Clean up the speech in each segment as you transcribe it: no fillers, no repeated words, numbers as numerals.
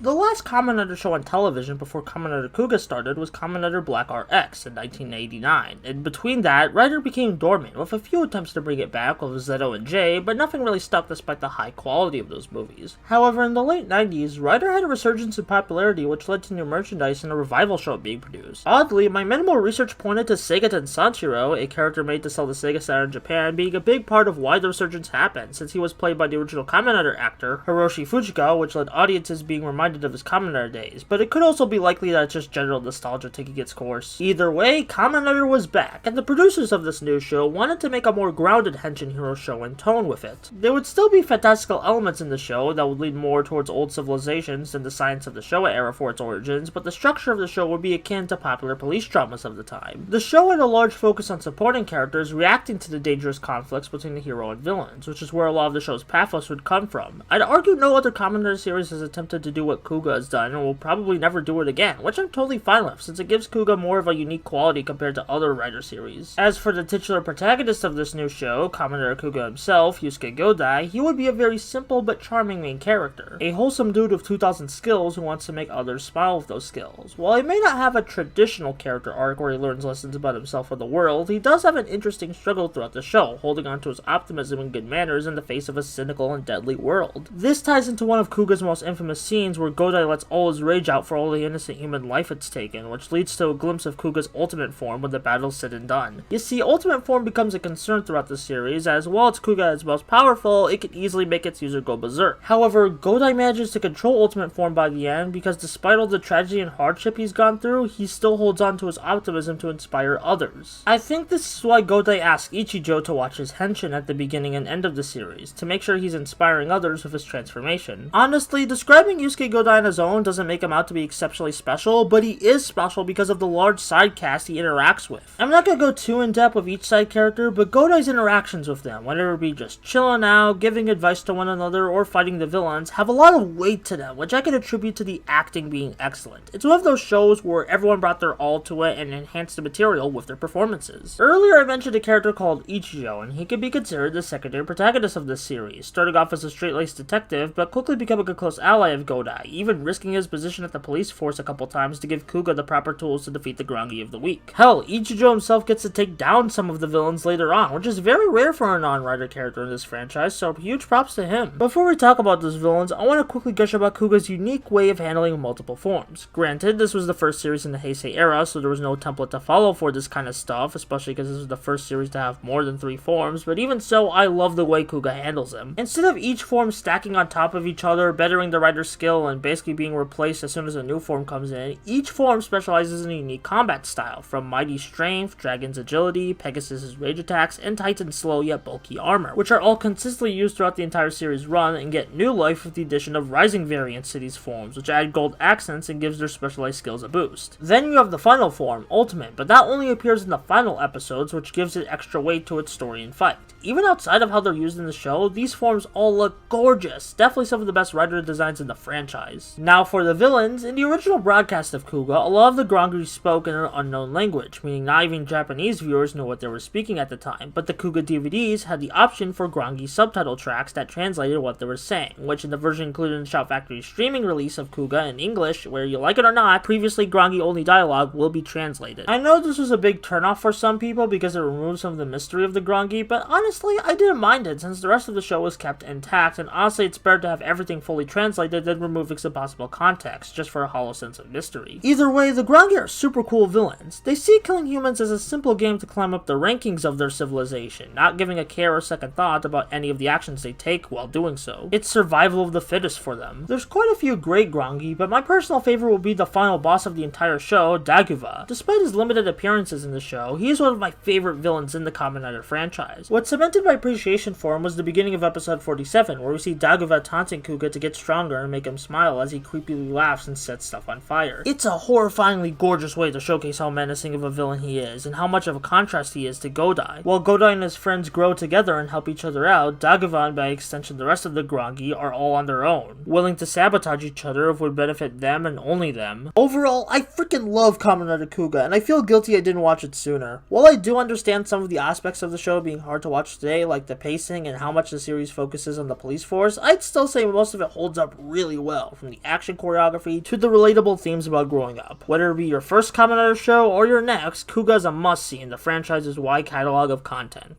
The last Kamen Rider show on television before Kamen Rider Kuuga started was Kamen Rider Black RX in 1989, and between that, Rider became dormant, with a few attempts to bring it back with Zeto and J, but nothing really stuck despite the high quality of those movies. However, in the late 90s, Rider had a resurgence in popularity which led to new merchandise and a revival show being produced. Oddly, my minimal research pointed to Sega Tensanshiro, a character made to sell the Sega Saturn in Japan, being a big part of why the resurgence happened, since he was played by the original Kamen Rider actor, Hiroshi Fujikawa, which led audiences being reminded of his Kamen Rider days, but it could also be likely that it's just general nostalgia taking its course. Either way, Kamen Rider was back, and the producers of this new show wanted to make a more grounded Henshin hero show and tone with it. There would still be fantastical elements in the show that would lead more towards old civilizations than the science of the Showa era for its origins, but the structure of the show would be akin to popular police dramas of the time. The show had a large focus on supporting characters reacting to the dangerous conflicts between the hero and villains, which is where a lot of the show's pathos would come from. I'd argue no other Kamen Rider series has attempted to do what Kuuga has done and will probably never do it again, which I'm totally fine with, since it gives Kuuga more of a unique quality compared to other Rider series. As for the titular protagonist of this new show, Kamen Rider Kuuga himself, Yusuke Godai, he would be a very simple but charming main character. A wholesome dude with 2,000 skills who wants to make others smile with those skills. While he may not have a traditional character arc where he learns lessons about himself or the world, he does have an interesting struggle throughout the show, holding on to his optimism and good manners in the face of a cynical and deadly world. This ties into one of Kuuga's most infamous scenes where Godai lets all his rage out for all the innocent human life it's taken, which leads to a glimpse of Kuuga's ultimate form when the battle's said and done. You see, ultimate form becomes a concern throughout the series, as while it's Kuuga at its most powerful, it can easily make its user go berserk. However, Godai manages to control ultimate form by the end because despite all the tragedy and hardship he's gone through, he still holds on to his optimism to inspire others. I think this is why Godai asked Ichijo to watch his henshin at the beginning and end of the series, to make sure he's inspiring others with his transformation. Honestly, describing Yusuke Godai on his own doesn't make him out to be exceptionally special, but he is special because of the large side cast he interacts with. I'm not gonna go too in depth with each side character, but Godai's interactions with them, whether it be just chilling out, giving advice to one another, or fighting the villains, have a lot of weight to them, which I can attribute to the acting being excellent. It's one of those shows where everyone brought their all to it and enhanced the material with their performances. Earlier I mentioned a character called Ichijo, and he could be considered the secondary protagonist of this series, starting off as a straight-laced detective, but quickly becoming a close ally of Godai, even risking his position at the police force a couple times to give Kuuga the proper tools to defeat the Grongi of the week. Hell, Ichijo himself gets to take down some of the villains later on, which is very rare for a non-Rider character in this franchise, so huge props to him. Before we talk about those villains, I want to quickly gush about Kuuga's unique way of handling multiple forms. Granted, this was the first series in the Heisei era, so there was no template to follow for this kind of stuff, especially because this was the first series to have more than 3 forms, but even so, I love the way Kuuga handles them. Instead of each form stacking on top of each other, bettering the Rider's skill, and basically being replaced as soon as a new form comes in, each form specializes in a unique combat style, from Mighty Strength, Dragon's Agility, Pegasus's Rage Attacks, and Titan's slow yet bulky armor, which are all consistently used throughout the entire series run and get new life with the addition of Rising variants to these forms, which add gold accents and gives their specialized skills a boost. Then you have the final form, Ultimate, but that only appears in the final episodes, which gives it extra weight to its story and fight. Even outside of how they're used in the show, these forms all look gorgeous, definitely some of the best Rider designs in the franchise. Now for the villains, in the original broadcast of Kuuga, a lot of the Grongi spoke in an unknown language, meaning not even Japanese viewers knew what they were speaking at the time, but the Kuuga DVDs had the option for Grongi subtitle tracks that translated what they were saying, which in the version included in Shout Factory's streaming release of Kuuga in English, where you like it or not, previously Grongi only dialogue will be translated. I know this was a big turnoff for some people because it removes some of the mystery of the Grongi, but honestly, I didn't mind it since the rest of the show was kept intact, and honestly it's better to have everything fully translated than removing some possible context, just for a hollow sense of mystery. Either way, the Grongi are super cool villains. They see killing humans as a simple game to climb up the rankings of their civilization, not giving a care or second thought about any of the actions they take while doing so. It's survival of the fittest for them. There's quite a few great Grongi, but my personal favorite will be the final boss of the entire show, Daguva. Despite his limited appearances in the show, he is one of my favorite villains in the Kamen Rider franchise. What cemented my appreciation for him was the beginning of episode 47, where we see Daguva taunting Kuuga to get stronger and make him smile as he creepily laughs and sets stuff on fire. It's a horrifyingly gorgeous way to showcase how menacing of a villain he is, and how much of a contrast he is to Godai. While Godai and his friends grow together and help each other out, Daguva and by extension the rest of the Grongi are all on their own, willing to sabotage each other if it would benefit them and only them. Overall, I freaking love Kamen Rider Kuuga, and I feel guilty I didn't watch it sooner. While I do understand some of the aspects of the show being hard to watch today, like the pacing and how much the series focuses on the police force, I'd still say most of it holds up really well. show, from the action choreography to the relatable themes about growing up. Whether it be your first Kamen Rider show or your next, Kuuga is a must-see in the franchise's wide catalog of content.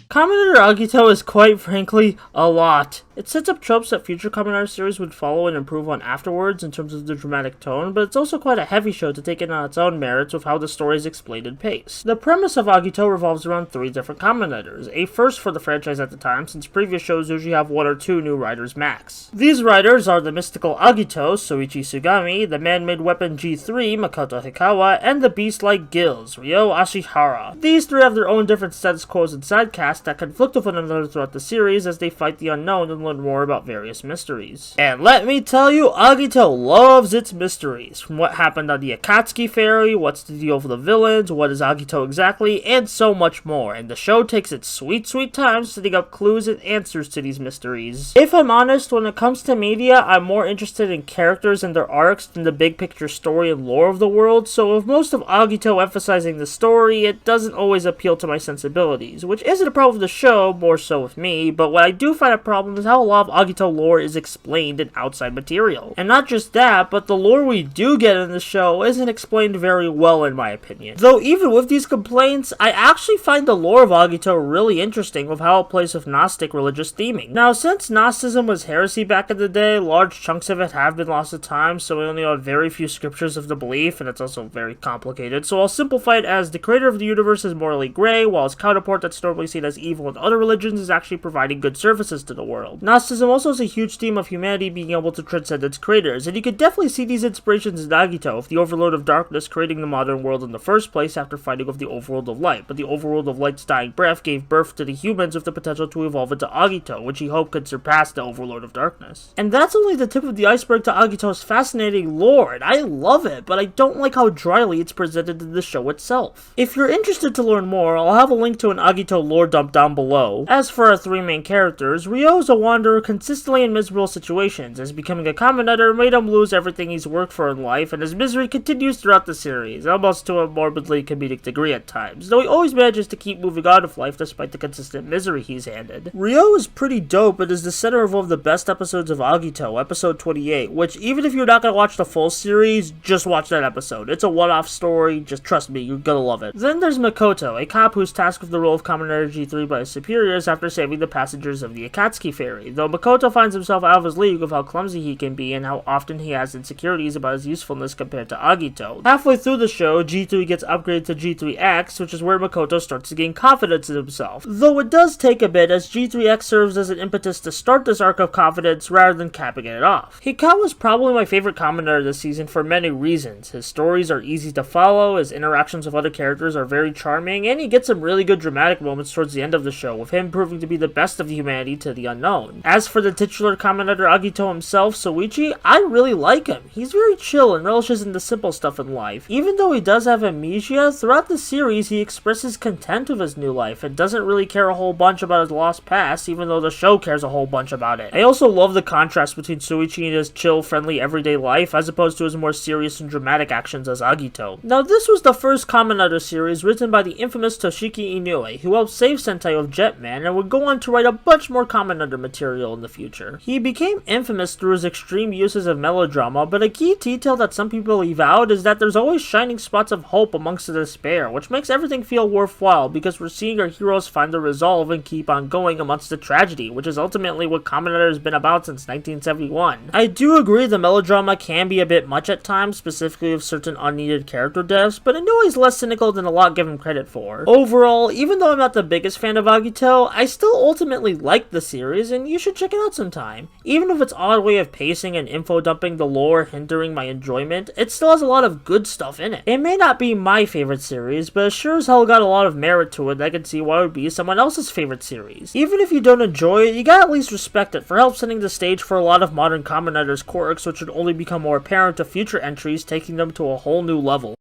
Kamen Rider Agito is quite frankly a lot. It sets up tropes that future Kamen Rider series would follow and improve on afterwards in terms of the dramatic tone, but it's also quite a heavy show to take in on its own merits with how the story is explained and paced. The premise of Agito revolves around 3 different Kamen Riders, a first for the franchise at the time since previous shows usually have 1 or 2 new riders max. These riders are the mystical Agito, Soichi Sugami, the man-made weapon G3, Makoto Hikawa, and the beast-like Gills, Ryo Ashihara. These 3 have their own different status quos and sidecasts that conflict with one another throughout the series as they fight the unknown and learn more about various mysteries. And let me tell you, Agito loves its mysteries. From what happened on the Akatsuki Ferry, what's the deal with the villains, what is Agito exactly, and so much more. And the show takes its sweet, sweet time setting up clues and answers to these mysteries. If I'm honest, when it comes to media, I'm more interested in characters and their arcs than the big picture story and lore of the world, so with most of Agito emphasizing the story, it doesn't always appeal to my sensibilities, which isn't a problem with the show, more so with me, but what I do find a problem is how a lot of Agito lore is explained in outside material. And not just that, but the lore we do get in the show isn't explained very well in my opinion. Though even with these complaints, I actually find the lore of Agito really interesting with how it plays with Gnostic religious theming. Now, since Gnosticism was heresy back in the day, large chunks of it have been lost to time, so we only have very few scriptures of the belief, and it's also very complicated, so I'll simplify it as the creator of the universe is morally gray, while his counterpart that's normally seen as evil in other religions is actually providing good services to the world. Gnosticism also has a huge theme of humanity being able to transcend its creators, and you could definitely see these inspirations in Agito, with the Overlord of Darkness creating the modern world in the first place after fighting with the Overworld of Light, but the Overworld of Light's dying breath gave birth to the humans with the potential to evolve into Agito, which he hoped could surpass the Overlord of Darkness. And that's only the tip of the iceberg to Agito's fascinating lore, and I love it, but I don't like how dryly it's presented in the show itself. If you're interested to learn more, I'll have a link to an Agito lore dump down below. As for our 3 main characters, Ryo is a wanderer consistently in miserable situations, as becoming a Kamen Rider made him lose everything he's worked for in life, and his misery continues throughout the series, almost to a morbidly comedic degree at times, though he always manages to keep moving on with life despite the consistent misery he's handed. Ryo is pretty dope and is the center of one of the best episodes of Agito, episode 28, which even if you're not gonna watch the full series, just watch that episode. It's a one-off story, just trust me, you're gonna love it. Then there's Makoto, a cop who's tasked with the role of Kamen Rider G3 by his superiors after saving the passengers of the Akatsuki Ferry, though Makoto finds himself out of his league of how clumsy he can be and how often he has insecurities about his usefulness compared to Agito. Halfway through the show, G3 gets upgraded to G3X, which is where Makoto starts to gain confidence in himself, though it does take a bit as G3X serves as an impetus to start this arc of confidence rather than capping it off. Hikawa is probably my favorite Kamen Rider this season for many reasons. His stories are easy to follow, his interactions with other characters are very charming, and he gets some really good dramatic moments towards the end of the show, with him proving to be the best of humanity to the unknown. As for the titular Kamen Rider Agito himself, Soichi, I really like him. He's very chill and relishes in the simple stuff in life. Even though he does have amnesia, throughout the series he expresses content with his new life and doesn't really care a whole bunch about his lost past, even though the show cares a whole bunch about it. I also love the contrast between Soichi and his chill, friendly, everyday life, as opposed to his more serious and dramatic actions as Agito. Now, this was the first Kamen Rider series written by the infamous Toshiki Inoue, who helped save Sentai of Jetman and would go on to write a bunch more Kamen Rider material in the future. He became infamous through his extreme uses of melodrama, but a key detail that some people leave out is that there's always shining spots of hope amongst the despair, which makes everything feel worthwhile because we're seeing our heroes find the resolve and keep on going amongst the tragedy, which is ultimately what Kamen Rider has been about since 1971. I do agree the melodrama can be a bit much at times, specifically with certain unneeded character deaths, but Inoue is less cynical than a lot give him credit for. Overall, even though I'm not the biggest fan of Agito, I still ultimately like the series, and you should check it out sometime. Even if its odd way of pacing and info dumping the lore hindering my enjoyment, it still has a lot of good stuff in it. It may not be my favorite series, but it sure as hell got a lot of merit to it that I can see why it would be someone else's favorite series. Even if you don't enjoy it, you gotta at least respect it for help setting the stage for a lot of modern Kamen Rider's quirks, which would only become more apparent to future entries, taking them to a whole new level.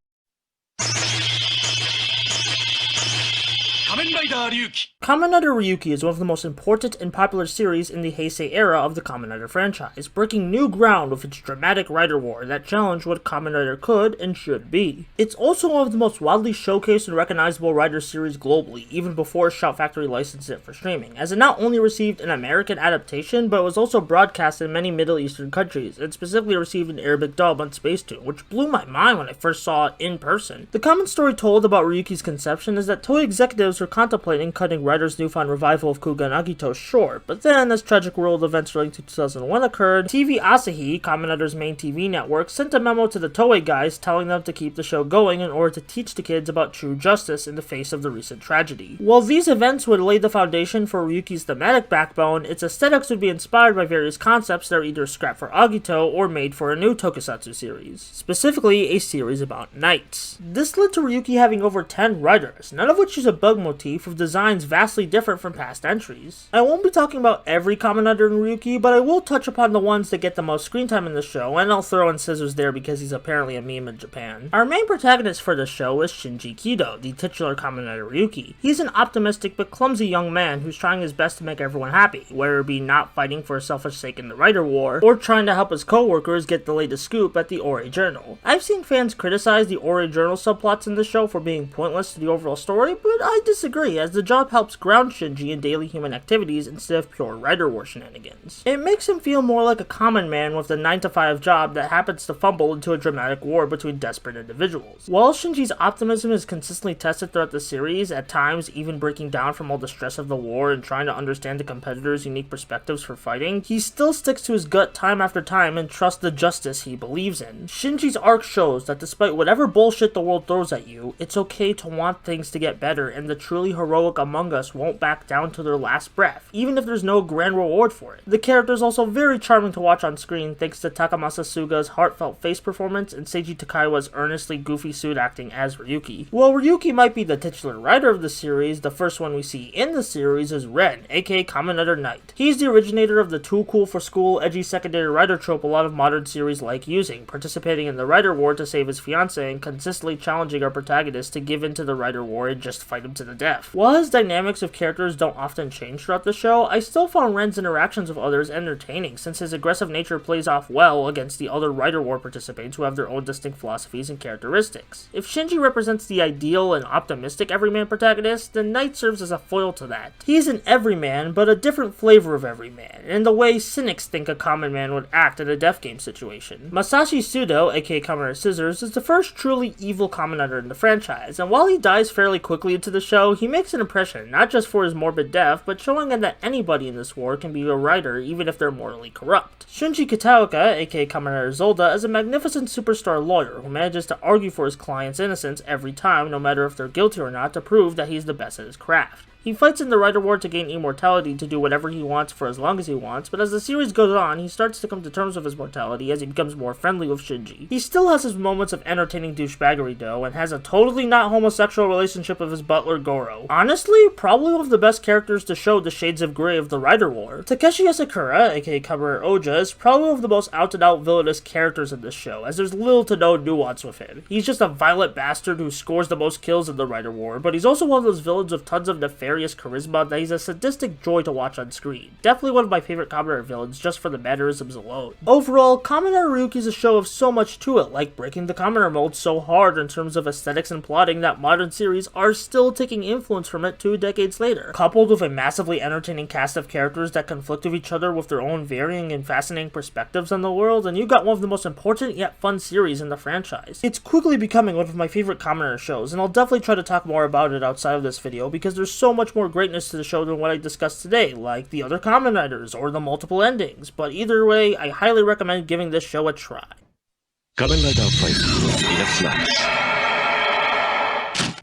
Kamen Rider Ryuki is one of the most important and popular series in the Heisei era of the Kamen Rider franchise, breaking new ground with its dramatic Rider War that challenged what Kamen Rider could and should be. It's also one of the most widely showcased and recognizable Rider series globally, even before Shout Factory licensed it for streaming, as it not only received an American adaptation, but was also broadcast in many Middle Eastern countries, and specifically received an Arabic dub on Spacetoon, which blew my mind when I first saw it in person. The common story told about Ryuki's conception is that Toei executives were contemplating cutting Rider's newfound revival of Kuuga and Agito short, but then, as tragic world events relating to 2001 occurred, TV Asahi, Kamen Rider's main TV network, sent a memo to the Toei guys telling them to keep the show going in order to teach the kids about true justice in the face of the recent tragedy. While these events would lay the foundation for Ryuki's thematic backbone, its aesthetics would be inspired by various concepts that are either scrapped for Agito or made for a new tokusatsu series, specifically a series about knights. This led to Ryuki having over 10 riders, none of which use a bug motif with designs vastly different from past entries. I won't be talking about every Kamen Rider in Ryuki, but I will touch upon the ones that get the most screen time in the show, and I'll throw in Scissors there because he's apparently a meme in Japan. Our main protagonist for the show is Shinji Kido, the titular Kamen Rider Ryuki. He's an optimistic but clumsy young man who's trying his best to make everyone happy, whether it be not fighting for a selfish sake in the Rider War, or trying to help his co-workers get the latest scoop at the Ore Journal. I've seen fans criticize the Ore Journal subplots in the show for being pointless to the overall story, but I disagree, as the job helps ground Shinji in daily human activities instead of pure Rider War shenanigans. It makes him feel more like a common man with a 9-to-5 job that happens to fumble into a dramatic war between desperate individuals. While Shinji's optimism is consistently tested throughout the series, at times even breaking down from all the stress of the war and trying to understand the competitors' unique perspectives for fighting, he still sticks to his gut time after time and trusts the justice he believes in. Shinji's arc shows that despite whatever bullshit the world throws at you, it's okay to want things to get better, and the truly heroic among us won't back down to their last breath, even if there's no grand reward for it. The character is also very charming to watch on screen thanks to Takamasa Suga's heartfelt face performance and Seiji Takaiwa's earnestly goofy suit acting as Ryuki. While Ryuki might be the titular writer of the series, the first one we see in the series is Ren, aka Kamen Rider Knight. He's the originator of the too cool for school edgy secondary writer trope a lot of modern series like using, participating in the Rider War to save his fiancée and consistently challenging our protagonist to give in to the Rider War and just fight him to the death. While his dynamics of characters don't often change throughout the show, I still found Ren's interactions with others entertaining, since his aggressive nature plays off well against the other Rider War participants who have their own distinct philosophies and characteristics. If Shinji represents the ideal and optimistic everyman protagonist, then Knight serves as a foil to that. He's an everyman, but a different flavor of everyman, in the way cynics think a common man would act in a death game situation. Masashi Sudo, aka Kamen Rider Scissors, is the first truly evil Kamen Rider in the franchise, and while he dies fairly quickly into the show, he makes an impression, not just for his morbid death, but showing that anybody in this war can be a writer even if they're morally corrupt. Shunji Kataoka, aka Kamen Rider Zolda, is a magnificent superstar lawyer who manages to argue for his client's innocence every time, no matter if they're guilty or not, to prove that he's the best at his craft. He fights in the Rider War to gain immortality to do whatever he wants for as long as he wants, but as the series goes on, he starts to come to terms with his mortality as he becomes more friendly with Shinji. He still has his moments of entertaining douchebaggery though, and has a totally not homosexual relationship with his butler Goro. Honestly, probably one of the best characters to show the shades of grey of the Rider War. Takeshi Asakura, aka Kamen Rider Oja, is probably one of the most out-and-out villainous characters in this show, as there's little to no nuance with him. He's just a violent bastard who scores the most kills in the Rider War, but he's also one of those villains with tons of nefarious charisma that he's a sadistic joy to watch on screen. Definitely one of my favorite Kamen Rider villains just for the mannerisms alone. Overall, Kamen Rider Ryuki is a show of so much to it, like breaking the Kamen Rider mold so hard in terms of aesthetics and plotting that modern series are still taking influence from it 2 decades later. Coupled with a massively entertaining cast of characters that conflict with each other with their own varying and fascinating perspectives on the world, and you got one of the most important yet fun series in the franchise. It's quickly becoming one of my favorite Kamen Rider shows, and I'll definitely try to talk more about it outside of this video because there's so much more greatness to the show than what I discussed today, like the other Kamen Riders or the multiple endings, but either way, I highly recommend giving this show a try. Kamen Rider Faiz in a flash.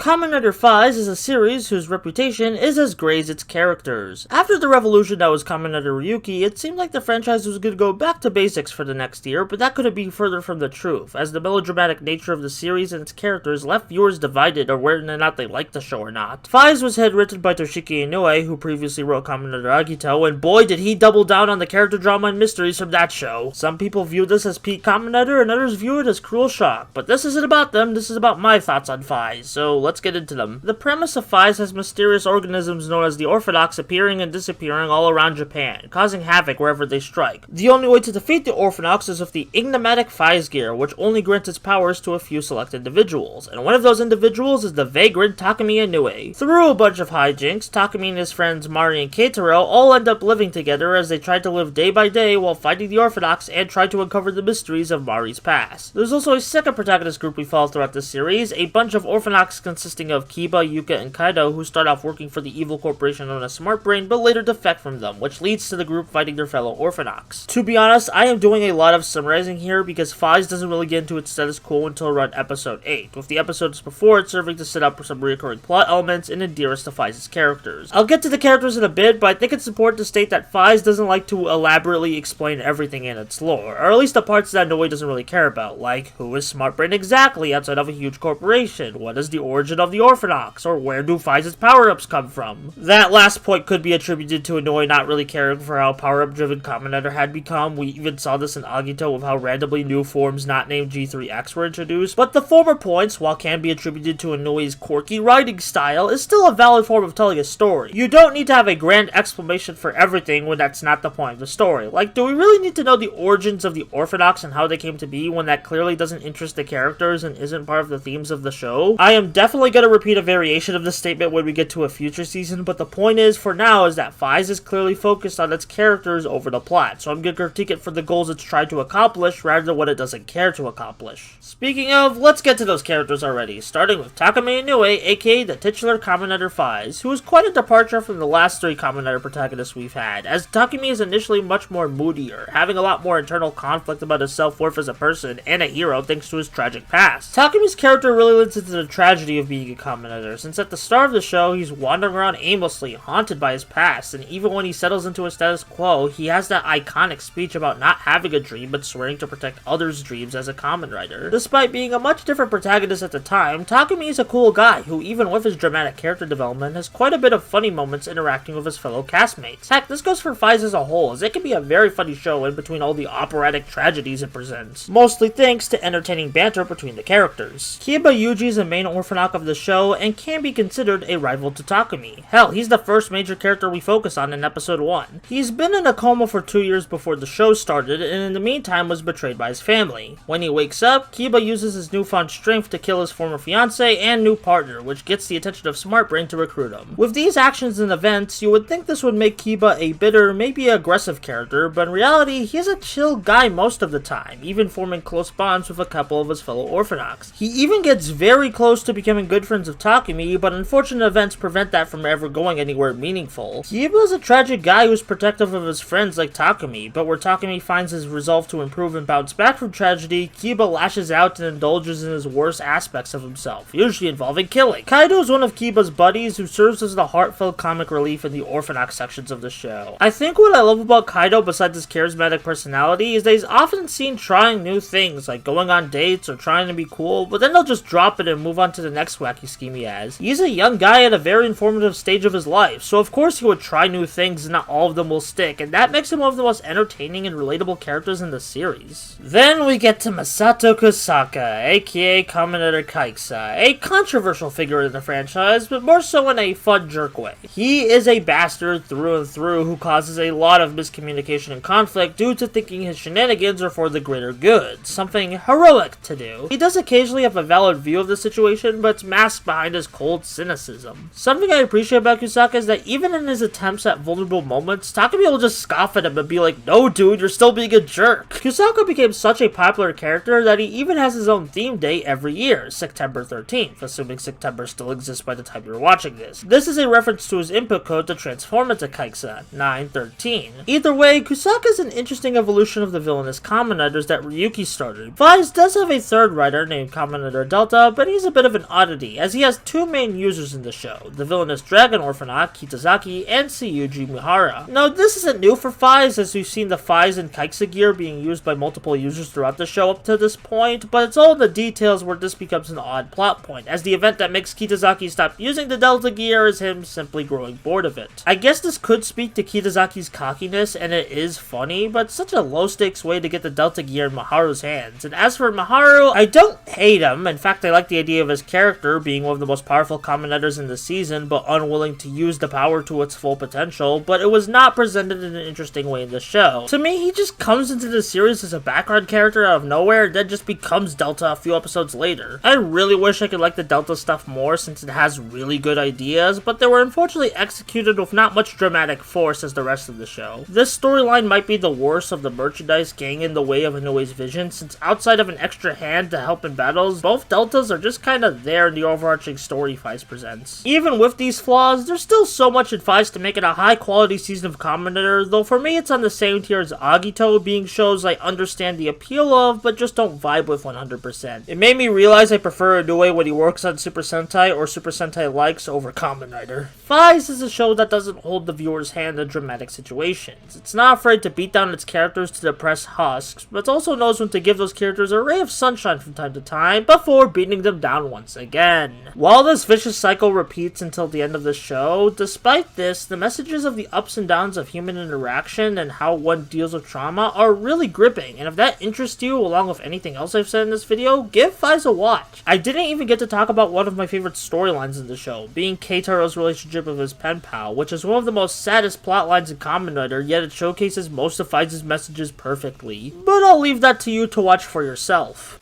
Kamen Rider Faiz is a series whose reputation is as great as its characters. After the revolution that was Kamen Rider Ryuki, it seemed like the franchise was going to go back to basics for the next year, but that couldn't be further from the truth, as the melodramatic nature of the series and its characters left viewers divided on whether or not they liked the show or not. Faiz was head written by Toshiki Inoue, who previously wrote Kamen Rider Agito, and boy did he double down on the character drama and mysteries from that show. Some people view this as peak Kamen Rider, and others view it as cruel shock, but this isn't about them, this is about my thoughts on Faiz, so let's let's get into them. The premise of Faiz has mysterious organisms known as the Orthodox appearing and disappearing all around Japan, causing havoc wherever they strike. The only way to defeat the Orthodox is with the enigmatic Faiz gear, which only grants its powers to a few select individuals, and one of those individuals is the vagrant Takumi Inoue. Through a bunch of hijinks, Takumi and his friends Mari and Keitaro all end up living together as they try to live day by day while fighting the Orthodox and try to uncover the mysteries of Mari's past. There's also a second protagonist group we follow throughout the series, a bunch of Orthodox consisting of Kiba, Yuka, and Kaido, who start off working for the evil corporation known as Smart Brain, but later defect from them, which leads to the group fighting their fellow Orthodox. To be honest, I am doing a lot of summarizing here because Faiz doesn't really get into its status quo until around episode 8, with the episodes before it serving to set up some recurring plot elements and endear us to Faiz's characters. I'll get to the characters in a bit, but I think it's important to state that Faiz doesn't like to elaborately explain everything in its lore, or at least the parts that Inoue doesn't really care about, like who is Smart Brain exactly outside of a huge corporation, what is the origin of the Orthodox, or where do Faiz's power-ups come from. That last point could be attributed to Inoue not really caring for how power-up driven Kamen Rider had become. We even saw this in Agito with how randomly new forms not named G3X were introduced, but the former points, while can be attributed to Inoue's quirky writing style, is still a valid form of telling a story. You don't need to have a grand explanation for everything when that's not the point of the story. Like, do we really need to know the origins of the Orthodox and how they came to be when that clearly doesn't interest the characters and isn't part of the themes of the show? I am definitely going to repeat a variation of this statement when we get to a future season, but the point is, for now, is that Faiz is clearly focused on its characters over the plot, so I'm going to critique it for the goals it's trying to accomplish rather than what it doesn't care to accomplish. Speaking of, let's get to those characters already, starting with Takumi Inoue, aka the titular Kamen Rider Faiz, who is quite a departure from the last three Kamen Rider protagonists we've had, as Takumi is initially much more moodier, having a lot more internal conflict about his self-worth as a person and a hero thanks to his tragic past. Takumi's character really leads into the tragedy of being a Kamen Rider, since at the start of the show he's wandering around aimlessly, haunted by his past, and even when he settles into a status quo, he has that iconic speech about not having a dream but swearing to protect others' dreams as a Kamen Rider. Despite being a much different protagonist at the time, Takumi is a cool guy who, even with his dramatic character development, has quite a bit of funny moments interacting with his fellow castmates. Heck, this goes for Faiz as a whole, as it can be a very funny show in between all the operatic tragedies it presents, mostly thanks to entertaining banter between the characters. Kiba Yuji is the main Orphanok of the show and can be considered a rival to Takumi. Hell, he's the first major character we focus on in episode 1. He's been in a coma for 2 years before the show started, and in the meantime was betrayed by his family. When he wakes up, Kiba uses his newfound strength to kill his former fiancé and new partner, which gets the attention of Smart Brain to recruit him. With these actions and events, you would think this would make Kiba a bitter, maybe aggressive character, but in reality, he is a chill guy most of the time, even forming close bonds with a couple of his fellow Orphanoks. He even gets very close to becoming good friends with Takumi, but unfortunate events prevent that from ever going anywhere meaningful. Kiba is a tragic guy who's protective of his friends like Takumi, but where Takumi finds his resolve to improve and bounce back from tragedy, Kiba lashes out and indulges in his worst aspects of himself, usually involving killing. Kaido is one of Kiba's buddies who serves as the heartfelt comic relief in the Orphanok sections of the show. I think what I love about Kaido, besides his charismatic personality, is that he's often seen trying new things, like going on dates or trying to be cool, but then they'll just drop it and move on to the next wacky scheme he has. He's a young guy at a very informative stage of his life, so of course he would try new things and not all of them will stick, and that makes him one of the most entertaining and relatable characters in the series. Then we get to Masato Kusaka, aka Kamen Rider Kaiksa, a controversial figure in the franchise, but more so in a fun jerk way. He is a bastard through and through who causes a lot of miscommunication and conflict due to thinking his shenanigans are for the greater good, something heroic to do. He does occasionally have a valid view of the situation, but it's masked behind his cold cynicism. Something I appreciate about Kusaka is that even in his attempts at vulnerable moments, Takumi will just scoff at him and be like, "No dude, you're still being a jerk." Kusaka became such a popular character that he even has his own theme day every year, September 13th, assuming September still exists by the time you're watching this. This is a reference to his input code to transform into Kaiksa, 913. Either way, Kusaka is an interesting evolution of the villainous Kamen Riders that Ryuki started. Faiz does have a third writer named Kamen Rider Delta, but he's a bit of an oddity, as he has two main users in the show, the villainous Dragon Orphanok, Kitazaki, and Seiyuji Mihara. Now, this isn't new for Faiz, as we've seen the Faiz and Kaiksa gear being used by multiple users throughout the show up to this point, but it's all in the details where this becomes an odd plot point, as the event that makes Kitazaki stop using the Delta gear is him simply growing bored of it. I guess this could speak to Kitazaki's cockiness, and it is funny, but it's such a low-stakes way to get the Delta gear in Maharu's hands. And as for Maharu, I don't hate him. In fact, I like the idea of his character character, being one of the most powerful Kamen Riders in the season, but unwilling to use the power to its full potential, but it was not presented in an interesting way in the show. To me, he just comes into the series as a background character out of nowhere, and then just becomes Delta a few episodes later. I really wish I could like the Delta stuff more since it has really good ideas, but they were unfortunately executed with not much dramatic force as the rest of the show. This storyline might be the worst of the merchandise getting in the way of Inoue's vision, since outside of an extra hand to help in battles, both Deltas are just kinda there in the overarching story Faiz presents. Even with these flaws, there's still so much in Faiz to make it a high quality season of Kamen Rider, though for me it's on the same tier as Agito, being shows I understand the appeal of, but just don't vibe with 100%. It made me realize I prefer Inoue when he works on Super Sentai or Super Sentai likes over Kamen Rider. Faiz is a show that doesn't hold the viewer's hand in dramatic situations. It's not afraid to beat down its characters to depress husks, but it also knows when to give those characters a ray of sunshine from time to time before beating them down once again. While this vicious cycle repeats until the end of the show, despite this, the messages of the ups and downs of human interaction and how one deals with trauma are really gripping, and if that interests you along with anything else I've said in this video, give Faiz a watch. I didn't even get to talk about one of my favorite storylines in the show, being Keitaro's relationship with his pen pal, which is one of the most saddest plot lines in Kamen Rider, yet it showcases most of Faiz's messages perfectly. But I'll leave that to you to watch for yourself.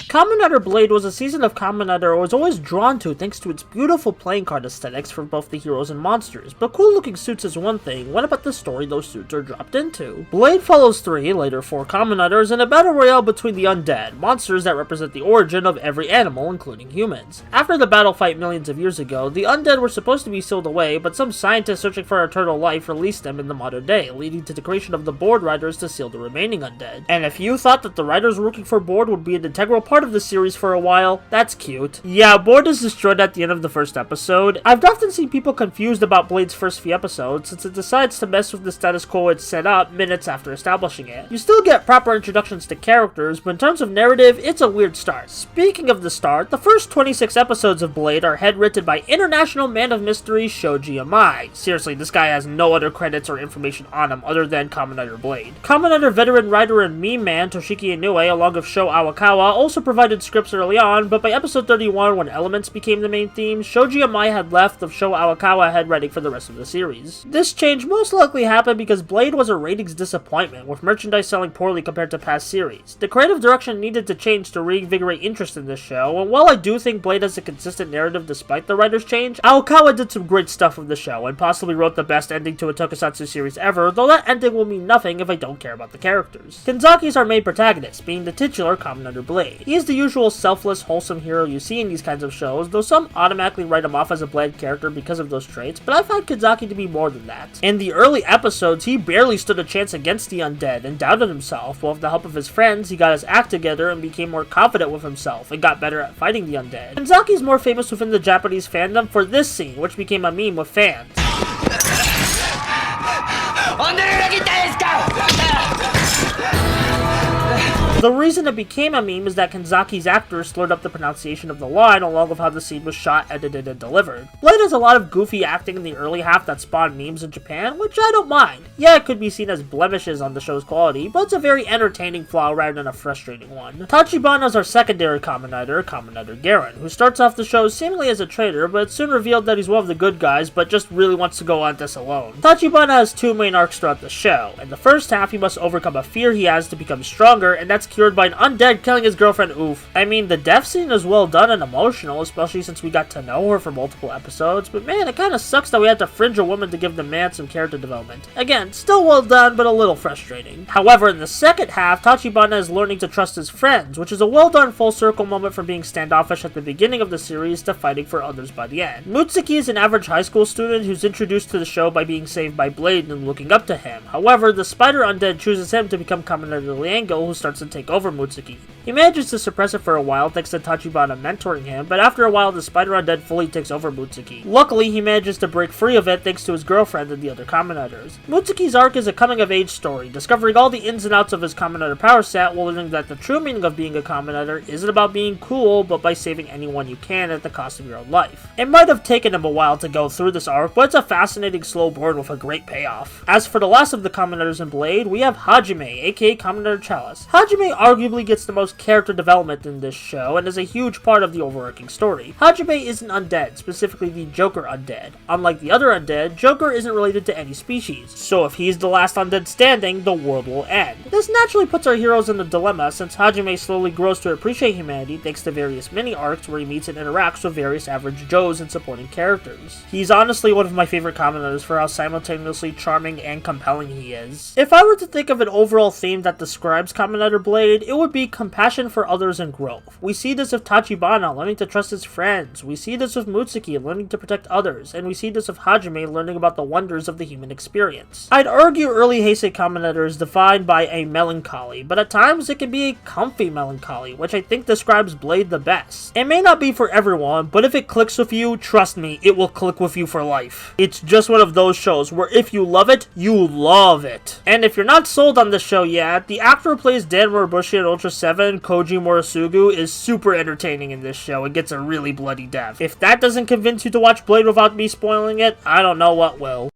Kamen Rider Blade was a season of Kamen Rider I was always drawn to thanks to its beautiful playing card aesthetics for both the heroes and monsters, but cool looking suits is one thing, what about the story those suits are dropped into? Blade follows 3, later 4 Kamen Riders in a battle royale between the undead, monsters that represent the origin of every animal, including humans. After the battle fight millions of years ago, the undead were supposed to be sealed away, but some scientists searching for eternal life released them in the modern day, leading to the creation of the Board Riders to seal the remaining undead. And if you thought that the writers working for Board would be an integral part of the series for a while, that's cute. Yeah, Board is destroyed at the end of the first episode. I've often seen people confused about Blade's first few episodes, since it decides to mess with the status quo it set up minutes after establishing it. You still get proper introductions to characters, but in terms of narrative, it's a weird start. Speaking of the start, the first 26 episodes of Blade are head-written by international man of mystery Shoji Amai. Seriously, this guy has no other credits or information on him other than Kamen Rider Blade. Kamen Rider veteran writer and meme man Toshiki Inoue, along with Sho Awakawa, also provided scripts early on, but by episode 31, when Elements became the main theme, Shoji Amai had left, with Sho Awakawa head writing for the rest of the series. This change most likely happened because Blade was a ratings disappointment, with merchandise selling poorly compared to past series. The creative direction needed to change to reinvigorate interest in this show, and while I do think Blade has a consistent narrative despite the writer's change, Awakawa did some great stuff with the show, and possibly wrote the best ending to a tokusatsu series ever, though that ending will mean nothing if I don't care about the characters. Kanzaki is our main protagonist, being the titular Kamen Rider Blade. He is the usual selfless, wholesome hero you see in these kinds of shows, though some automatically write him off as a bland character because of those traits, but I find Kanzaki to be more than that. In the early episodes, he barely stood a chance against the undead and doubted himself, while with the help of his friends, he got his act together and became more confident with himself and got better at fighting the undead. Kanzaki is more famous within the Japanese fandom for this scene, which became a meme with fans. The reason it became a meme is that Kanzaki's actors slurred up the pronunciation of the line along with how the scene was shot, edited, and delivered. Blade has a lot of goofy acting in the early half that spawned memes in Japan, which I don't mind. Yeah, it could be seen as blemishes on the show's quality, but it's a very entertaining flaw rather than a frustrating one. Tachibana is our secondary Kamen Rider Garen, who starts off the show seemingly as a traitor, but it's soon revealed that he's one of the good guys, but just really wants to go on this alone. Tachibana has 2 main arcs throughout the show. In the first half, he must overcome a fear he has to become stronger, and that's cured by an undead killing his girlfriend. Oof. I mean, the death scene is well done and emotional, especially since we got to know her for multiple episodes, but man, it kinda sucks that we had to fringe a woman to give the man some character development. Again, still well done, but a little frustrating. However, in the second half, Tachibana is learning to trust his friends, which is a well done full circle moment from being standoffish at the beginning of the series to fighting for others by the end. Mutsuki is an average high school student who's introduced to the show by being saved by Blade and looking up to him. However, the spider undead chooses him to become Kamen Rider Liango, who starts to take over Mutsuki. He manages to suppress it for a while thanks to Tachibana mentoring him, but after a while the spider undead fully takes over Mutsuki. Luckily, he manages to break free of it thanks to his girlfriend and the other Kamen Riders. Mutsuki's arc is a coming-of-age story, discovering all the ins and outs of his Kamen Rider power set while learning that the true meaning of being a Kamen Rider isn't about being cool, but by saving anyone you can at the cost of your own life. It might have taken him a while to go through this arc, but it's a fascinating slow burn with a great payoff. As for the last of the Kamen Riders in Blade, we have Hajime, aka Kamen Rider Chalice. Hajime Hajime arguably gets the most character development in this show and is a huge part of the overarching story. Hajime isn't undead, specifically the Joker undead. Unlike the other undead, Joker isn't related to any species, so if he's the last undead standing, the world will end. This naturally puts our heroes in a dilemma since Hajime slowly grows to appreciate humanity thanks to various mini-arcs where he meets and interacts with various average Joes and supporting characters. He's honestly one of my favorite commenters for how simultaneously charming and compelling he is. If I were to think of an overall theme that describes Kamen Rider Blade, it would be compassion for others and growth. We see this with Tachibana learning to trust his friends, we see this with Mutsuki learning to protect others, and we see this with Hajime learning about the wonders of the human experience. I'd argue early Heisei Kamen Rider is defined by a melancholy, but at times it can be a comfy melancholy, which I think describes Blade the best. It may not be for everyone, but if it clicks with you, trust me, it will click with you for life. It's just one of those shows where if you love it, you love it. And if you're not sold on the show yet, the actor who plays Dan Moribushi in Ultra 7, Koji Morisugu, is super entertaining in this show and gets a really bloody death. If that doesn't convince you to watch Blade without me spoiling it, I don't know what will.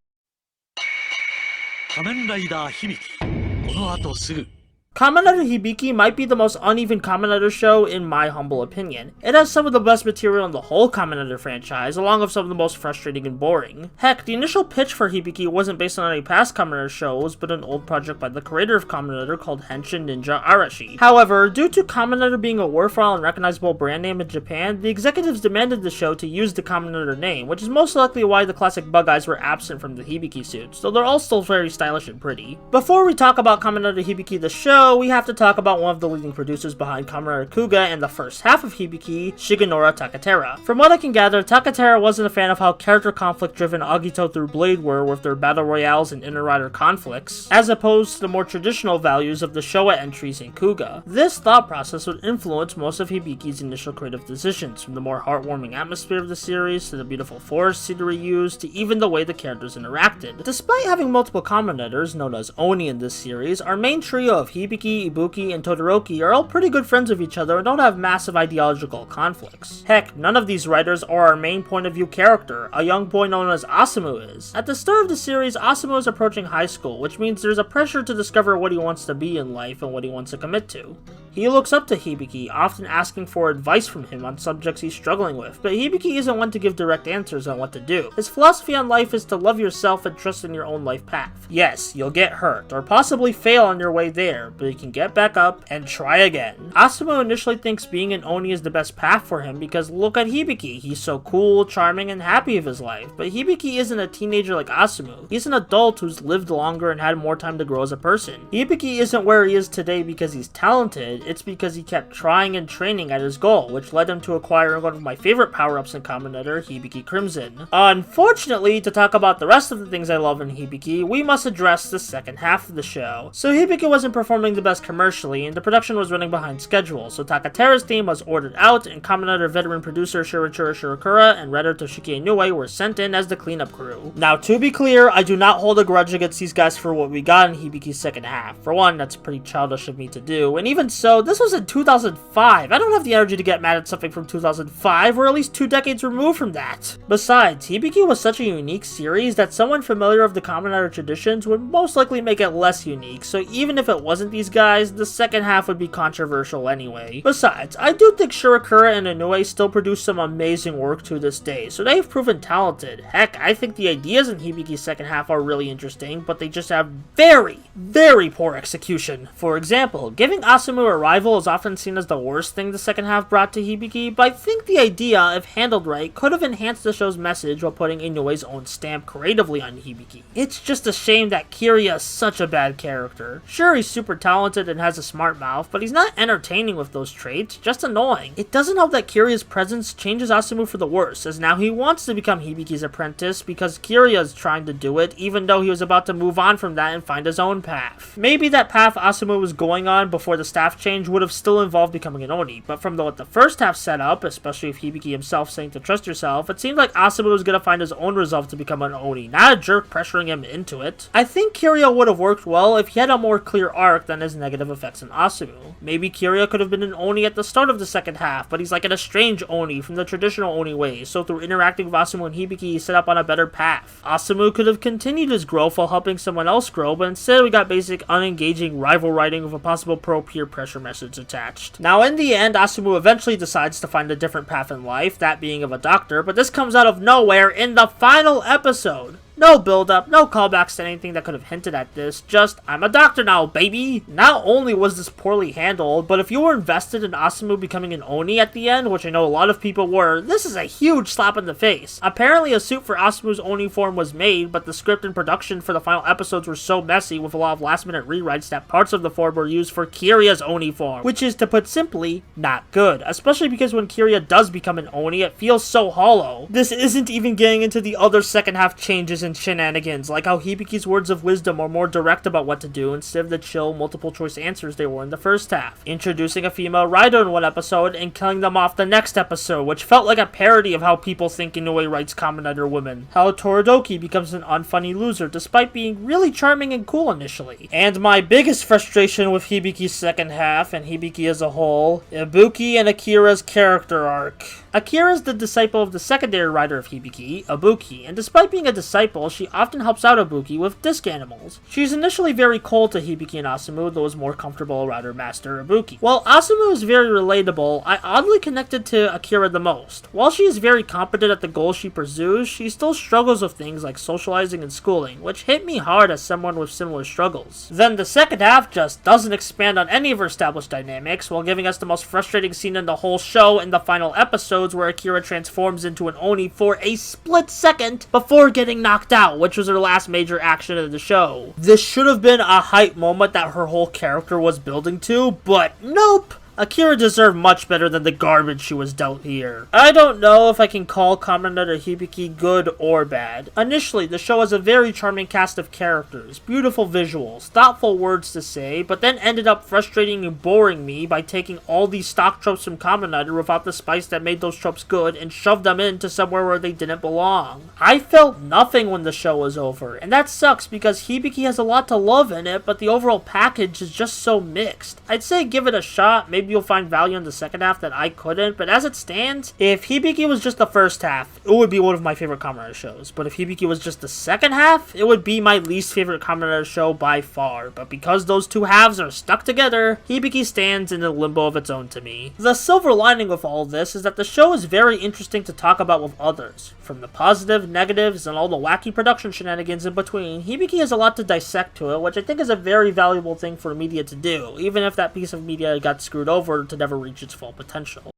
Kamen Rider Hibiki. Kamen Rider Hibiki might be the most uneven Kamen Rider show in my humble opinion. It has some of the best material in the whole Kamen Rider franchise, along with some of the most frustrating and boring. Heck, the initial pitch for Hibiki wasn't based on any past Kamen Rider shows, but an old project by the creator of Kamen Rider called Henshin Ninja Arashi. However, due to Kamen Rider being a worthwhile and recognizable brand name in Japan, the executives demanded the show to use the Kamen Rider name, which is most likely why the classic bug eyes were absent from the Hibiki suits, though they're all still very stylish and pretty. Before we talk about Kamen Rider Hibiki the show, we have to talk about one of the leading producers behind Kamen Rider Kuuga and the first half of Hibiki, Shigenori Takatera. From what I can gather, Takatera wasn't a fan of how character conflict-driven Agito through Blade were with their battle royales and inter-rider conflicts, as opposed to the more traditional values of the Showa entries in Kuuga. This thought process would influence most of Hibiki's initial creative decisions, from the more heartwarming atmosphere of the series, to the beautiful forest scenery used, to even the way the characters interacted. Despite having multiple Kamen Riders, known as Oni in this series, our main trio of Hibiki, Ibuki, and Todoroki are all pretty good friends of each other and don't have massive ideological conflicts. Heck, none of these writers are our main point of view character, a young boy known as Asumu is. At the start of the series, Asumu is approaching high school, which means there's a pressure to discover what he wants to be in life and what he wants to commit to. He looks up to Hibiki, often asking for advice from him on subjects he's struggling with, but Hibiki isn't one to give direct answers on what to do. His philosophy on life is to love yourself and trust in your own life path. Yes, you'll get hurt, or possibly fail on your way there, but you can get back up and try again. Asumu initially thinks being an Oni is the best path for him because look at Hibiki, he's so cool, charming, and happy with his life, but Hibiki isn't a teenager like Asumu. He's an adult who's lived longer and had more time to grow as a person. Hibiki isn't where he is today because he's talented, it's because he kept trying and training at his goal, which led him to acquire one of my favorite power-ups in Kamen Rider, Hibiki Crimson. Unfortunately, to talk about the rest of the things I love in Hibiki, we must address the second half of the show. So Hibiki wasn't performing the best commercially, and the production was running behind schedule, so Takatera's theme was ordered out, and Kamen Rider veteran producer Shirichiro Shirakura and writer Toshiki Inoue were sent in as the cleanup crew. Now, to be clear, I do not hold a grudge against these guys for what we got in Hibiki's second half. For one, that's pretty childish of me to do, and even so, this was in 2005. I don't have the energy to get mad at something from 2005. We're at least 2 decades removed from that. Besides, Hibiki was such a unique series that someone familiar of the Kamen Rider traditions would most likely make it less unique, so even if it wasn't these guys, the second half would be controversial anyway. Besides, I do think Shirakura and Inoue still produce some amazing work to this day, so they've proven talented. Heck, I think the ideas in Hibiki's second half are really interesting, but they just have very, very poor execution. For example, giving Asumu a rival is often seen as the worst thing the second half brought to Hibiki, but I think the idea, if handled right, could have enhanced the show's message while putting Inoue's own stamp creatively on Hibiki. It's just a shame that Kirya is such a bad character. Sure, he's super talented and has a smart mouth, but he's not entertaining with those traits, just annoying. It doesn't help that Kirya's presence changes Asumu for the worse, as now he wants to become Hibiki's apprentice because Kirya is trying to do it, even though he was about to move on from that and find his own path. Maybe that path Asumu was going on before the staff change would have still involved becoming an Oni, but from what the first half set up, especially with Hibiki himself saying to trust yourself, it seemed like Asumu was gonna find his own resolve to become an Oni, not a jerk pressuring him into it. I think Kirya would have worked well if he had a more clear arc than his negative effects on Asumu. Maybe Kirya could have been an Oni at the start of the second half, but he's like an estranged Oni from the traditional Oni way, so through interacting with Asumu and Hibiki, he set up on a better path. Asumu could have continued his growth while helping someone else grow, but instead we got basic unengaging rival writing with a possible pro-peer pressure extra message attached. Now in the end, Asumu eventually decides to find a different path in life, that being of a doctor, but this comes out of nowhere in the final episode. No build-up, no callbacks to anything that could have hinted at this, just, I'm a doctor now, baby! Not only was this poorly handled, but if you were invested in Asumu becoming an Oni at the end, which I know a lot of people were, this is a huge slap in the face. Apparently a suit for Asumu's Oni form was made, but the script and production for the final episodes were so messy with a lot of last-minute rewrites that parts of the form were used for Kiria's Oni form, which is, to put simply, not good, especially because when Kiria does become an Oni, it feels so hollow. This isn't even getting into the other second half changes and shenanigans, like how Hibiki's words of wisdom are more direct about what to do instead of the chill multiple choice answers they were in the first half. Introducing a female rider in one episode and killing them off the next episode, which felt like a parody of how people think Inoue writes Kamen Rider women. How Torodoki becomes an unfunny loser despite being really charming and cool initially. And my biggest frustration with Hibiki's second half, and Hibiki as a whole, Ibuki and Akira's character arc. Akira is the disciple of the secondary rider of Hibiki, Ibuki, and despite being a disciple, she often helps out Ibuki with disc animals. She's initially very cold to Hibiki and Asumu, though is more comfortable around her master, Ibuki. While Asumu is very relatable, I oddly connected to Akira the most. While she is very competent at the goals she pursues, she still struggles with things like socializing and schooling, which hit me hard as someone with similar struggles. Then the second half just doesn't expand on any of her established dynamics, while giving us the most frustrating scene in the whole show in the final episode, where Akira transforms into an Oni for a split second before getting knocked out, which was her last major action of the show. This should have been a hype moment that her whole character was building to, but nope! Akira deserved much better than the garbage she was dealt here. I don't know if I can call Kamen Rider Hibiki good or bad. Initially, the show has a very charming cast of characters, beautiful visuals, thoughtful words to say, but then ended up frustrating and boring me by taking all these stock tropes from Kamen Rider without the spice that made those tropes good and shoved them into somewhere where they didn't belong. I felt nothing when the show was over, and that sucks because Hibiki has a lot to love in it, but the overall package is just so mixed. I'd say give it a shot, maybe you'll find value in the second half that I couldn't, but as it stands, if Hibiki was just the first half, it would be one of my favorite Kamen Rider shows, but if Hibiki was just the second half, it would be my least favorite Kamen Rider show by far, but because those two halves are stuck together, Hibiki stands in a limbo of its own to me. The silver lining with all this is that the show is very interesting to talk about with others. From the positive, negatives, and all the wacky production shenanigans in between, Hibiki has a lot to dissect to it, which I think is a very valuable thing for media to do, even if that piece of media got screwed over to never reach its full potential.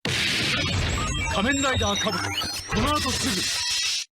Kamen Rider Kabuto.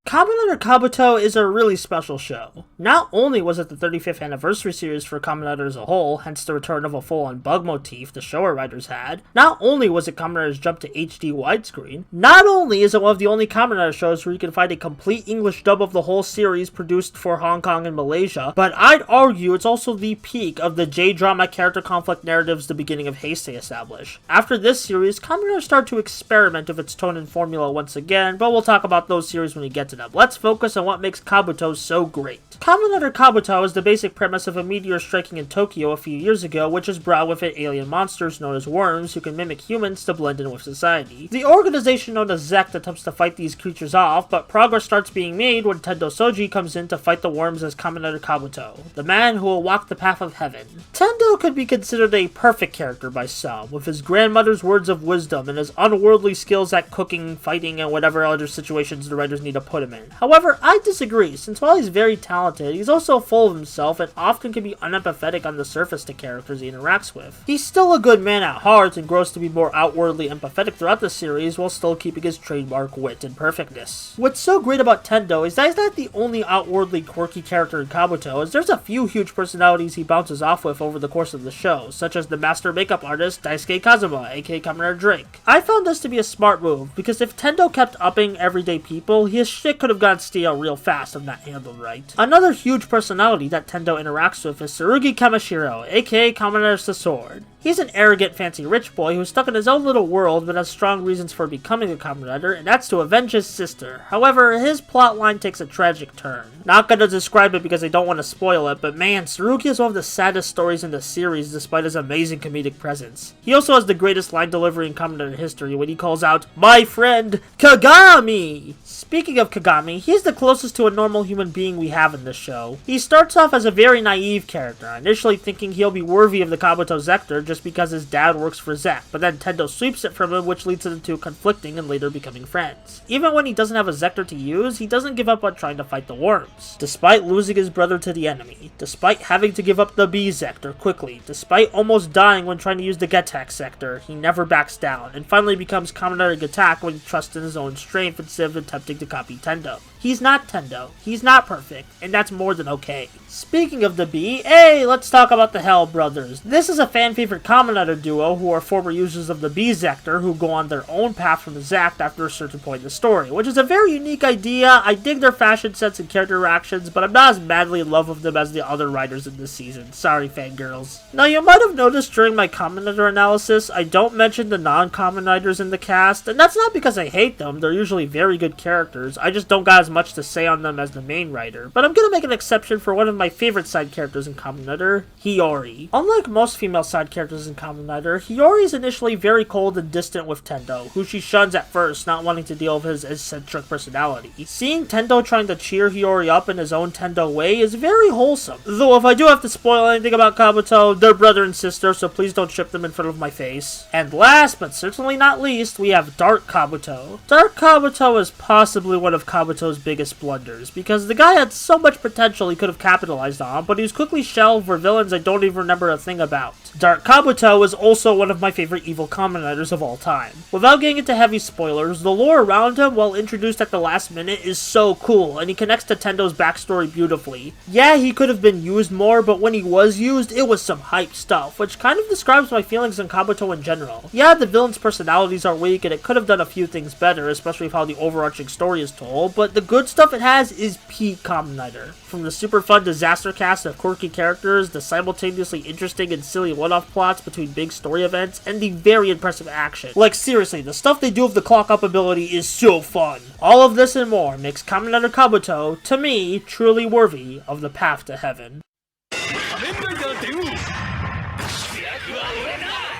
Kamen Rider Kabuto is a really special show. Not only was it the 35th anniversary series for Kamen Rider as a whole, hence the return of a full-on bug motif the Showa writers had, not only was it Kamen Rider's jump to HD widescreen, not only is it one of the only Kamen Rider shows where you can find a complete English dub of the whole series produced for Hong Kong and Malaysia, but I'd argue it's also the peak of the J-drama character conflict narratives the beginning of Heisei established. After this series, Kamen Rider started to experiment with its tone and formula once again, but we'll talk about those series when we get to them. Let's focus on what makes Kabuto so great. Kamen Rider Kabuto is the basic premise of a meteor striking in Tokyo a few years ago, which has brought with it alien monsters known as worms who can mimic humans to blend in with society. The organization known as Zect attempts to fight these creatures off, but progress starts being made when Tendo Soji comes in to fight the worms as Kamen Rider Kabuto, the man who will walk the path of heaven. Tendo could be considered a perfect character by some, with his grandmother's words of wisdom and his unworldly skills at cooking, fighting, and whatever other situations the writers need to put him in. However, I disagree, since while he's very talented, he's also full of himself and often can be unempathetic on the surface to characters he interacts with. He's still a good man at heart and grows to be more outwardly empathetic throughout the series while still keeping his trademark wit and perfectness. What's so great about Tendo is that he's not the only outwardly quirky character in Kabuto, as there's a few huge personalities he bounces off with over the course of the show, such as the master makeup artist Daisuke Kazuma, aka Kamen Rider Drake. I found this to be a smart move, because if Tendo kept upping everyday people, his shit could have gone stale real fast if not handled right. Another huge personality that Tendo interacts with is Tsurugi Kamishiro, aka Kamen Rider Sword. He's an arrogant, fancy rich boy who's stuck in his own little world but has strong reasons for becoming a Kamen Rider, and that's to avenge his sister. However, his plotline takes a tragic turn. Not gonna describe it because I don't want to spoil it, but man, Tsurugi is one of the saddest stories in the series despite his amazing comedic presence. He also has the greatest line delivery in Kamen Rider history when he calls out, "My friend, Kagami!" Speaking of Kagami, Gaim, he's the closest to a normal human being we have in this show. He starts off as a very naive character, initially thinking he'll be worthy of the Kabuto Sector just because his dad works for Zek, but then Tendo sweeps it from him, which leads them to conflicting and later becoming friends. Even when he doesn't have a Sector to use, he doesn't give up on trying to fight the worms. Despite losing his brother to the enemy, despite having to give up the B Sector quickly, despite almost dying when trying to use the Getak Sector, he never backs down, and finally becomes Kamen Rider Getak when he trusts in his own strength instead of attempting to copy Tendo. He's not Tendo, he's not perfect, and that's more than okay. Speaking of the B, hey, let's talk about the Hell Brothers. This is a fan-favorite Kamen Rider duo who are former users of the B Sector who go on their own path from the Zact after a certain point in the story, which is a very unique idea. I dig their fashion sense and character reactions, but I'm not as madly in love with them as the other writers in this season. Sorry, fangirls. Now, you might have noticed during my Kamen Rider analysis, I don't mention the non-Kamen Riders in the cast, and that's not because I hate them. They're usually very good characters. I just don't got as much to say on them as the main writer. But I'm gonna make an exception for one of my favorite side characters in Kamen Rider, Hiyori. Unlike most female side characters in Kamen Rider, Hiyori is initially very cold and distant with Tendo, who she shuns at first, not wanting to deal with his eccentric personality. Seeing Tendo trying to cheer Hiyori up in his own Tendo way is very wholesome. Though if I do have to spoil anything about Kabuto, they're brother and sister, so please don't ship them in front of my face. And last, but certainly not least, we have Dark Kabuto. Dark Kabuto is possibly one of Kabuto's biggest blunders, because the guy had so much potential he could have capitalized on, but he was quickly shelved for villains I don't even remember a thing about. Dark Kabuto is also one of my favorite evil Kamen Riders of all time. Without getting into heavy spoilers, the lore around him, while introduced at the last minute, is so cool, and he connects to Tendo's backstory beautifully. Yeah, he could have been used more, but when he was used, it was some hype stuff, which kind of describes my feelings on Kabuto in general. Yeah, the villains' personalities are weak, and it could have done a few things better, especially with how the overarching story is told, but the good stuff it has is peak Kamen Rider. From the super fun disaster cast of quirky characters, the simultaneously interesting and silly one-off plots between big story events, and the very impressive action. Like seriously, the stuff they do with the clock up ability is so fun. All of this and more makes Kamen Rider Kabuto, to me, truly worthy of the path to heaven.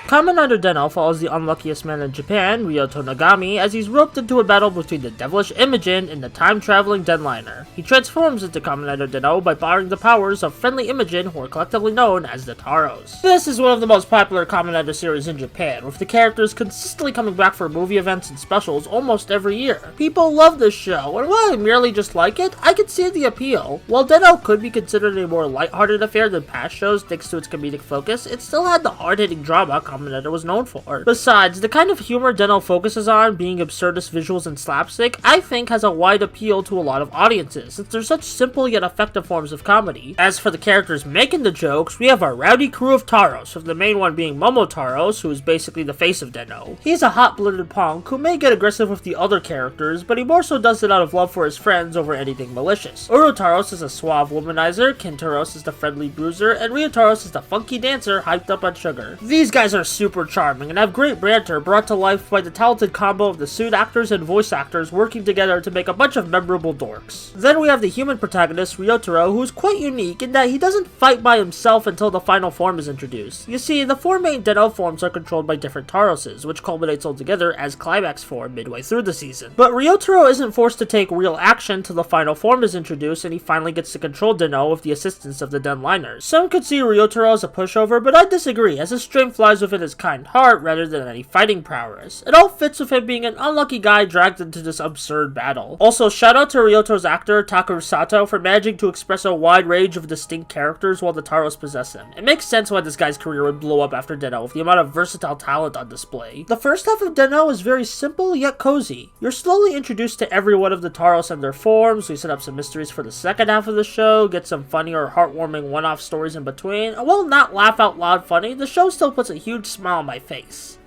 Kamen Rider Den-O follows the unluckiest man in Japan, Ryuto Nagami, as he's roped into a battle between the devilish Imogen and the time-traveling Denliner. He transforms into Kamen Rider Den-O by borrowing the powers of friendly Imogen, who are collectively known as the Taros. This is one of the most popular Kamen Rider series in Japan, with the characters consistently coming back for movie events and specials almost every year. People love this show, and while I merely just like it, I can see the appeal. While Den-O could be considered a more lighthearted affair than past shows thanks to its comedic focus, it still had the hard-hitting drama Kamen Rider was known for. Besides, the kind of humor Den-O focuses on, being absurdist visuals and slapstick, I think has a wide appeal to a lot of audiences, since they're such simple yet effective forms of comedy. As for the characters making the jokes, we have a rowdy crew of Taros, with the main one being Momo Taros, who is basically the face of Den-O. He's a hot-blooded punk who may get aggressive with the other characters, but he more so does it out of love for his friends over anything malicious. Uro Taros is a suave womanizer, Kin Taros is the friendly bruiser, and Rio Taros is the funky dancer hyped up on sugar. These guys are super charming and have great banter brought to life by the talented combo of the suit actors and voice actors working together to make a bunch of memorable dorks. Then we have the human protagonist, Ryotaro, who is quite unique in that he doesn't fight by himself until the final form is introduced. You see, the four main Den-O forms are controlled by different Taroses, which culminates all together as Climax form midway through the season. But Ryotaro isn't forced to take real action till the final form is introduced and he finally gets to control Den-O with the assistance of the Denliners. Some could see Ryotaro as a pushover, but I disagree, as his strength lies within his kind heart rather than any fighting prowess. It all fits with him being an unlucky guy dragged into this absurd battle. Also, shout out to Ryoto's actor Takeru Sato for managing to express a wide range of distinct characters while the Taros possess him. It makes sense why this guy's career would blow up after Den-O with the amount of versatile talent on display. The first half of Den-O is very simple yet cozy. You're slowly introduced to every one of the Taros and their forms, we set up some mysteries for the second half of the show, get some funny or heartwarming one-off stories in between, and while not laugh out loud funny, the show still puts a huge smile on my face.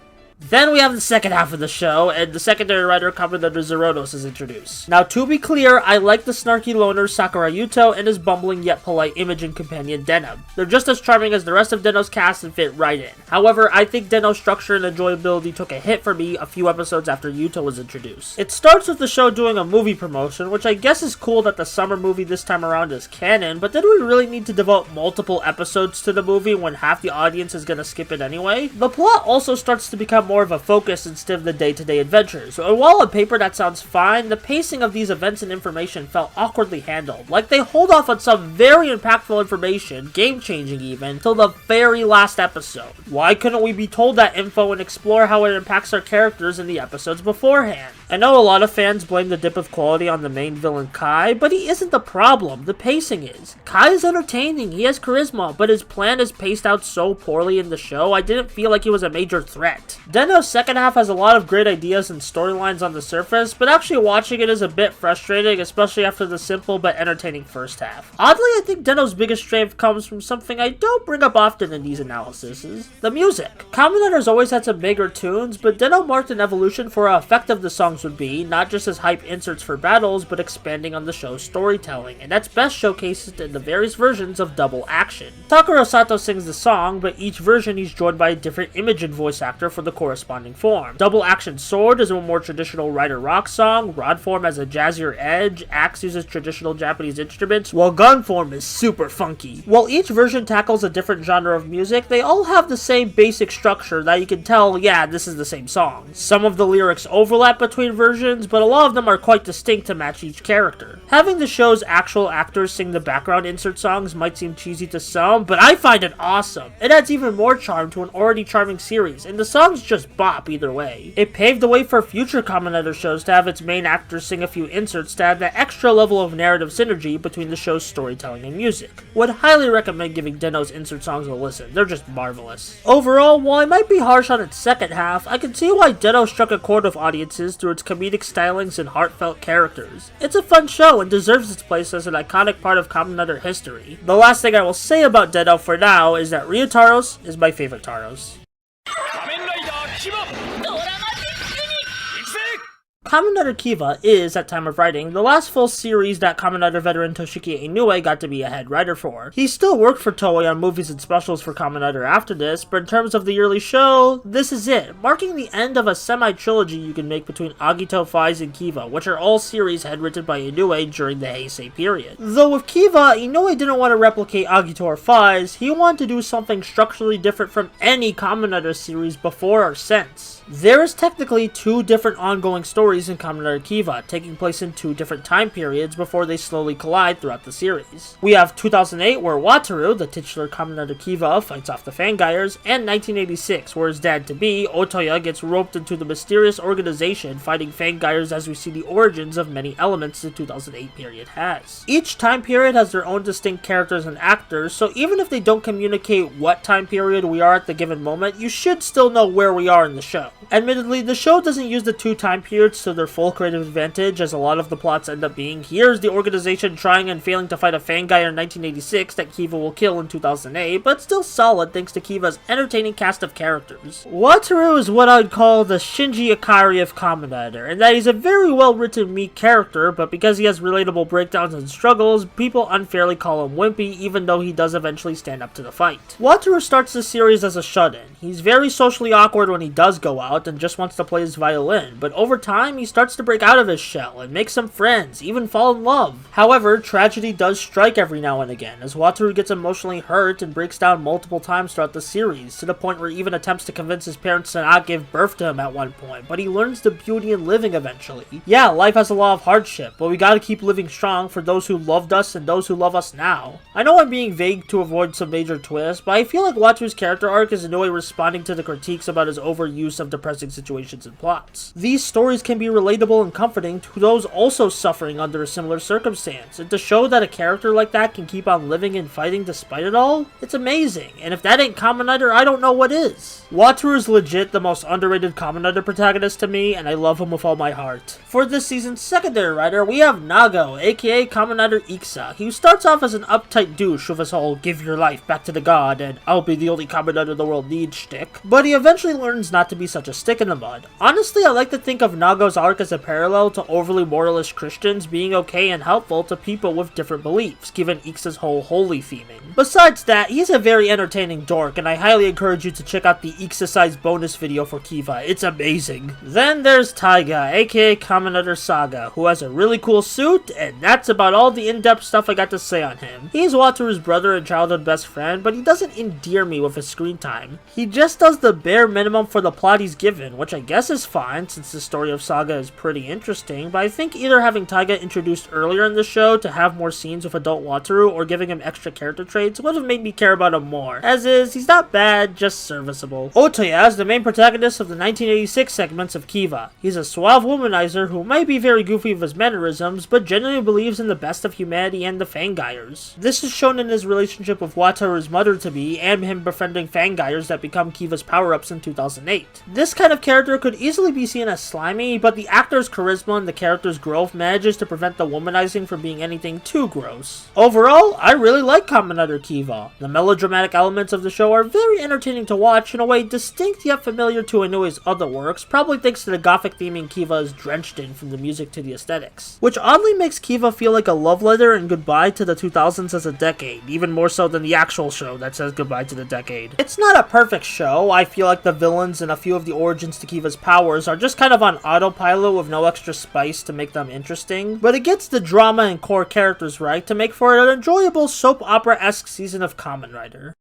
Then we have the second half of the show, and the secondary writer Kamen Rider Zeronos is introduced. Now, to be clear, I like the snarky loner Sakura Yuto and his bumbling yet polite Imogen companion Denim. They're just as charming as the rest of Den-O's cast and fit right in. However, I think Den-O's structure and enjoyability took a hit for me a few episodes after Yuto was introduced. It starts with the show doing a movie promotion, which I guess is cool that the summer movie this time around is canon, but did we really need to devote multiple episodes to the movie when half the audience is gonna skip it anyway? The plot also starts to become more of a focus instead of the day-to-day adventures. And while on paper that sounds fine, the pacing of these events and information felt awkwardly handled. Like they hold off on some very impactful information, game-changing even, till the very last episode. Why couldn't we be told that info and explore how it impacts our characters in the episodes beforehand? I know a lot of fans blame the dip of quality on the main villain Kai, but he isn't the problem, the pacing is. Kai is entertaining, he has charisma, but his plan is paced out so poorly in the show, I didn't feel like he was a major threat. Den-O's second half has a lot of great ideas and storylines on the surface, but actually watching it is a bit frustrating, especially after the simple but entertaining first half. Oddly, I think Den-O's biggest strength comes from something I don't bring up often in these analyses, the music. Kamen Riders always had some bigger tunes, but Den-O marked an evolution for how effective the songs would be, not just as hype inserts for battles, but expanding on the show's storytelling, and that's best showcased in the various versions of Double Action. Takuro Sato sings the song, but each version he's joined by a different image and voice actor for the corresponding form. Double Action Sword is a more traditional Rider Rock song, Rod form has a jazzier edge, Axe uses traditional Japanese instruments, while Gun form is super funky. While each version tackles a different genre of music, they all have the same basic structure that you can tell, yeah, this is the same song. Some of the lyrics overlap between versions, but a lot of them are quite distinct to match each character. Having the show's actual actors sing the background insert songs might seem cheesy to some, but I find it awesome. It adds even more charm to an already charming series, and the songs just bop either way. It paved the way for future Kamen Rider shows to have its main actors sing a few inserts to add that extra level of narrative synergy between the show's storytelling and music. Would highly recommend giving Den-O's insert songs a listen, they're just marvelous. Overall, while I might be harsh on its second half, I can see why Den-O struck a chord with audiences through its comedic stylings and heartfelt characters. It's a fun show and deserves its place as an iconic part of Kamen Rider history. The last thing I will say about Den-O for now is that Ryutaros is my favorite Taros. Kamen Rider Kiva is, at time of writing, the last full series that Kamen Rider veteran Toshiki Inoue got to be a head writer for. He still worked for Toei on movies and specials for Kamen Rider after this, but in terms of the yearly show, this is it, marking the end of a semi-trilogy you can make between Agito, Faiz, and Kiva, which are all series head written by Inoue during the Heisei period. Though with Kiva, Inoue didn't want to replicate Agito or Faiz, he wanted to do something structurally different from any Kamen Rider series before or since. There is technically two different ongoing stories in Kamen Rider Kiva, taking place in two different time periods before they slowly collide throughout the series. We have 2008, where Wataru, the titular Kamen Rider Kiva, fights off the Fangires, and 1986, where his dad-to-be, Otoya, gets roped into the mysterious organization fighting Fangires as we see the origins of many elements the 2008 period has. Each time period has their own distinct characters and actors, so even if they don't communicate what time period we are at the given moment, you should still know where we are in the show. Admittedly, the show doesn't use the two time periods to their full creative advantage, as a lot of the plots end up being, here's the organization trying and failing to fight a Fangire in 1986 that Kiva will kill in 2008, but still solid thanks to Kiva's entertaining cast of characters. Wataru is what I'd call the Shinji Ikari of Kamen Rider, in that he's a very well written, meek character, but because he has relatable breakdowns and struggles, people unfairly call him wimpy, even though he does eventually stand up to the fight. Wataru starts the series as a shut-in. He's very socially awkward when he does go out, and just wants to play his violin, but over time he starts to break out of his shell and make some friends, even fall in love. However, tragedy does strike every now and again, as Wataru gets emotionally hurt and breaks down multiple times throughout the series, to the point where he even attempts to convince his parents to not give birth to him at one point, but he learns the beauty in living eventually. Yeah, life has a lot of hardship, but we gotta keep living strong for those who loved us and those who love us now. I know I'm being vague to avoid some major twists, but I feel like Wataru's character arc is in no way responding to the critiques about his overuse of depressing situations and plots. These stories can be relatable and comforting to those also suffering under a similar circumstance, and to show that a character like that can keep on living and fighting despite it all, it's amazing, and if that ain't Kamen Rider, I don't know what is. Wataru is legit the most underrated Kamen Rider protagonist to me, and I love him with all my heart. For this season's secondary writer, we have Nago, aka Kamen Rider Iksa. He starts off as an uptight douche with his whole give your life back to the god and I'll be the only Kamen Rider the world needs shtick, but he eventually learns not to be such a stick in the mud. Honestly, I like to think of Nago Kiva's arc as a parallel to overly moralist Christians being okay and helpful to people with different beliefs, given Ixa's whole holy theming. Besides that, he's a very entertaining dork, and I highly encourage you to check out the Ixa-sized bonus video for Kiva. It's amazing. Then there's Taiga, aka Kamen Rider Saga, who has a really cool suit, and that's about all the in-depth stuff I got to say on him. He's Wataru's brother and childhood best friend, but he doesn't endear me with his screen time. He just does the bare minimum for the plot he's given, which I guess is fine since the story of Saga is pretty interesting, but I think either having Taiga introduced earlier in the show to have more scenes with adult Wataru or giving him extra character traits would have made me care about him more. As is, he's not bad, just serviceable. Otoya is the main protagonist of the 1986 segments of Kiva. He's a suave womanizer who might be very goofy with his mannerisms, but genuinely believes in the best of humanity and the Fangires. This is shown in his relationship with Wataru's mother-to-be and him befriending Fangires that become Kiva's power-ups in 2008. This kind of character could easily be seen as slimy, but the actor's charisma and the character's growth manages to prevent the womanizing from being anything too gross. Overall, I really like Kamen Rider Kiva. The melodramatic elements of the show are very entertaining to watch in a way distinct yet familiar to Inoue's other works, probably thanks to the gothic theming Kiva is drenched in from the music to the aesthetics, which oddly makes Kiva feel like a love letter and goodbye to the 2000s as a decade, even more so than the actual show that says goodbye to the decade. It's not a perfect show. I feel like the villains and a few of the origins to Kiva's powers are just kind of on autopilot with no extra spice to make them interesting, but it gets the drama and core characters right to make for an enjoyable soap opera-esque season of Kamen Rider.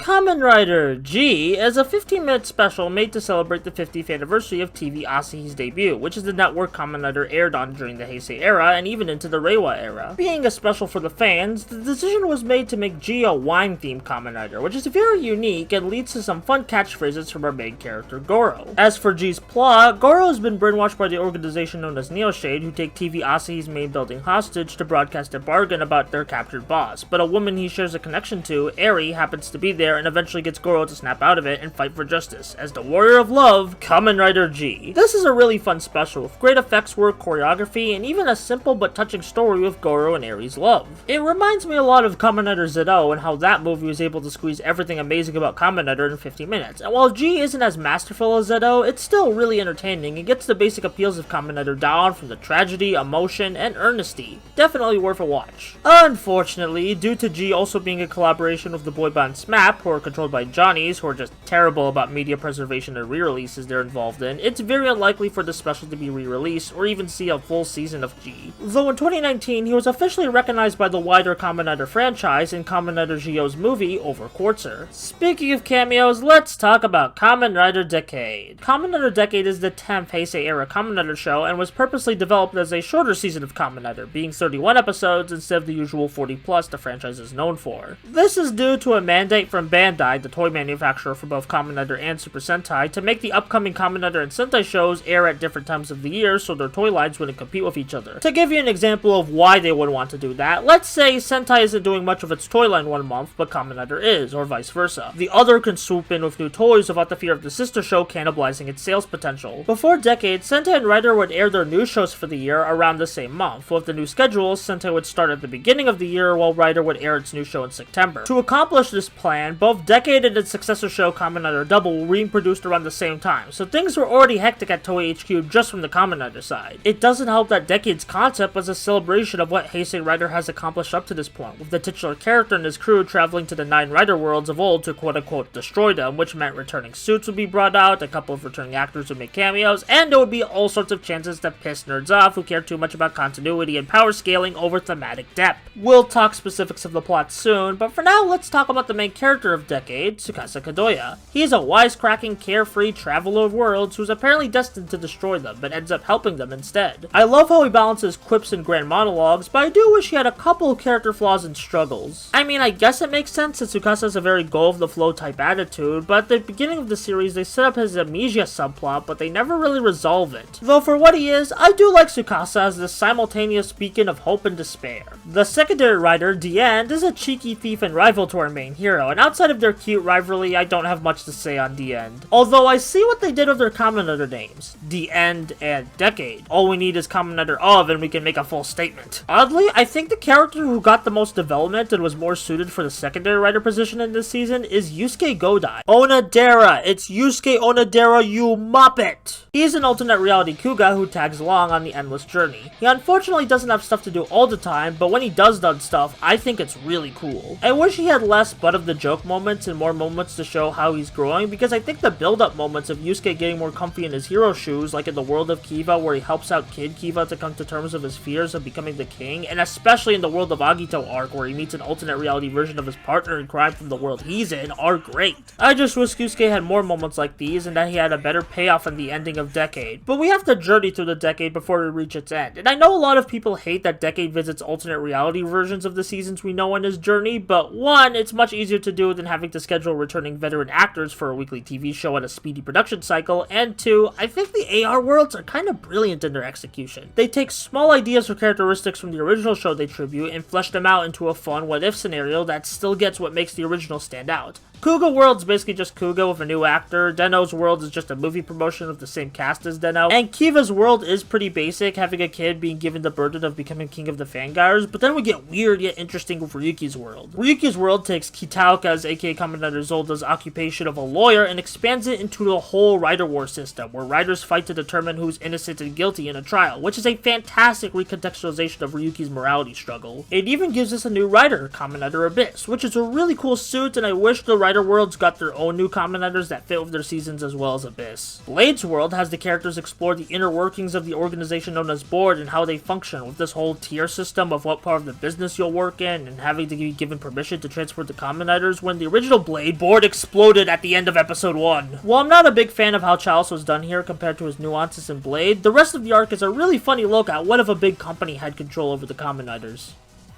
Kamen Rider G is a 15-minute special made to celebrate the 50th anniversary of TV Asahi's debut, which is the network Kamen Rider aired on during the Heisei era and even into the Reiwa era. Being a special for the fans, the decision was made to make G a wine-themed Kamen Rider, which is very unique and leads to some fun catchphrases from our main character, Goro. As for G's plot, Goro has been brainwashed by the organization known as Neoshade, who take TV Asahi's main building hostage to broadcast a bargain about their captured boss, but a woman he shares a connection to, Eri, happens to be there and eventually gets Goro to snap out of it and fight for justice, as the warrior of love, Kamen Rider G. This is a really fun special, with great effects work, choreography, and even a simple but touching story with Goro and Eri's love. It reminds me a lot of Kamen Rider ZO and how that movie was able to squeeze everything amazing about Kamen Rider in 50 minutes, and while G isn't as masterful as ZO, it's still really entertaining and gets the basic appeals of Kamen Rider down from the tragedy, emotion, and earnesty. Definitely worth a watch. Unfortunately, due to G also being a collaboration with the boy band SMAP, who are controlled by Johnnies, who are just terrible about media preservation and re-releases they're involved in, it's very unlikely for the special to be re-released or even see a full season of G. Though in 2019, he was officially recognized by the wider Kamen Rider franchise in Kamen Rider Gio's movie Over Quartzer. Speaking of cameos, let's talk about Kamen Rider Decade. Kamen Rider Decade is the 10th Heisei era Kamen Rider show and was purposely developed as a shorter season of Kamen Rider, being 31 episodes instead of the usual 40 plus the franchise is known for. This is due to a mandate from Bandai, the toy manufacturer for both Kamen Rider and Super Sentai, to make the upcoming Kamen Rider and Sentai shows air at different times of the year so their toy lines wouldn't compete with each other. To give you an example of why they would want to do that, let's say Sentai isn't doing much of its toy line one month, but Kamen Rider is, or vice versa. The other can swoop in with new toys without the fear of the sister show cannibalizing its sales potential. Before Decade, Sentai and Rider would air their new shows for the year around the same month. With the new schedules, Sentai would start at the beginning of the year while Rider would air its new show in September. To accomplish this plan, both Decade and its successor show Kamen Rider Double were being produced around the same time, so things were already hectic at Toei HQ just from the Kamen Rider side. It doesn't help that Decade's concept was a celebration of what Heisei Rider has accomplished up to this point, with the titular character and his crew traveling to the 9 Rider worlds of old to quote-unquote destroy them, which meant returning suits would be brought out, a couple of returning actors would make cameos, and there would be all sorts of chances to piss nerds off who care too much about continuity and power scaling over thematic depth. We'll talk specifics of the plot soon, but for now let's talk about the main character of Decade, Tsukasa Kadoya. He is a wisecracking, carefree traveler of worlds who's apparently destined to destroy them, but ends up helping them instead. I love how he balances quips and grand monologues, but I do wish he had a couple of character flaws and struggles. I mean, I guess it makes sense that Tsukasa has a very go-of-the-flow type attitude, but at the beginning of the series they set up his amnesia subplot, but they never really resolve it. Though for what he is, I do like Tsukasa as this simultaneous beacon of hope and despair. The secondary writer, D'End, is a cheeky thief and rival to our main hero, and outside outside of their cute rivalry, I don't have much to say on The End. Although I see what they did with their Kamen Rider names, The End and Decade. All we need is Kamen Rider of and we can make a full statement. Oddly, I think the character who got the most development and was more suited for the secondary writer position in this season is Yusuke Godai. Onodera! It's Yusuke Onodera, you muppet! He's an alternate reality Kuuga who tags along on the endless journey. He unfortunately doesn't have stuff to do all the time, but when he does done stuff, I think it's really cool. I wish he had less butt of the joke moments and more moments to show how he's growing, because I think the build-up moments of Yusuke getting more comfy in his hero shoes, like in the world of Kiva where he helps out Kid Kiva to come to terms with his fears of becoming the king, and especially in the world of Agito arc where he meets an alternate reality version of his partner in crime from the world he's in, are great. I just wish Yusuke had more moments like these and that he had a better payoff in the ending of Decade, but we have to journey through the decade before we reach its end, and I know a lot of people hate that Decade visits alternate reality versions of the seasons we know on his journey, but one, it's much easier to do than having to schedule returning veteran actors for a weekly TV show and a speedy production cycle, and two, I think the AR worlds are kind of brilliant in their execution. They take small ideas or characteristics from the original show they tribute and flesh them out into a fun what-if scenario that still gets what makes the original stand out. Kuuga World's basically just Kuuga with a new actor, Deno's World is just a movie promotion of the same cast as Deno, and Kiva's World is pretty basic, having a kid being given the burden of becoming king of the Fangars, but then we get weird yet interesting with Ryuki's World. Ryuki's World takes Kitaoka's, aka Kamen Rider Zolda's, occupation of a lawyer and expands it into the whole Rider War system, where riders fight to determine who's innocent and guilty in a trial, which is a fantastic recontextualization of Ryuki's morality struggle. It even gives us a new rider, Kamen Rider Abyss, which is a really cool suit, and I wish the Rider Worlds got their own new Kamen Riders that fit with their seasons as well as Abyss. Blade's World has the characters explore the inner workings of the organization known as Board and how they function, with this whole tier system of what part of the business you'll work in and having to be given permission to transport the Kamen Riders when the original Blade Board exploded at the end of episode 1. While I'm not a big fan of how Chalice was done here compared to his nuances in Blade, the rest of the arc is a really funny look at what if a big company had control over the Kamen Riders.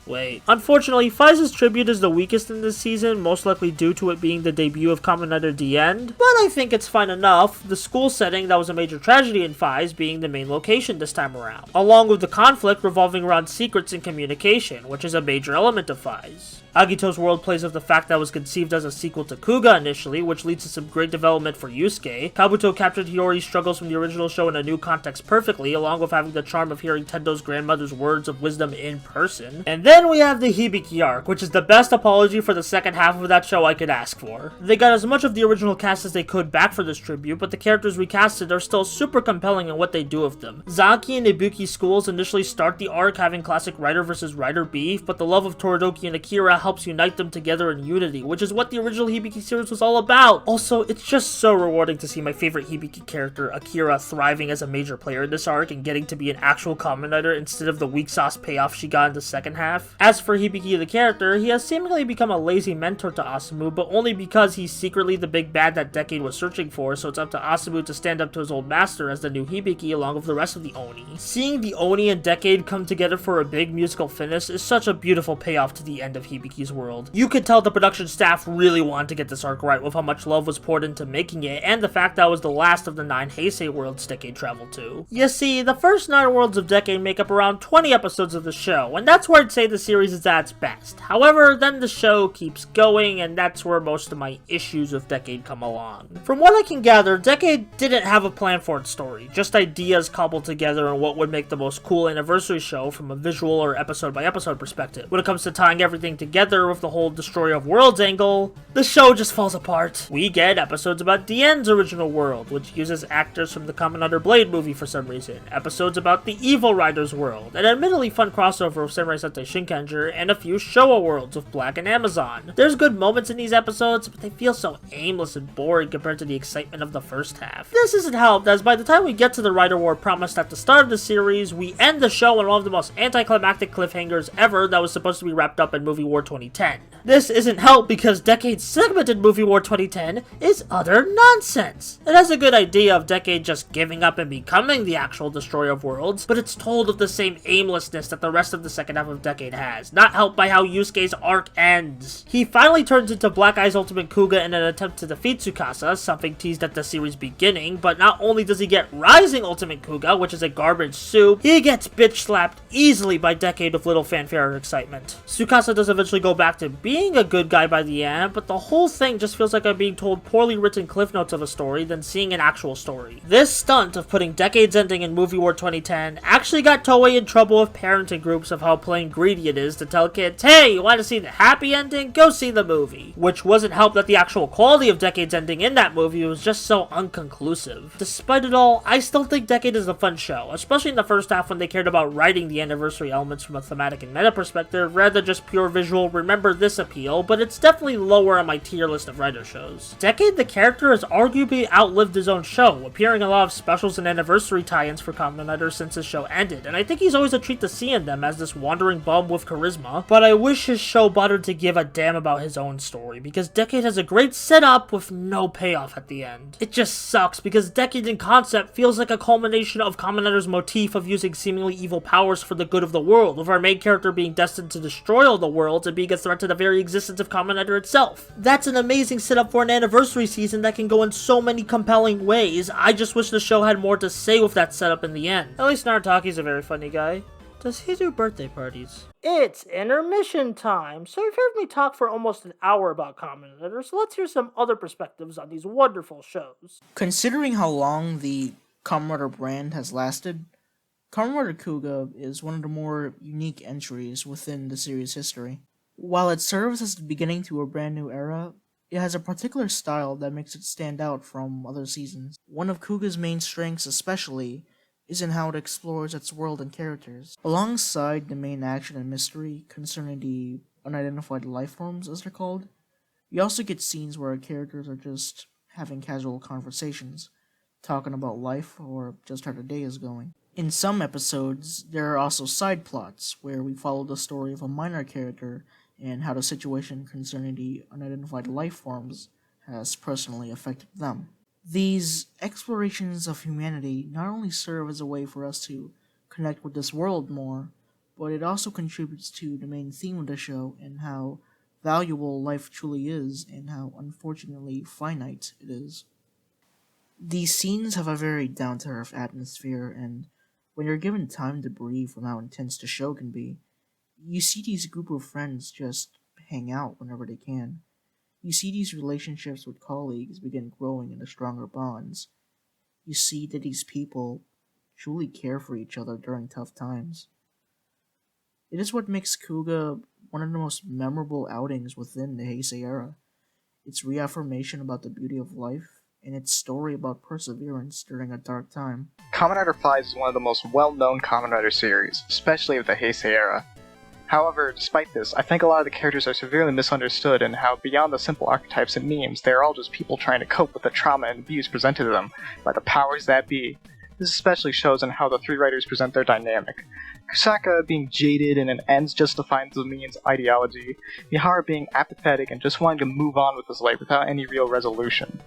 Wait. Unfortunately, Faiz's tribute is the weakest in this season, most likely due to it being the debut of Kamen Rider The End, but I think it's fine enough, the school setting that was a major tragedy in Faiz being the main location this time around, along with the conflict revolving around secrets and communication, which is a major element of Faiz. Agito's world plays with the fact that it was conceived as a sequel to Kuuga initially, which leads to some great development for Yusuke. Kabuto captured Hiyori's struggles from the original show in a new context perfectly, along with having the charm of hearing Tendo's grandmother's words of wisdom in person. And then we have the Hibiki arc, which is the best apology for the second half of that show I could ask for. They got as much of the original cast as they could back for this tribute, but the characters recasted are still super compelling in what they do with them. Zaki and Ibuki schools initially start the arc having classic Rider versus Rider beef, but the love of Toridoki and Akira helps unite them together in unity, which is what the original Hibiki series was all about. Also, it's just so rewarding to see my favorite Hibiki character, Akira, thriving as a major player in this arc and getting to be an actual Kamen Rider instead of the weak sauce payoff she got in the second half. As for Hibiki the character, he has seemingly become a lazy mentor to Asumu, but only because he's secretly the big bad that Decade was searching for, so it's up to Asumu to stand up to his old master as the new Hibiki along with the rest of the Oni. Seeing the Oni and Decade come together for a big musical finish is such a beautiful payoff to the end of Hibiki's world. You could tell the production staff really wanted to get this arc right with how much love was poured into making it, and the fact that it was the last of the 9 Heisei worlds Decade traveled to. You see, the first 9 worlds of Decade make up around 20 episodes of the show, and that's where I'd say the series is at its best. However, then the show keeps going, and that's where most of my issues with Decade come along. From what I can gather, Decade didn't have a plan for its story, just ideas cobbled together on what would make the most cool anniversary show from a visual or episode by episode perspective. When it comes to tying everything together with the whole Destroyer of Worlds angle, the show just falls apart. We get episodes about The End's original world, which uses actors from the Kamen Rider Blade movie for some reason, episodes about the Evil Riders world, an admittedly fun crossover of Samurai Sentai Shinkenger, and a few Showa worlds with Black and Amazon. There's good moments in these episodes, but they feel so aimless and boring compared to the excitement of the first half. This isn't helped, as by the time we get to the Rider War promised at the start of the series, we end the show on one of the most anticlimactic cliffhangers ever that was supposed to be wrapped up in Movie War 2010. This isn't helped because Decade's segment in Movie War 2010 is utter nonsense. It has a good idea of Decade just giving up and becoming the actual Destroyer of Worlds, but it's told with the same aimlessness that the rest of the second half of Decade Decade has, not helped by how Yusuke's arc ends. He finally turns into Black Eye's Ultimate Kuuga in an attempt to defeat Tsukasa, something teased at the series beginning, but not only does he get Rising Ultimate Kuuga, which is a garbage soup, he gets bitch slapped easily by Decade with little fanfare or excitement. Tsukasa does eventually go back to being a good guy by the end, but the whole thing just feels like I'm being told poorly written cliff notes of a story than seeing an actual story. This stunt of putting Decade's ending in Movie War 2010 actually got Toei in trouble with parenting groups of how plain greedy it is to tell kids, hey, you want to see the happy ending? Go see the movie. Which wasn't helped that the actual quality of Decade's ending in that movie was just so unconclusive. Despite it all, I still think Decade is a fun show, especially in the first half when they cared about writing the anniversary elements from a thematic and meta perspective rather than just pure visual remember this appeal, but it's definitely lower on my tier list of writer shows. Decade the character has arguably outlived his own show, appearing in a lot of specials and anniversary tie-ins for Kamen Riders since his show ended, and I think he's always a treat to see in them as this wandering bum with charisma, but I wish his show bothered to give a damn about his own story, because Decade has a great setup with no payoff at the end. It just sucks, because Decade in concept feels like a culmination of Kamen Riders' motif of using seemingly evil powers for the good of the world, with our main character being destined to destroy all the worlds and being a threat to the very existence of Kamen Rider itself. That's an amazing setup for an anniversary season that can go in so many compelling ways. I just wish the show had more to say with that setup in the end. At least Narutaki's a very funny guy. Does he do birthday parties? It's intermission time, so you've heard me talk for almost an hour about Kamen Rider, so let's hear some other perspectives on these wonderful shows. Considering how long the Kamen Rider brand has lasted, Kamen Rider Kuuga is one of the more unique entries within the series' history. While it serves as the beginning to a brand new era, it has a particular style that makes it stand out from other seasons. One of Kuuga's main strengths especially is in how it explores its world and characters. Alongside the main action and mystery concerning the unidentified life forms, as they're called, you also get scenes where characters are just having casual conversations, talking about life or just how the day is going. In some episodes, there are also side plots where we follow the story of a minor character and how the situation concerning the unidentified life forms has personally affected them. These explorations of humanity not only serve as a way for us to connect with this world more, but it also contributes to the main theme of the show and how valuable life truly is and how unfortunately finite it is. These scenes have a very down-to-earth atmosphere, and when you're given time to breathe from how intense the show can be, you see these group of friends just hang out whenever they can. You see these relationships with colleagues begin growing into stronger bonds. You see that these people truly care for each other during tough times. It is what makes Kuuga one of the most memorable outings within the Heisei era. Its reaffirmation about the beauty of life, and its story about perseverance during a dark time. Kamen Rider Faiz is one of the most well-known Kamen Rider series, especially of the Heisei era. However, despite this, I think a lot of the characters are severely misunderstood and how beyond the simple archetypes and memes, they are all just people trying to cope with the trauma and abuse presented to them by the powers that be. This especially shows in how the three writers present their dynamic. Kusaka being jaded and an ends justifying the means ideology, Mihara being apathetic and just wanting to move on with his life without any real resolution,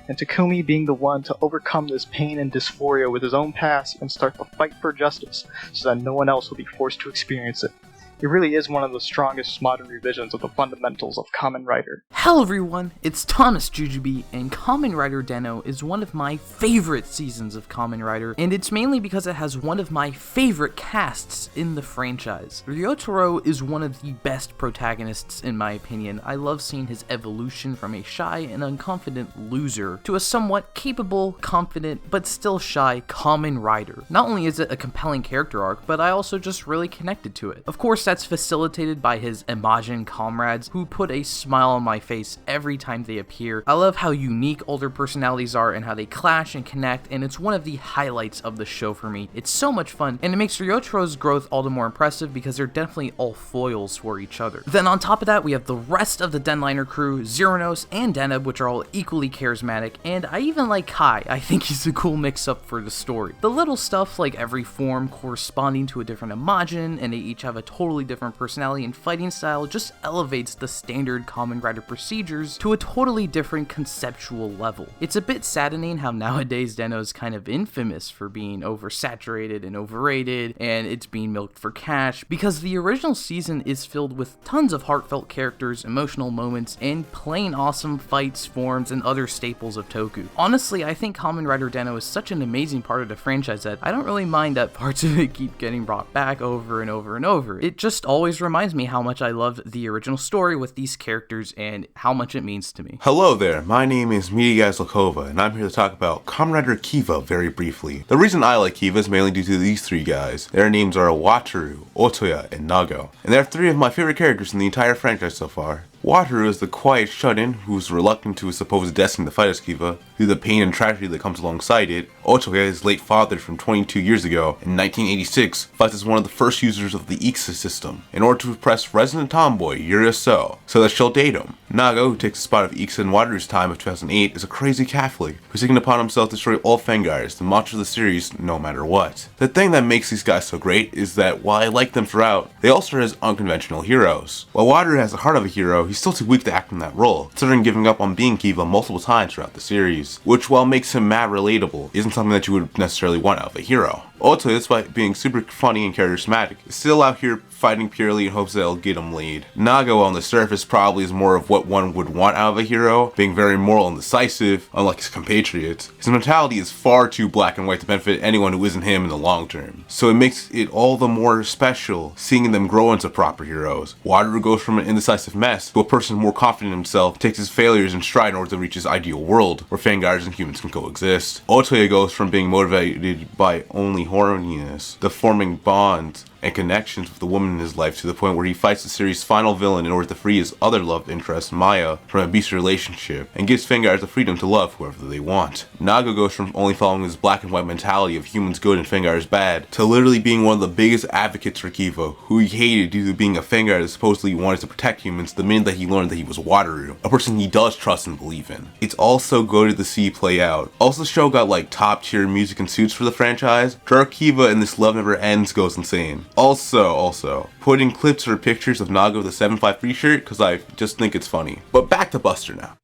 and Takumi being the one to overcome this pain and dysphoria with his own past and start the fight for justice so that no one else will be forced to experience it. It really is one of the strongest modern revisions of the fundamentals of Kamen Rider. Hello everyone, it's Thomasjujube, and Kamen Rider Den-O is one of my favorite seasons of Kamen Rider, and it's mainly because it has one of my favorite casts in the franchise. Ryotaro is one of the best protagonists in my opinion. I love seeing his evolution from a shy and unconfident loser to a somewhat capable, confident, but still shy Kamen Rider. Not only is it a compelling character arc, but I also just really connected to it. Of course, that's facilitated by his Imagine comrades, who put a smile on my face every time they appear. I love how unique older personalities are and how they clash and connect, and it's one of the highlights of the show for me. It's so much fun, and it makes Ryotaro's growth all the more impressive because they're definitely all foils for each other. Then on top of that, we have the rest of the Denliner crew, Zeronos and Deneb, which are all equally charismatic, and I even like Kai. I think he's a cool mix-up for the story. The little stuff like every form corresponding to a different Imagine, and they each have a totally totally different personality and fighting style just elevates the standard Kamen Rider procedures to a totally different conceptual level. It's a bit saddening how nowadays Den-O is kind of infamous for being oversaturated and overrated, and it's being milked for cash, because the original season is filled with tons of heartfelt characters, emotional moments, and plain awesome fights, forms, and other staples of Toku. Honestly, I think Kamen Rider Den-O is such an amazing part of the franchise that I don't really mind that parts of it keep getting brought back over and over and over. It just always reminds me how much I love the original story with these characters and how much it means to me. Hello there, my name is Zelkova, and I'm here to talk about Kamen Rider Kiva very briefly. The reason I like Kiva is mainly due to these three guys. Their names are Wataru, Otoya, and Nago, and they're three of my favorite characters in the entire franchise so far. Wataru is the quiet shut-in who's reluctant to his supposed destiny to fight as Kiva, through the pain and tragedy that comes alongside it. Otoya, his late father from 22 years ago, in 1986, fights as one of the first users of the IKSA system, in order to impress resident tomboy Yuri So that she'll date him. Nago, who takes the spot of IKSA in Wataru's time of 2008, is a crazy Catholic, who's taken upon himself to destroy all Fengars, the mantra of the series, no matter what. The thing that makes these guys so great is that, while I like them throughout, they all serve as unconventional heroes. While Wataru has the heart of a hero, he's still too weak to act in that role, considering giving up on being Kiva multiple times throughout the series, which, while makes him mad relatable, isn't something that you would necessarily want out of a hero. Otoya, despite being super funny and charismatic, is still out here fighting purely in hopes that it'll get him laid. Nago, on the surface, probably is more of what one would want out of a hero, being very moral and decisive, unlike his compatriots. His mentality is far too black and white to benefit anyone who isn't him in the long term, so it makes it all the more special seeing them grow into proper heroes. Wataru goes from an indecisive mess to a person more confident in himself, takes his failures in stride in order to reach his ideal world, where Fengars and humans can coexist. Otoya goes from being motivated by only horniness, to forming bonds and connections with the woman in his life, to the point where he fights the series' final villain in order to free his other love interest, Maya, from an abusive relationship, and gives Fengars the freedom to love whoever they want. Nago goes from only following his black and white mentality of humans good and Fengars bad, to literally being one of the biggest advocates for Kiva, who he hated due to being a Fengar that supposedly wanted to protect humans the minute that he learned that he was Wataru, a person he does trust and believe in. It's all so good to see play out. Also, the show got like top tier music and suits for the franchise. Dark Kiva and This Love Never Ends goes insane. Also, put in clips or pictures of Nago with a 753 shirt, because I just think it's funny. But back to Buster now.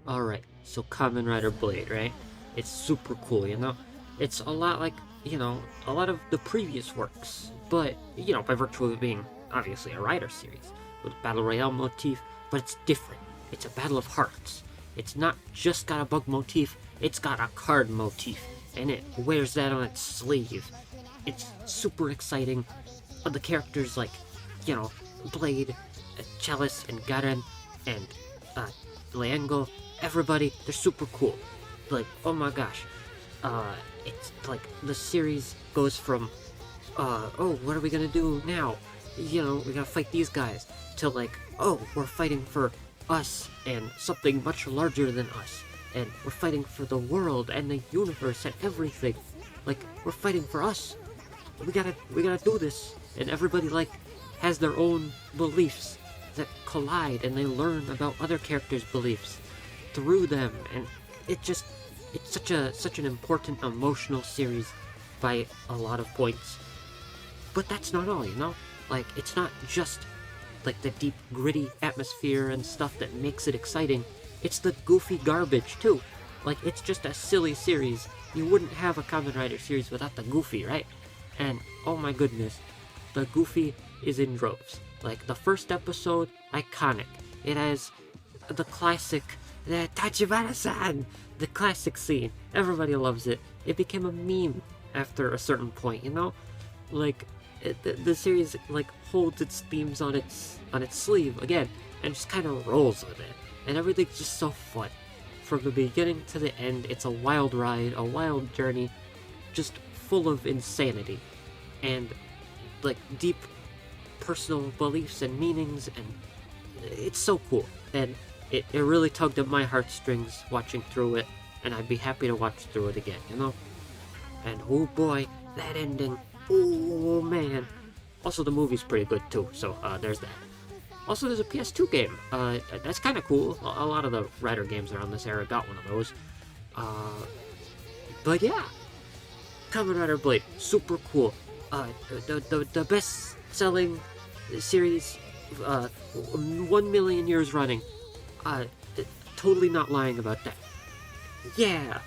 Alright, so Kamen Rider Blade, right? It's super cool, you know? It's a lot like, you know, a lot of the previous works. But, you know, by virtue of it being, obviously, a Rider series, with a Battle Royale motif, but it's different. It's a battle of hearts. It's not just got a bug motif, it's got a card motif, and it wears that on its sleeve. It's super exciting. The characters like, you know, Blade, Chalice, and Garen, and Leango, everybody, they're super cool. Like, oh my gosh. It's like the series goes from, oh, what are we gonna do now? You know, we gotta fight these guys, to like, oh, we're fighting for us and something much larger than us. And we're fighting for the world and the universe and everything. Like, we're fighting for us. We gotta do this. And everybody, like, has their own beliefs that collide, and they learn about other characters' beliefs through them. And it's such an important emotional series by a lot of points. But that's not all, you know? Like, it's not just, like, the deep, gritty atmosphere and stuff that makes it exciting. It's the goofy garbage, too. Like, it's just a silly series. You wouldn't have a Kamen Rider series without the goofy, right? And, oh my goodness, the goofy is in droves. Like, the first episode, iconic. It has the classic, the Tachibana-san, the classic scene. Everybody loves it. It became a meme after a certain point, you know? Like, the series, like, holds its themes on its sleeve, again, and just kind of rolls with it. And everything's just so fun. From the beginning to the end, it's a wild ride, a wild journey, just full of insanity. And, like, deep personal beliefs and meanings, and it's so cool. And it really tugged at my heartstrings watching through it, and I'd be happy to watch through it again, you know? And oh boy, that ending, oh man. Also, the movie's pretty good too, so there's that. Also, there's a PS2 game. That's kind of cool. A lot of the Rider games around this era got one of those. But yeah, Kamen Rider Blade, super cool. the best-selling series, 1 million years running. Totally not lying about that. Yeah.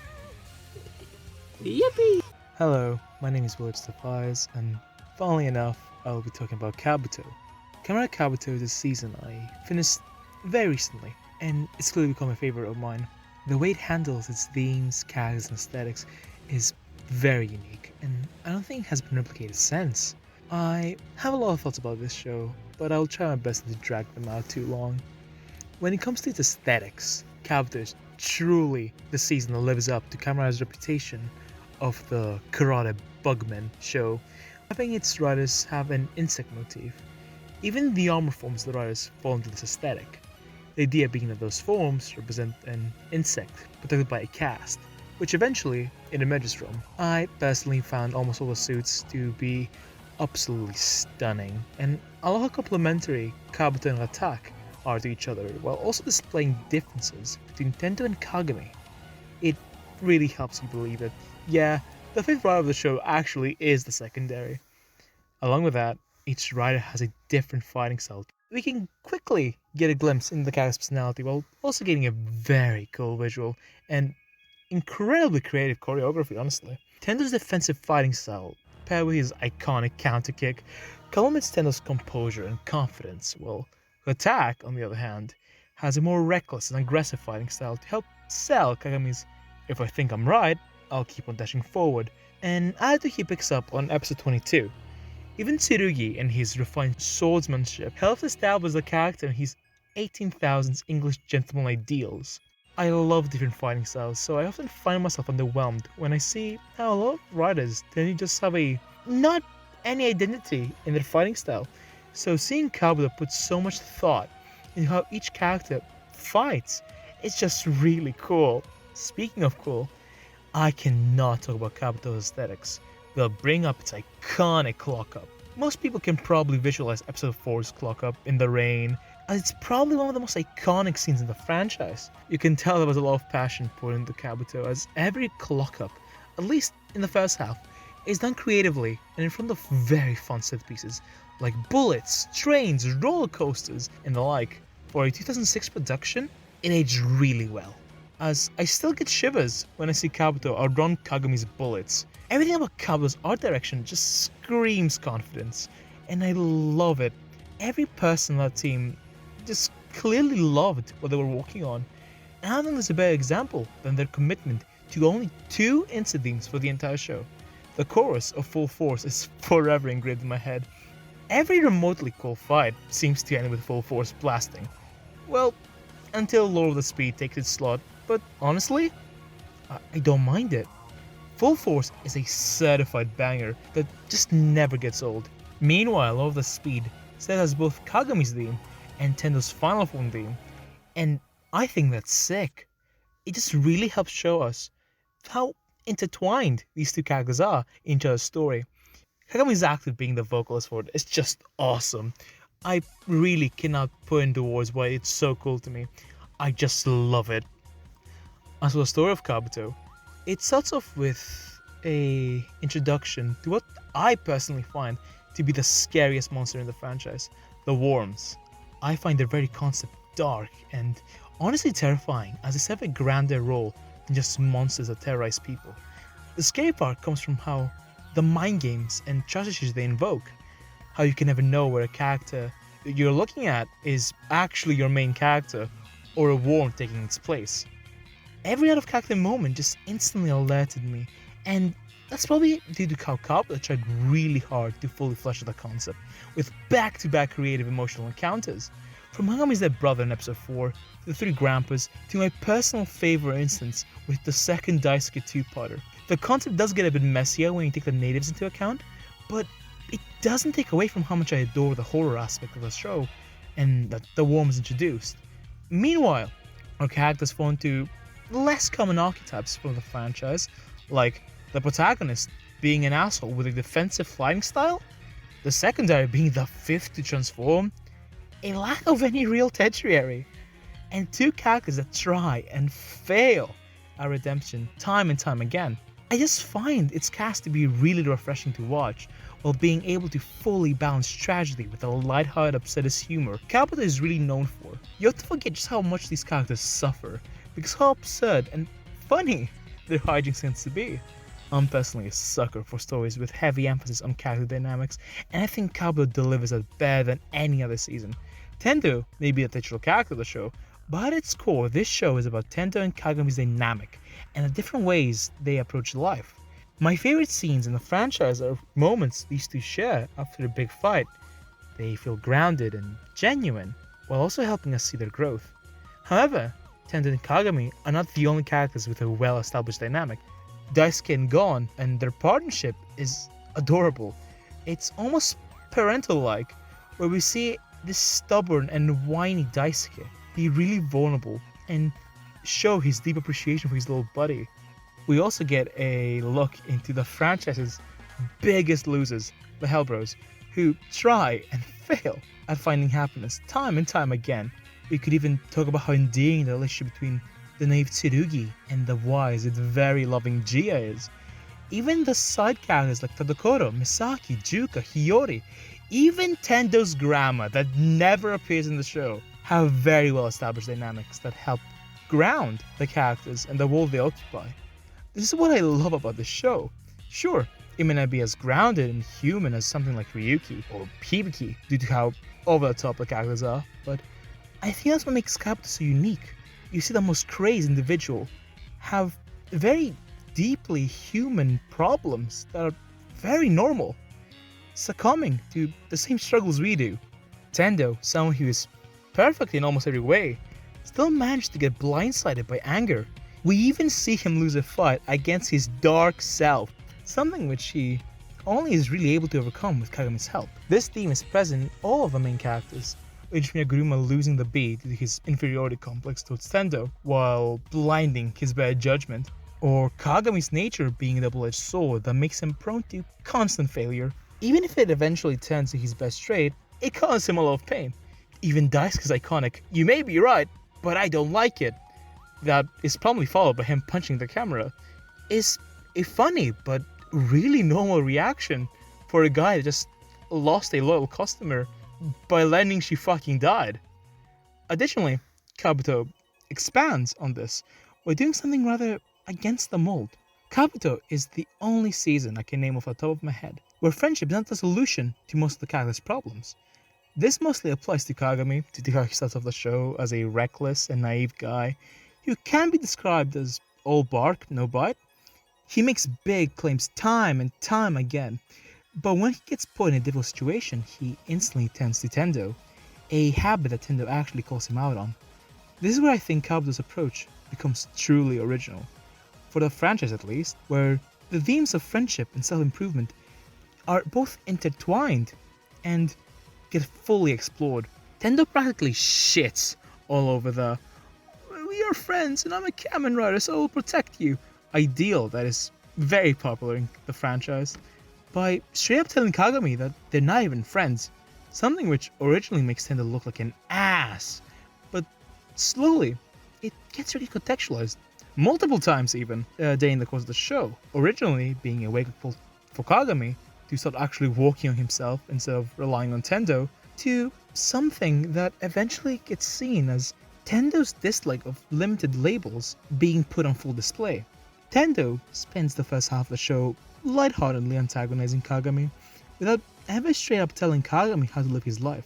Yippee! Hello, my name is Faiz, and funnily enough, I will be talking about Kabuto. Kamen Rider Kabuto is a season I finished very recently, and it's clearly become a favorite of mine. The way it handles its themes, characters, and aesthetics is very unique, and I don't think it has been replicated since. I have a lot of thoughts about this show, but I'll try my best not to drag them out too long. When it comes to its aesthetics, Kabuto is truly the season that lives up to Kamen Rider's reputation of the karate bugman show, having its riders have an insect motif. Even the armor forms of the riders fall into this aesthetic, the idea being that those forms represent an insect protected by a cast, which eventually, it emerges from. I personally found almost all the suits to be absolutely stunning, and I love how complementary Kabuto and Attack are to each other, while also displaying differences between Tendo and Kagami. It really helps you believe that, yeah, the fifth rider of the show actually is the secondary. Along with that, each rider has a different fighting style. We can quickly get a glimpse into the character's personality while also getting a very cool visual and incredibly creative choreography, honestly. Tendo's defensive fighting style, paired with his iconic counter kick, complements Tendo's composure and confidence, while Attack, on the other hand, has a more reckless and aggressive fighting style to help sell Kagami's "if I think I'm right, I'll keep on dashing forward," an attitude he picks up on episode 22. Even Tsurugi and his refined swordsmanship helps establish the character and his 18,000s English gentleman ideals. I love different fighting styles, so I often find myself underwhelmed when I see how a lot of writers tend to just have not any identity in their fighting style. So seeing Kabuto put so much thought into how each character fights, it's just really cool. Speaking of cool, I cannot talk about Kabuto's aesthetics without bringing up its iconic clock up. Most people can probably visualize episode 4's clock up in the rain, as it's probably one of the most iconic scenes in the franchise. You can tell there was a lot of passion put into Kabuto, as every clock up, at least in the first half, is done creatively and in front of very fun set pieces like bullets, trains, roller coasters, and the like. For a 2006 production, it aged really well, as I still get shivers when I see Kabuto outrun Kagami's bullets. Everything about Kabuto's art direction just screams confidence, and I love it. Every person on that team just clearly loved what they were working on, and I don't think there's a better example than their commitment to only 2 instant themes for the entire show. The chorus of Full Force is forever engraved in my head. Every remotely cool fight seems to end with Full Force blasting. Well, until Lore of the Speed takes its slot, but honestly, I don't mind it. Full Force is a certified banger that just never gets old. Meanwhile, Lore of the Speed still has both Kagami's theme and Tendo's final form theme, and I think that's sick. It just really helps show us how intertwined these two characters are in each other's story. Kagami's actor being the vocalist for it is just awesome. I really cannot put into words why it's so cool to me. I just love it. As for the story of Kabuto, it starts off with a introduction to what I personally find to be the scariest monster in the franchise, the Worms. I find their very concept dark and honestly terrifying, as they serve a grander role than just monsters that terrorize people. The scary part comes from how the mind games and trust issues they invoke, how you can never know where a character you're looking at is actually your main character or a worm taking its place. Every out of character moment just instantly alerted me, and that's probably due to how Kabuto tried really hard to fully flesh out the concept, with back-to-back creative emotional encounters. From Kagami's dead brother in episode 4, to the 3 grandpas, to my personal favorite instance with the second Daisuke 2-parter. The concept does get a bit messier when you take the natives into account, but it doesn't take away from how much I adore the horror aspect of the show, and that the worm is introduced. Meanwhile, our characters fall into less common archetypes from the franchise, like the protagonist being an asshole with a defensive fighting style, the secondary being the 5th to transform, a lack of any real tertiary, and 2 characters that try and fail at redemption time and time again. I just find its cast to be really refreshing to watch, while being able to fully balance tragedy with a lighthearted, upsetist humor Kabuto is really known for. You have to forget just how much these characters suffer, because how absurd and funny their hijinks tends to be. I'm personally a sucker for stories with heavy emphasis on character dynamics, and I think Kabuto delivers that better than any other season. Tendo may be the titular character of the show, but at its core, this show is about Tendo and Kagami's dynamic, and the different ways they approach life. My favorite scenes in the franchise are moments these two share after a big fight. They feel grounded and genuine, while also helping us see their growth. However, Tendo and Kagami are not the only characters with a well-established dynamic. Daisuke and Gon and their partnership is adorable. It's almost parental-like, where we see this stubborn and whiny Daisuke be really vulnerable and show his deep appreciation for his little buddy. We also get a look into the franchise's biggest losers, the Hellbros, who try and fail at finding happiness time and time again. We could even talk about how endearing the relationship between the naive Tsurugi and the wise and very loving Jia is. Even the side characters like Tadokoro, Misaki, Juka, Hiyori, even Tendo's grandma that never appears in the show have very well established dynamics that help ground the characters and the world they occupy. This is what I love about the show. Sure, it may not be as grounded and human as something like Ryuki or Hibiki due to how over the top the characters are, but I think that's what makes Kabuto so unique. You see the most crazed individual have very deeply human problems that are very normal, succumbing to the same struggles we do. Tendo, someone who is perfect in almost every way, still managed to get blindsided by anger. We even see him lose a fight against his dark self, something which he only is really able to overcome with Kagami's help. This theme is present in all of the main characters, with Miyaguruma losing the beat due to his inferiority complex towards Tendo, while blinding his bad judgment, or Kagami's nature being a double-edged sword that makes him prone to constant failure. Even if it eventually turns to his best trait, it causes him a lot of pain. Even Daisuke's iconic, "You may be right, but I don't like it," that is promptly followed by him punching the camera, is a funny but really normal reaction for a guy that just lost a loyal customer by learning she fucking died. Additionally, Kabuto expands on this by doing something rather against the mold. Kabuto is the only season I can name off the top of my head where friendship is not the solution to most of the characters' problems. This mostly applies to Kagami, to the he starts off the show as a reckless and naive guy who can be described as all bark, no bite. He makes big claims time and time again, but when he gets put in a difficult situation, he instantly turns to Tendo, a habit that Tendo actually calls him out on. This is where I think Kabuto's approach becomes truly original, for the franchise at least, where the themes of friendship and self-improvement are both intertwined and get fully explored. Tendo practically shits all over the "we are friends and I'm a Kamen Rider so I will protect you" ideal that is very popular in the franchise, by straight up telling Kagami that they're not even friends, something which originally makes Tendo look like an ass, but slowly it gets really contextualized, multiple times even, during the course of the show, originally being a wake-up call for Kagami to start actually working on himself instead of relying on Tendo, to something that eventually gets seen as Tendo's dislike of limited labels being put on full display. Tendo spends the first half of the show lightheartedly antagonizing Kagami, without ever straight up telling Kagami how to live his life.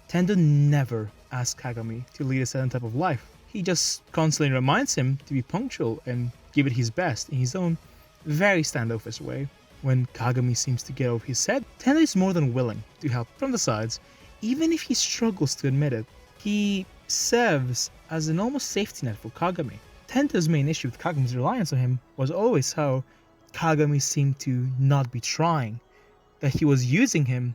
Tendo never asks Kagami to lead a certain type of life. He just constantly reminds him to be punctual and give it his best in his own very standoffish way. When Kagami seems to get over his head, Tendo is more than willing to help from the sides, even if he struggles to admit it. He serves as an almost safety net for Kagami. Tendo's main issue with Kagami's reliance on him was always how Kagami seemed to not be trying, that he was using him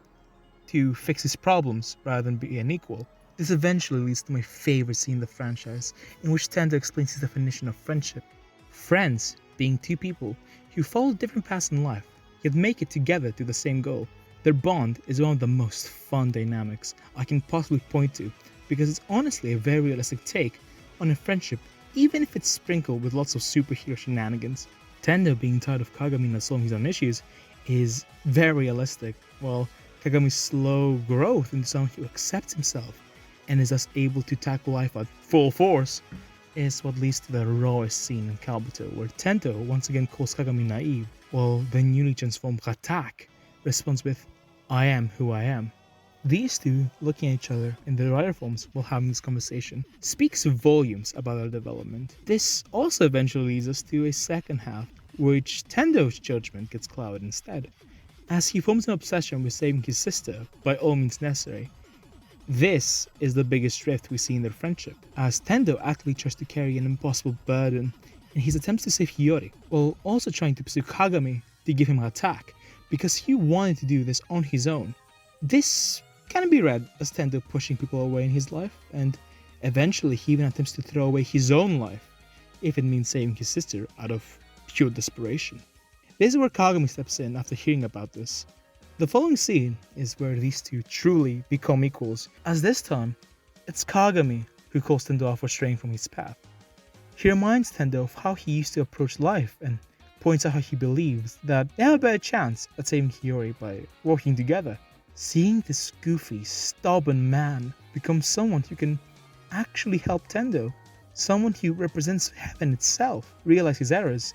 to fix his problems rather than be an equal. This eventually leads to my favorite scene in the franchise, in which Tendo explains his definition of friendship. Friends being two people who follow different paths in life, yet make it together to the same goal. Their bond is one of the most fun dynamics I can possibly point to, because it's honestly a very realistic take on a friendship, even if it's sprinkled with lots of superhero shenanigans. Tendo being tired of Kagami not solving his own issues is very realistic, while Kagami's slow growth into someone who accepts himself and is thus able to tackle life at full force is what leads to the rawest scene in Kabuto, where Tento once again calls Kagami naive, while the newly transformed Ratak responds with, "I am who I am." These two, looking at each other in their rider forms while having this conversation, speaks volumes about their development. This also eventually leads us to a second half, which Tendo's judgment gets clouded instead, as he forms an obsession with saving his sister by all means necessary. This is the biggest rift we see in their friendship, as Tendo actively tries to carry an impossible burden in his attempts to save Hiyori, while also trying to pursue Kagami to give him an attack, because he wanted to do this on his own. This can be read as Tendo pushing people away in his life, and eventually he even attempts to throw away his own life, if it means saving his sister out of pure desperation. This is where Kagami steps in after hearing about this. The following scene is where these two truly become equals, as this time, it's Kagami who calls Tendo out for straying from his path. He reminds Tendo of how he used to approach life and points out how he believes that they have a better chance at saving Hiyori by working together. Seeing this goofy, stubborn man become someone who can actually help Tendo, someone who represents heaven itself, realize his errors,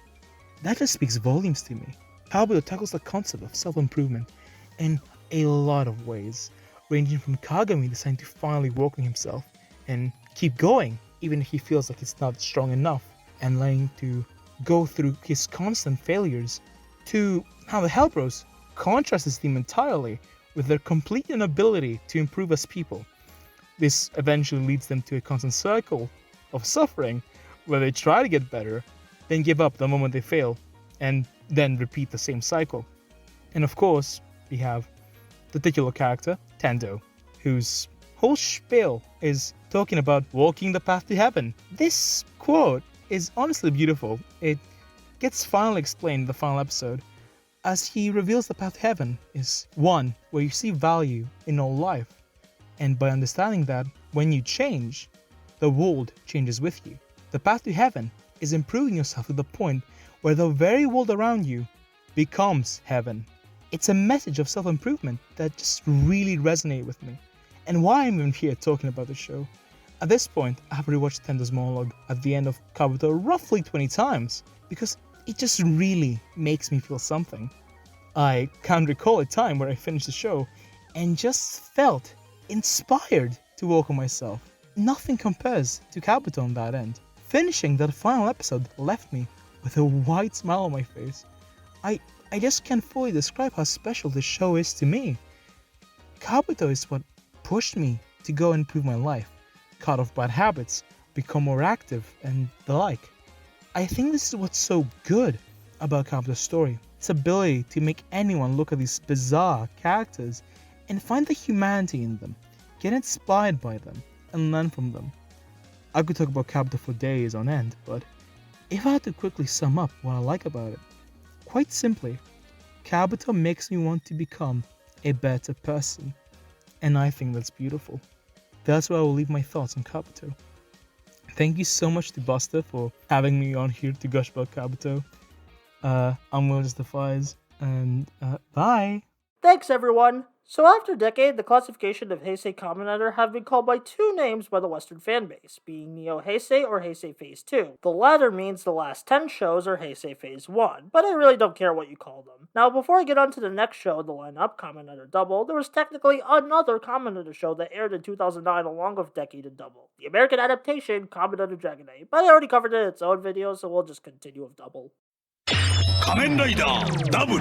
that just speaks volumes to me. Kabuto tackles the concept of self-improvement in a lot of ways, ranging from Kagami deciding to finally work on himself and keep going even if he feels like it's not strong enough, and learning to go through his constant failures, to how the Hellbros contrast this theme entirely with their complete inability to improve as people. This eventually leads them to a constant cycle of suffering, where they try to get better, then give up the moment they fail, and then repeat the same cycle. And of course, we have the titular character, Tendo, whose whole spiel is talking about walking the path to heaven. This quote is honestly beautiful. It gets finally explained in the final episode, as he reveals the path to heaven is one where you see value in all life, and by understanding that when you change, the world changes with you. The path to heaven is improving yourself to the point where the very world around you becomes heaven. It's a message of self-improvement that just really resonated with me, and why I'm even here talking about the show. At this point, I have rewatched Tendo's monologue at the end of Kabuto roughly 20 times, because it just really makes me feel something. I can't recall a time where I finished the show and just felt inspired to work on myself. Nothing compares to Kabuto on that end. Finishing that final episode left me with a wide smile on my face. I just can't fully describe how special this show is to me. Kabuto is what pushed me to go and improve my life, cut off bad habits, become more active, and the like. I think this is what's so good about Kabuto's story. Its ability to make anyone look at these bizarre characters and find the humanity in them, get inspired by them, and learn from them. I could talk about Kabuto for days on end, but if I had to quickly sum up what I like about it, quite simply, Kabuto makes me want to become a better person, and I think that's beautiful. That's where I will leave my thoughts on Kabuto. Thank you so much to Buster for having me on here to gush about Kabuto. I'm Faiz, and bye! Thanks, everyone! So after a decade, the classification of Heisei Kamen Rider have been called by two names by the Western fanbase, being Neo Heisei or Heisei Phase 2. The latter means the last 10 shows are Heisei Phase 1, but I really don't care what you call them. Now, before I get on to the next show in the lineup, Kamen Rider Double, there was technically another Kamen Rider show that aired in 2009 along with Decade and Double, the American adaptation, Kamen Rider Dragon Age, but I already covered it in its own video, so we'll just continue with Double. Kamen Rider Double.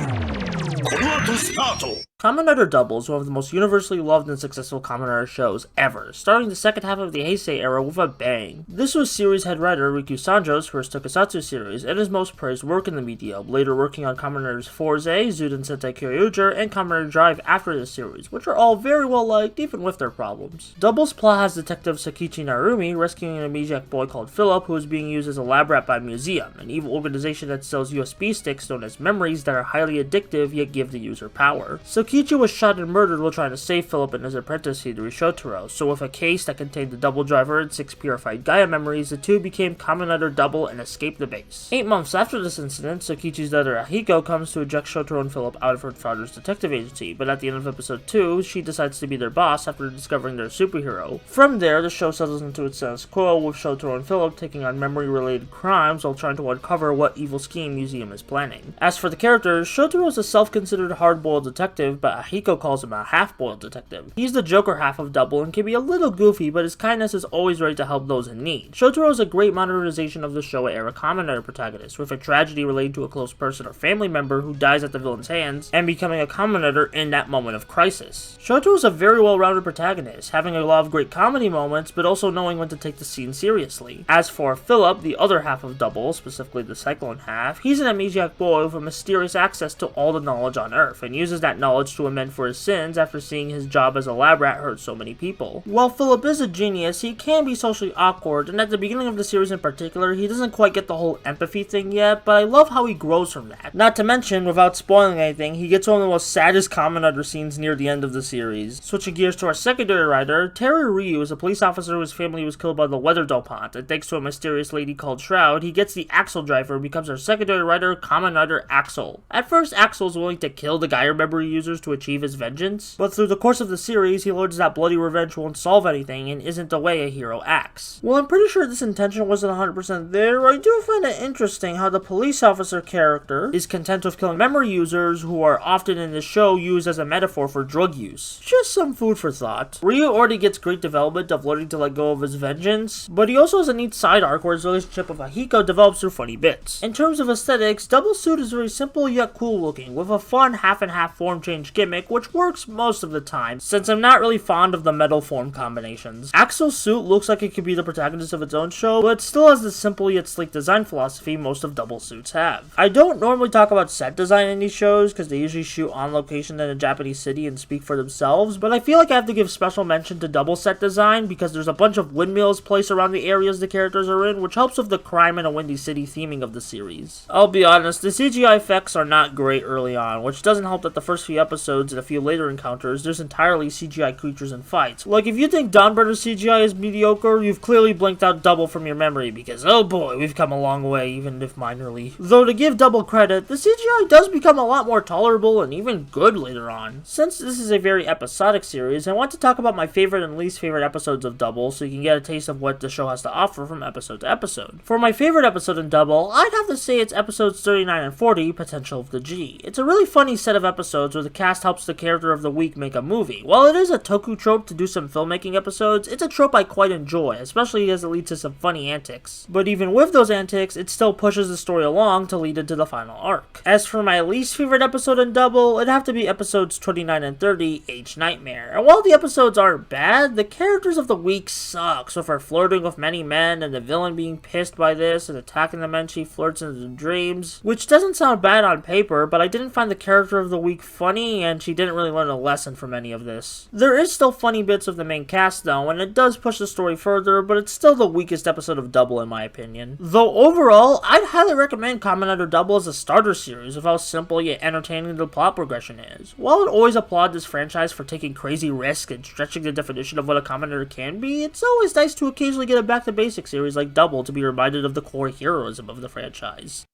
Kamen Rider Double is one of the most universally loved and successful Kamen Rider shows ever, starting the second half of the Heisei era with a bang. This was series head writer Riku Sanjo's first tokusatsu series and his most praised work in the medium, later working on Kamen Riders Fourze, Zuden Sentai Kyouger, and Kamen Rider Drive after this series, which are all very well liked even with their problems. Double's plot has Detective Sakichi Narumi rescuing an amnesiac boy called Philip who is being used as a lab rat by Museum, an evil organization that sells USB sticks known as memories that are highly addictive yet give the user power. Sokichi was shot and murdered while trying to save Philip and his apprentice Hidori Shotaro, so with a case that contained the double driver and 6 purified Gaia memories, the two became Kamen Rider Double and escaped the base. 8 months after this incident, Sokichi's daughter Ahiko comes to eject Shotaro and Philip out of her father's detective agency, but at the end of episode 2, she decides to be their boss after discovering their superhero. From there, the show settles into its status quo, with Shotaro and Philip taking on memory-related crimes while trying to uncover what evil scheme Museum is planning. As for the characters, Shotaro is a self-considered hard-boiled detective, but Ahiko calls him a half-boiled detective. He's the Joker half of Double and can be a little goofy, but his kindness is always ready to help those in need. Shotaro is a great modernization of the Showa-era Kamen Rider protagonist, with a tragedy related to a close person or family member who dies at the villain's hands, and becoming a Kamen Rider in that moment of crisis. Shotaro is a very well-rounded protagonist, having a lot of great comedy moments, but also knowing when to take the scene seriously. As for Philip, the other half of Double, specifically the Cyclone half, he's an amnesiac boy with a mysterious access to all the knowledge on Earth, and uses that knowledge to amend for his sins after seeing his job as a lab rat hurt so many people. While Philip is a genius, he can be socially awkward, and at the beginning of the series in particular, he doesn't quite get the whole empathy thing yet, but I love how he grows from that. Not to mention, without spoiling anything, he gets one of the most saddest Kamen Rider scenes near the end of the series. Switching gears to our secondary writer, Terry Ryu is a police officer whose family was killed by the weather dopant, and thanks to a mysterious lady called Shroud, he gets the Axel driver and becomes our secondary writer, Kamen Rider Axel. At first, Axel is willing to kill the Gaia memory users to achieve his vengeance, but through the course of the series, he learns that bloody revenge won't solve anything and isn't the way a hero acts. While I'm pretty sure this intention wasn't 100% there, I do find it interesting how the police officer character is content with killing memory users who are often in the show used as a metaphor for drug use. Just some food for thought. Ryu already gets great development of learning to let go of his vengeance, but he also has a neat side arc where his relationship with Ahiko develops through funny bits. In terms of aesthetics, Double Suit is very simple yet cool looking, with a fun half-and-half form change gimmick which works most of the time, since I'm not really fond of the metal form combinations. Axel's suit looks like it could be the protagonist of its own show, but it still has the simple yet sleek design philosophy most of Double Suits have. I don't normally talk about set design in these shows, because they usually shoot on location in a Japanese city and speak for themselves, but I feel like I have to give special mention to Double set design, because there's a bunch of windmills placed around the areas the characters are in, which helps with the crime in a windy city theming of the series. I'll be honest, the CGI effects are not great early on, which doesn't help that the first few episodes and a few later encounters, there's entirely CGI creatures and fights. Like, if you think Dawnbreaker's CGI is mediocre, you've clearly blinked out Double from your memory, because oh boy, we've come a long way, even if minorly. Though to give Double credit, the CGI does become a lot more tolerable and even good later on. Since this is a very episodic series, I want to talk about my favorite and least favorite episodes of Double, so you can get a taste of what the show has to offer from episode to episode. For my favorite episode in Double, I'd have to say it's episodes 39 and 40, Potential of the G. It's a really funny set of episodes where the cast helps the character of the week make a movie. While it is a toku trope to do some filmmaking episodes, it's a trope I quite enjoy, especially as it leads to some funny antics. But even with those antics, it still pushes the story along to lead into the final arc. As for my least favorite episode in Double, it'd have to be episodes 29 and 30, H Nightmare. And while the episodes aren't bad, the characters of the week sucks, with her flirting with many men and the villain being pissed by this and attacking the men she flirts into dreams, which doesn't sound bad on paper, but I didn't find the character of the week funny, and she didn't really learn a lesson from any of this. There is still funny bits of the main cast though, and it does push the story further, but it's still the weakest episode of Double in my opinion. Though overall, I'd highly recommend Kamen Rider Double as a starter series of how simple yet entertaining the plot progression is. While I'd always applaud this franchise for taking crazy risks and stretching the definition of what a Kamen Rider can be, it's always nice to occasionally get a back-to-basics series like Double to be reminded of the core heroism of the franchise.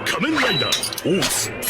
仮面ライダーオース変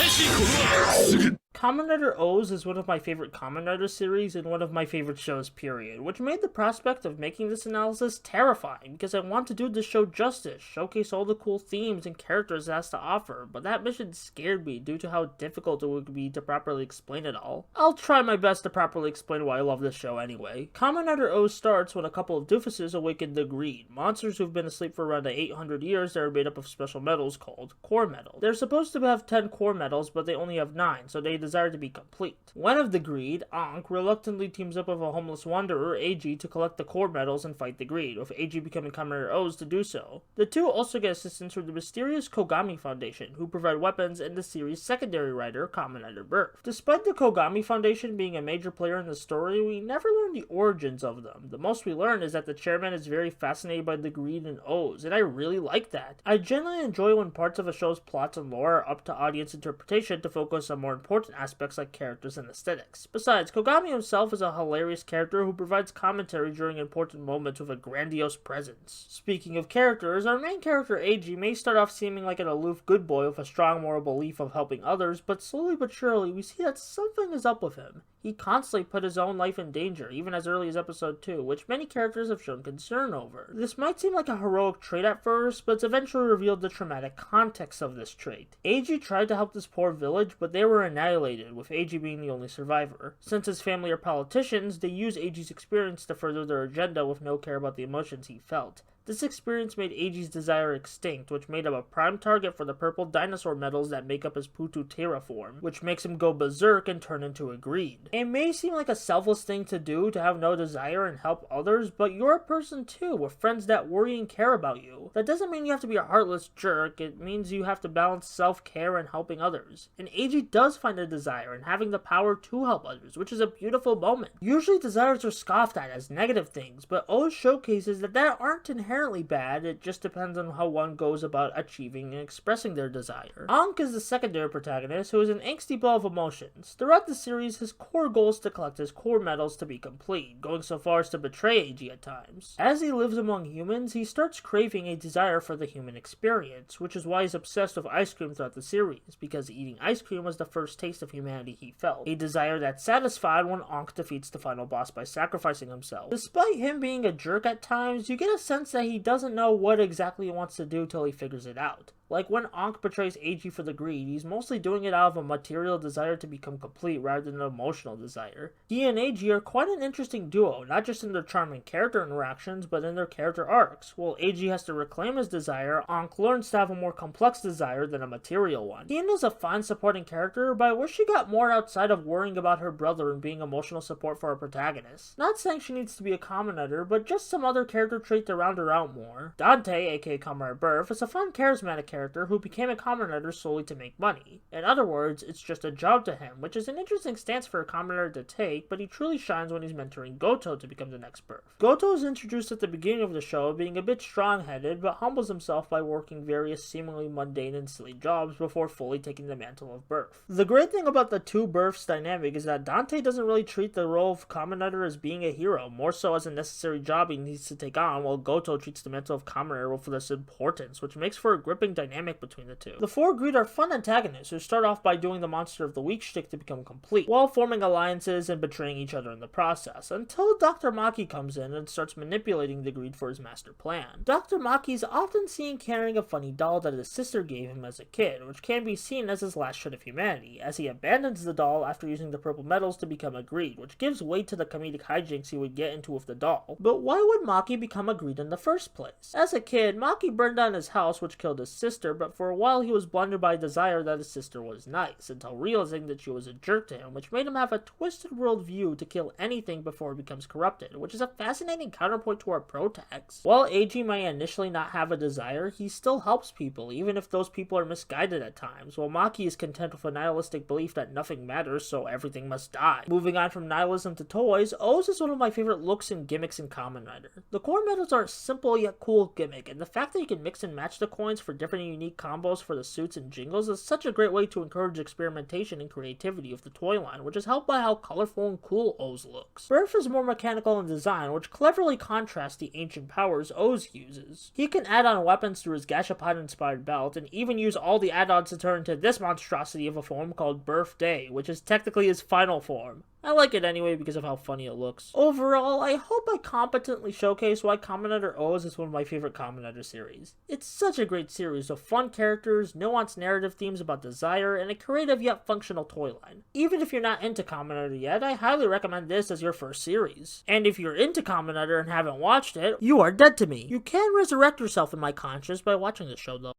身この後すぐ Kamen Rider OOOs is one of my favorite Kamen Rider series and one of my favorite shows period, which made the prospect of making this analysis terrifying because I want to do this show justice, showcase all the cool themes and characters it has to offer, but that mission scared me due to how difficult it would be to properly explain it all. I'll try my best to properly explain why I love this show anyway. Kamen Rider OOOs starts when a couple of doofuses awaken the Greed, monsters who've been asleep for around 800 years that are made up of special metals called core metal. They're supposed to have 10 core metals, but they only have 9, so they desire to be complete. When of the greed, Ankh reluctantly teams up with a homeless wanderer, Ag, to collect the core medals and fight the greed, with Ag becoming Kamen Rider OOs to do so. The two also get assistance from the mysterious Kogami Foundation, who provide weapons, and the series' secondary writer, Kamen Rider Birth. Despite the Kogami Foundation being a major player in the story, we never learn the origins of them. The most we learn is that the chairman is very fascinated by the greed and OOs, and I really like that. I generally enjoy when parts of a show's plots and lore are up to audience interpretation to focus on more important aspects like characters and aesthetics. Besides, Kogami himself is a hilarious character who provides commentary during important moments with a grandiose presence. Speaking of characters, our main character Ag may start off seeming like an aloof good boy with a strong moral belief of helping others, but slowly but surely we see that something is up with him. He constantly put his own life in danger, even as early as episode 2, which many characters have shown concern over. This might seem like a heroic trait at first, but it's eventually revealed the traumatic context of this trait. Ag tried to help this poor village, but they were annihilated, with Ag being the only survivor. Since his family are politicians, they use Ag's experience to further their agenda with no care about the emotions he felt. This experience made Ag's desire extinct, which made him a prime target for the purple dinosaur medals that make up his Putu terraform, which makes him go berserk and turn into a greed. It may seem like a selfless thing to do to have no desire and help others, but you're a person too, with friends that worry and care about you. That doesn't mean you have to be a heartless jerk, it means you have to balance self-care and helping others. And Ag does find a desire in having the power to help others, which is a beautiful moment. Usually desires are scoffed at as negative things, but OOs showcases that aren't inherently bad, it just depends on how one goes about achieving and expressing their desire. Ankh is the secondary protagonist who is an angsty ball of emotions. Throughout the series, his core goal is to collect his core medals to be complete, going so far as to betray Ag at times. As he lives among humans, he starts craving a desire for the human experience, which is why he's obsessed with ice cream throughout the series, because eating ice cream was the first taste of humanity he felt, a desire that's satisfied when Ankh defeats the final boss by sacrificing himself. Despite him being a jerk at times, you get a sense that he doesn't know what exactly he wants to do till he figures it out. Like when Ankh betrays Ag for the greed, he's mostly doing it out of a material desire to become complete rather than an emotional desire. He and Ag are quite an interesting duo, not just in their charming character interactions, but in their character arcs. While Ag has to reclaim his desire, Ankh learns to have a more complex desire than a material one. Hina's a fine supporting character, but I wish she got more outside of worrying about her brother and being emotional support for our protagonist. Not saying she needs to be a Kamen Rider, but just some other character trait to round her out more. Dante, aka Kamen Rider Birth, is a fun charismatic character who became a Kamen Rider solely to make money. In other words, it's just a job to him, which is an interesting stance for a Kamen Rider to take, but he truly shines when he's mentoring Goto to become the next Birth. Goto is introduced at the beginning of the show being a bit strong-headed, but humbles himself by working various seemingly mundane and silly jobs before fully taking the mantle of Birth. The great thing about the two Births dynamic is that Dante doesn't really treat the role of Kamen Rider as being a hero, more so as a necessary job he needs to take on, while Goto treats the mantle of Kamen Rider with this importance, which makes for a gripping dynamic between the two. The four greed are fun antagonists who start off by doing the monster of the week shtick to become complete, while forming alliances and betraying each other in the process, until Dr. Maki comes in and starts manipulating the greed for his master plan. Dr. Maki is often seen carrying a funny doll that his sister gave him as a kid, which can be seen as his last shred of humanity, as he abandons the doll after using the purple metals to become a greed, which gives weight to the comedic hijinks he would get into with the doll. But why would Maki become a greed in the first place? As a kid, Maki burned down his house, which killed his sister, but for a while he was blinded by a desire that his sister was nice, until realizing that she was a jerk to him, which made him have a twisted worldview to kill anything before it becomes corrupted, which is a fascinating counterpoint to our protags. While Ag might initially not have a desire, he still helps people, even if those people are misguided at times, while Maki is content with a nihilistic belief that nothing matters, so everything must die. Moving on from nihilism to toys, OOs is one of my favorite looks and gimmicks in Kamen Rider. The core medals are a simple yet cool gimmick, and the fact that you can mix and match the coins for different and unique combos for the suits and jingles is such a great way to encourage experimentation and creativity of the toy line, which is helped by how colorful and cool OOs looks. Birth is more mechanical in design, which cleverly contrasts the ancient powers OOs uses. He can add on weapons through his Gashapon-inspired belt, and even use all the add-ons to turn into this monstrosity of a form called Birthday, which is technically his final form. I like it anyway because of how funny it looks. Overall, I hope I competently showcase why Kamen Rider OOs is one of my favorite Kamen Rider series. It's such a great series of fun characters, nuanced narrative themes about desire, and a creative yet functional toy line. Even if you're not into Kamen Rider yet, I highly recommend this as your first series. And if you're into Kamen Rider and haven't watched it, you are dead to me. You can resurrect yourself in my conscience by watching the show though.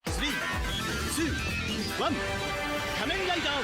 3、2、1、仮面ライダー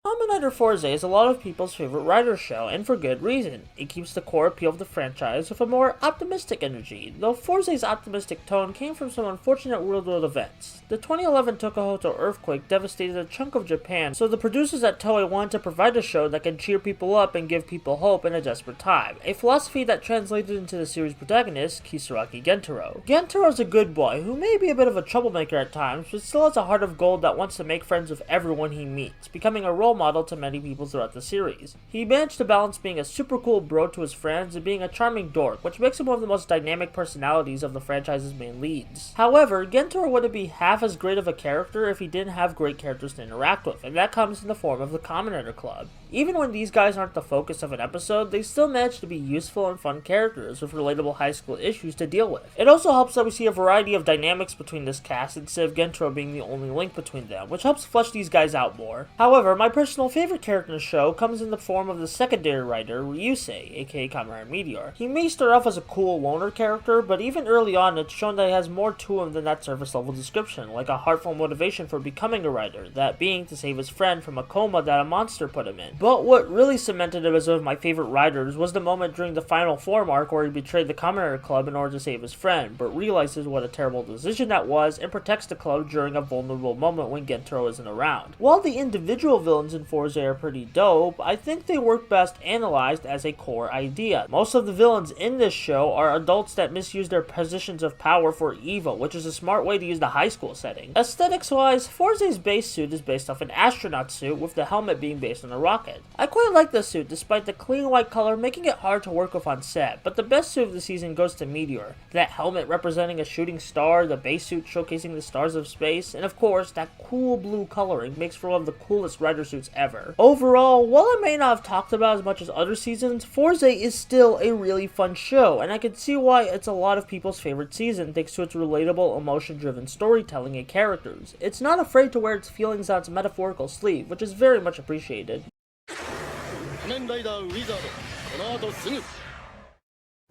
Kamen Rider Fourze is a lot of people's favorite rider show, and for good reason. It keeps the core appeal of the franchise with a more optimistic energy, though Fourze's optimistic tone came from some unfortunate real-world events. The 2011 Tokuhoto earthquake devastated a chunk of Japan, so the producers at Toei wanted to provide a show that can cheer people up and give people hope in a desperate time, a philosophy that translated into the series' protagonist, Kisaragi Gentaro. Gentaro is a good boy who may be a bit of a troublemaker at times, but still has a heart of gold that wants to make friends with everyone he meets, becoming a role model to many people throughout the series. He managed to balance being a super cool bro to his friends and being a charming dork, which makes him one of the most dynamic personalities of the franchise's main leads. However, Gentaro wouldn't be half as great of a character if he didn't have great characters to interact with, and that comes in the form of the Kamen Rider Club. Even when these guys aren't the focus of an episode, they still manage to be useful and fun characters with relatable high school issues to deal with. It also helps that we see a variety of dynamics between this cast instead of Gentaro being the only link between them, which helps flesh these guys out more. However, my personal favorite character in the show comes in the form of the secondary writer, Ryusei, aka Kamen Rider Meteor. He may start off as a cool loner character, but even early on it's shown that he has more to him than that surface level description, like a heartfelt motivation for becoming a writer, that being to save his friend from a coma that a monster put him in. But what really cemented him as one of my favorite writers was the moment during the final form arc where he betrayed the Kamen Rider Club in order to save his friend, but realizes what a terrible decision that was and protects the club during a vulnerable moment when Gentaro isn't around. While the individual villains in Fourze are pretty dope, I think they work best analyzed as a core idea. Most of the villains in this show are adults that misuse their positions of power for evil, which is a smart way to use the high school setting. Aesthetics wise, Fourze's base suit is based off an astronaut suit with the helmet being based on a rocket. I quite like this suit despite the clean white color making it hard to work with on set, but the best suit of the season goes to Meteor. That helmet representing a shooting star, the base suit showcasing the stars of space, and of course that cool blue coloring makes for one of the coolest rider suits ever. Overall, while I may not have talked about as much as other seasons, Fourze is still a really fun show, and I can see why it's a lot of people's favorite season thanks to its relatable, emotion-driven storytelling and characters. It's not afraid to wear its feelings on its metaphorical sleeve, which is very much appreciated.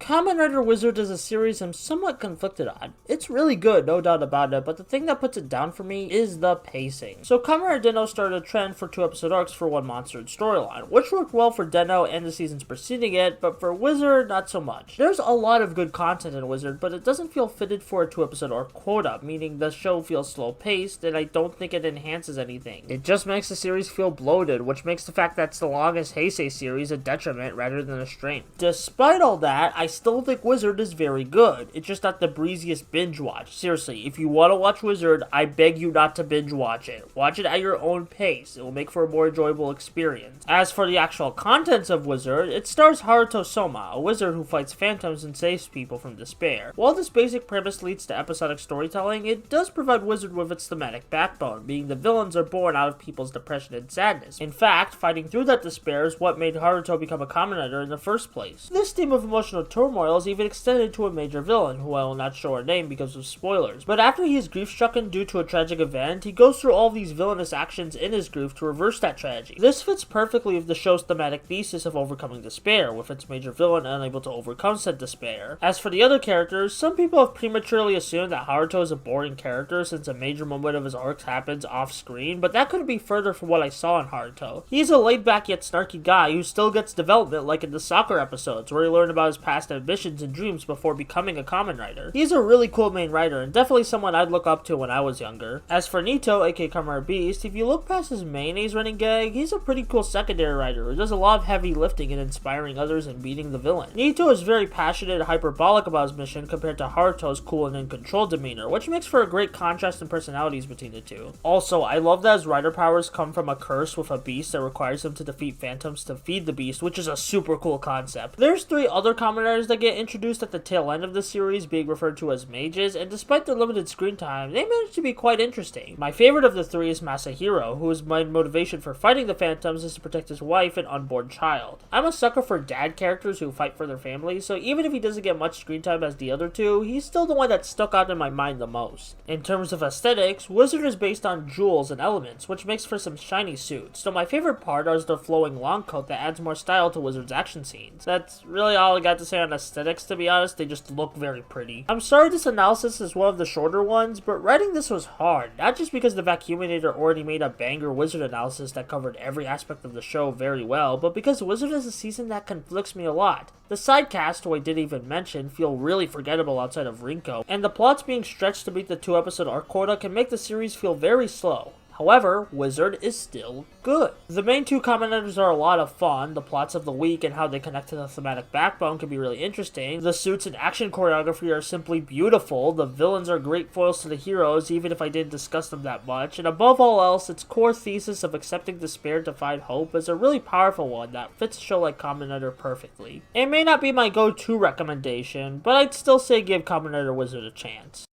Kamen Rider Wizard is a series I'm somewhat conflicted on. It's really good, no doubt about it, but the thing that puts it down for me is the pacing. So Kamen Rider Den-O started a trend for 2-episode arcs for one monster storyline, which worked well for Den-O and the seasons preceding it, but for Wizard, not so much. There's a lot of good content in Wizard, but it doesn't feel fitted for a 2-episode arc quota, meaning the show feels slow-paced, and I don't think it enhances anything. It just makes the series feel bloated, which makes the fact that it's the longest Heisei series a detriment rather than a strength. Despite all that, I still think Wizard is very good. It's just not the breeziest binge watch. Seriously, if you want to watch Wizard, I beg you not to binge watch it. Watch it at your own pace. It will make for a more enjoyable experience. As for the actual contents of Wizard, it stars Haruto Soma, a wizard who fights phantoms and saves people from despair. While this basic premise leads to episodic storytelling, it does provide Wizard with its thematic backbone, being the villains are born out of people's depression and sadness. In fact, fighting through that despair is what made Haruto become a Kamen Rider in the first place. This theme of emotional turmoil is even extended to a major villain, who I will not show her name because of spoilers. But after he is grief-stricken due to a tragic event, he goes through all these villainous actions in his grief to reverse that tragedy. This fits perfectly with the show's thematic thesis of overcoming despair, with its major villain unable to overcome said despair. As for the other characters, some people have prematurely assumed that Haruto is a boring character since a major moment of his arcs happens off-screen, but that couldn't be further from what I saw in Haruto. He's a laid-back yet snarky guy who still gets development like in the soccer episodes, where he learned about his past ambitions and dreams before becoming a Kamen Rider. He's a really cool main writer, and definitely someone I'd look up to when I was younger. As for Nito, aka Kamen Rider Beast, if you look past his mayonnaise running gag, he's a pretty cool secondary writer who does a lot of heavy lifting and inspiring others and beating the villain. Nito is very passionate and hyperbolic about his mission compared to Haruto's cool and in-control demeanor, which makes for a great contrast in personalities between the two. Also, I love that his rider powers come from a curse with a beast that requires him to defeat phantoms to feed the beast, which is a super cool concept. There's 3 other Kamen Riders that get introduced at the tail end of the series, being referred to as mages, and despite their limited screen time, they manage to be quite interesting. My favorite of the 3 is Masahiro, whose main motivation for fighting the phantoms is to protect his wife and unborn child. I'm a sucker for dad characters who fight for their families, so even if he doesn't get much screen time as the other 2, he's still the one that stuck out in my mind the most. In terms of aesthetics, Wizard is based on jewels and elements, which makes for some shiny suits, so my favorite part is the flowing long coat that adds more style to Wizard's action scenes. That's really all I got to say on on aesthetics, to be honest. They just look very pretty. I'm sorry this analysis is one of the shorter ones, but writing this was hard. Not just because the Vacuuminator already made a banger Wizard analysis that covered every aspect of the show very well, but because Wizard is a season that conflicts me a lot. The side cast, who I didn't even mention, feel really forgettable outside of Rinko, and the plots being stretched to meet the 2-episode arc quota can make the series feel very slow. However, Wizard is still good. The main two commentators are a lot of fun. The plots of the week and how they connect to the thematic backbone can be really interesting. The suits and action choreography are simply beautiful. The villains are great foils to the heroes, even if I didn't discuss them that much. And above all else, its core thesis of accepting despair to find hope is a really powerful one that fits a show like Kamen Rider perfectly. It may not be my go-to recommendation, but I'd still say give Kamen Rider Wizard a chance.